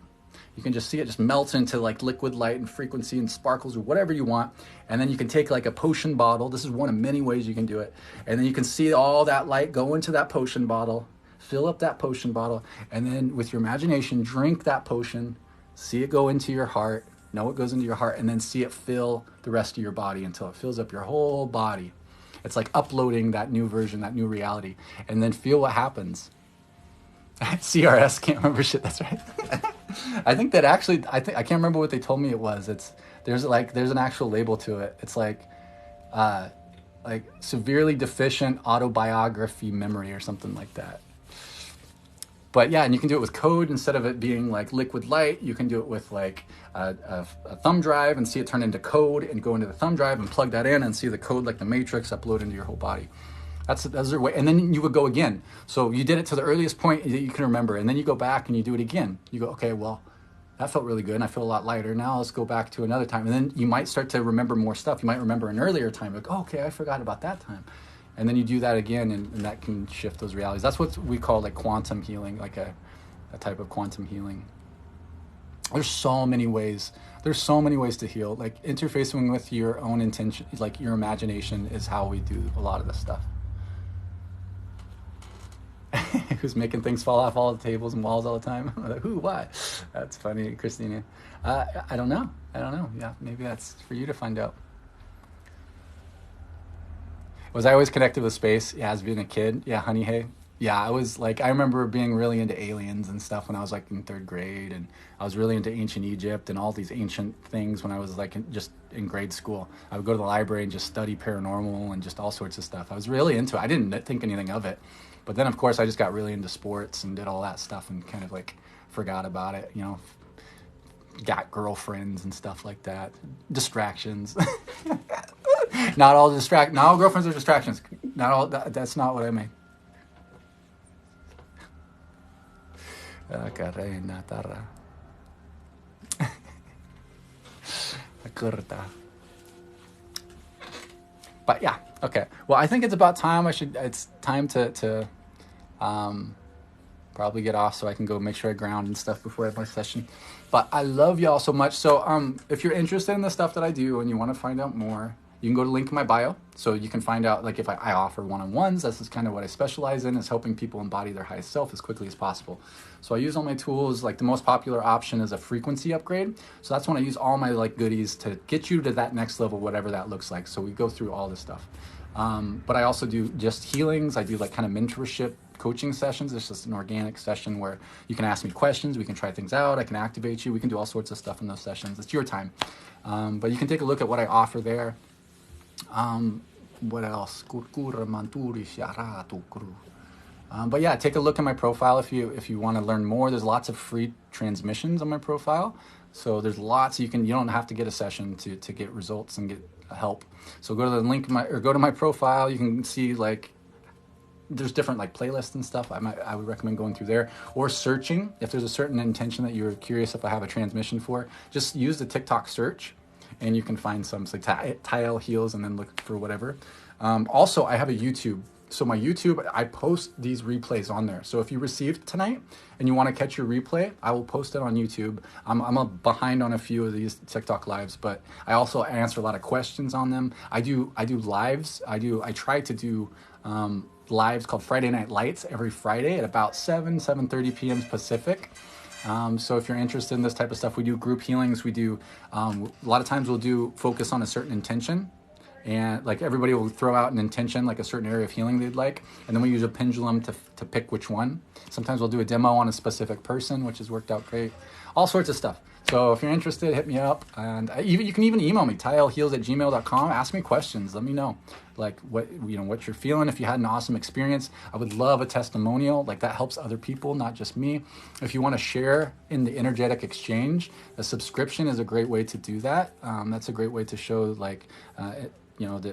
You can just see it just melts into like liquid light and frequency and sparkles or whatever you want. And then you can take like a potion bottle. This is one of many ways you can do it. And then you can see all that light go into that potion bottle. Fill up that potion bottle, and then with your imagination, drink that potion, see it go into your heart, know it goes into your heart, and then see it fill the rest of your body until it fills up your whole body. It's like uploading that new version, that new reality, and then feel what happens. CRS, can't remember shit, that's right. I think that actually, I can't remember what they told me it was. There's an actual label to it. It's like severely deficient autobiography memory or something like that. But yeah, and you can do it with code. Instead of it being like liquid light, you can do it with like a thumb drive and see it turn into code and go into the thumb drive and plug that in and see the code like the Matrix upload into your whole body. That's their way. And then you would go again. So you did it to the earliest point that you can remember. And then you go back and you do it again. You go, okay, well, that felt really good and I feel a lot lighter. Now let's go back to another time. And then you might start to remember more stuff. You might remember an earlier time. Like, oh, okay, I forgot about that time. And then you do that again, and that can shift those realities. That's what we call like quantum healing, like a type of quantum healing. There's so many ways. There's so many ways to heal. Like interfacing with your own intention, like your imagination, is how we do a lot of this stuff. Who's making things fall off all the tables and walls all the time? Like, who? Why? That's funny, Christina. I don't know. Yeah, maybe that's for you to find out. Was I always connected with space? Yeah, as being a kid. Yeah, honey, hey. Yeah, I was like, I remember being really into aliens and stuff when I was like in 3rd grade, and I was really into ancient Egypt and all these ancient things when I was like just in grade school. I would go to the library and just study paranormal and just all sorts of stuff. I was really into it. I didn't think anything of it. But then, of course, I just got really into sports and did all that stuff and kind of like forgot about it, got girlfriends and stuff like that. Distractions. Not all girlfriends are distractions. Not all. That's not what I mean. But yeah, okay. Well, I think it's about time. It's time to probably get off so I can go make sure I ground and stuff before I have my session. But I love y'all so much. So if you're interested in the stuff that I do and you want to find out more, you can go to link in my bio. So you can find out, like, if I offer one-on-ones. This is kind of what I specialize in, is helping people embody their highest self as quickly as possible. So I use all my tools. Like, the most popular option is a frequency upgrade. So that's when I use all my like goodies to get you to that next level, whatever that looks like. So we go through all this stuff. But I also do just healings. I do like kind of mentorship coaching sessions. It's just an organic session where you can ask me questions. We can try things out. I can activate you. We can do all sorts of stuff in those sessions. It's your time. But you can take a look at what I offer there. What else? But yeah, take a look at my profile if you want to learn more. There's lots of free transmissions on my profile. So there's lots. You don't have to get a session to get results and get help. So go to the link or go to my profile. You can see like there's different like playlists and stuff. I would recommend going through there or searching. If there's a certain intention that you're curious if I have a transmission for, just use the TikTok search and you can find some. Like Tile Heals and then look for whatever. Also, I have a YouTube. So my YouTube, I post these replays on there. So if you received tonight and you want to catch your replay, I will post it on YouTube. I'm behind on a few of these TikTok lives, but I also answer a lot of questions on them. I do lives. I try to do lives called Friday Night Lights every Friday at about 7:30 p.m. Pacific. So if you're interested in this type of stuff, we do group healings. We do a lot of times we'll do focus on a certain intention. And like everybody will throw out an intention, like a certain area of healing they'd like. And then we use a pendulum to pick which one. Sometimes we'll do a demo on a specific person, which has worked out great. All sorts of stuff. So if you're interested, hit me up. And you can even email me, tileheals@gmail.com. Ask me questions. Let me know like what you're feeling. If you had an awesome experience, I would love a testimonial. Like that helps other people, not just me. If you want to share in the energetic exchange, a subscription is a great way to do that. That's a great way to show like,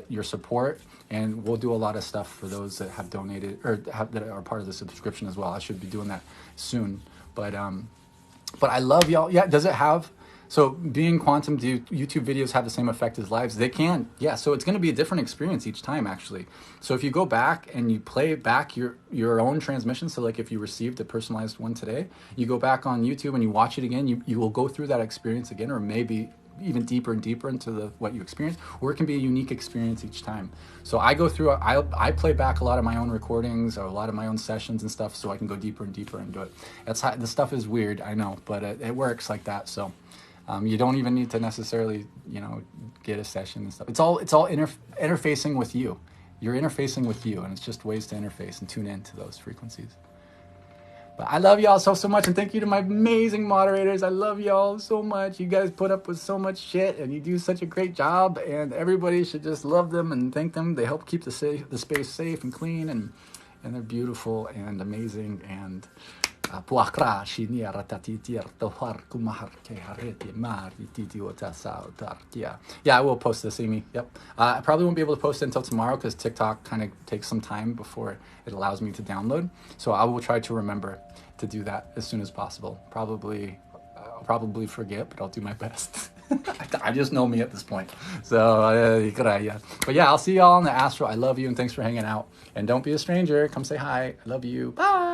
your support, and we'll do a lot of stuff for those that have donated or that are part of the subscription as well. I should be doing that soon, but I love y'all. Yeah, does it have? So being quantum, do YouTube videos have the same effect as lives? They can. Yeah. So it's going to be a different experience each time, actually. So if you go back and you play back your own transmission, so like if you received a personalized one today, you go back on YouTube and you watch it again, you will go through that experience again, or maybe even deeper and deeper into what you experience, or it can be a unique experience each time. So I go through, I play back a lot of my own recordings or a lot of my own sessions and stuff, so I can go deeper and deeper into it. That's how the stuff is weird, I know, but it works like that. So you don't even need to necessarily, get a session and stuff. It's all interfacing with you. You're interfacing with you, and it's just ways to interface and tune into those frequencies. But I love y'all so much, and thank you to my amazing moderators. I love y'all so much. You guys put up with so much shit, and you do such a great job, and everybody should just love them and thank them. They help keep the space safe and clean, and they're beautiful and amazing. And yeah, I will post this, Amy. Yep. I probably won't be able to post it until tomorrow because TikTok kind of takes some time before it allows me to download. So I will try to remember to do that as soon as possible. I'll probably forget, but I'll do my best. I just know me at this point. So, but yeah, I'll see y'all on the astral. I love you and thanks for hanging out. And don't be a stranger. Come say hi. I love you. Bye.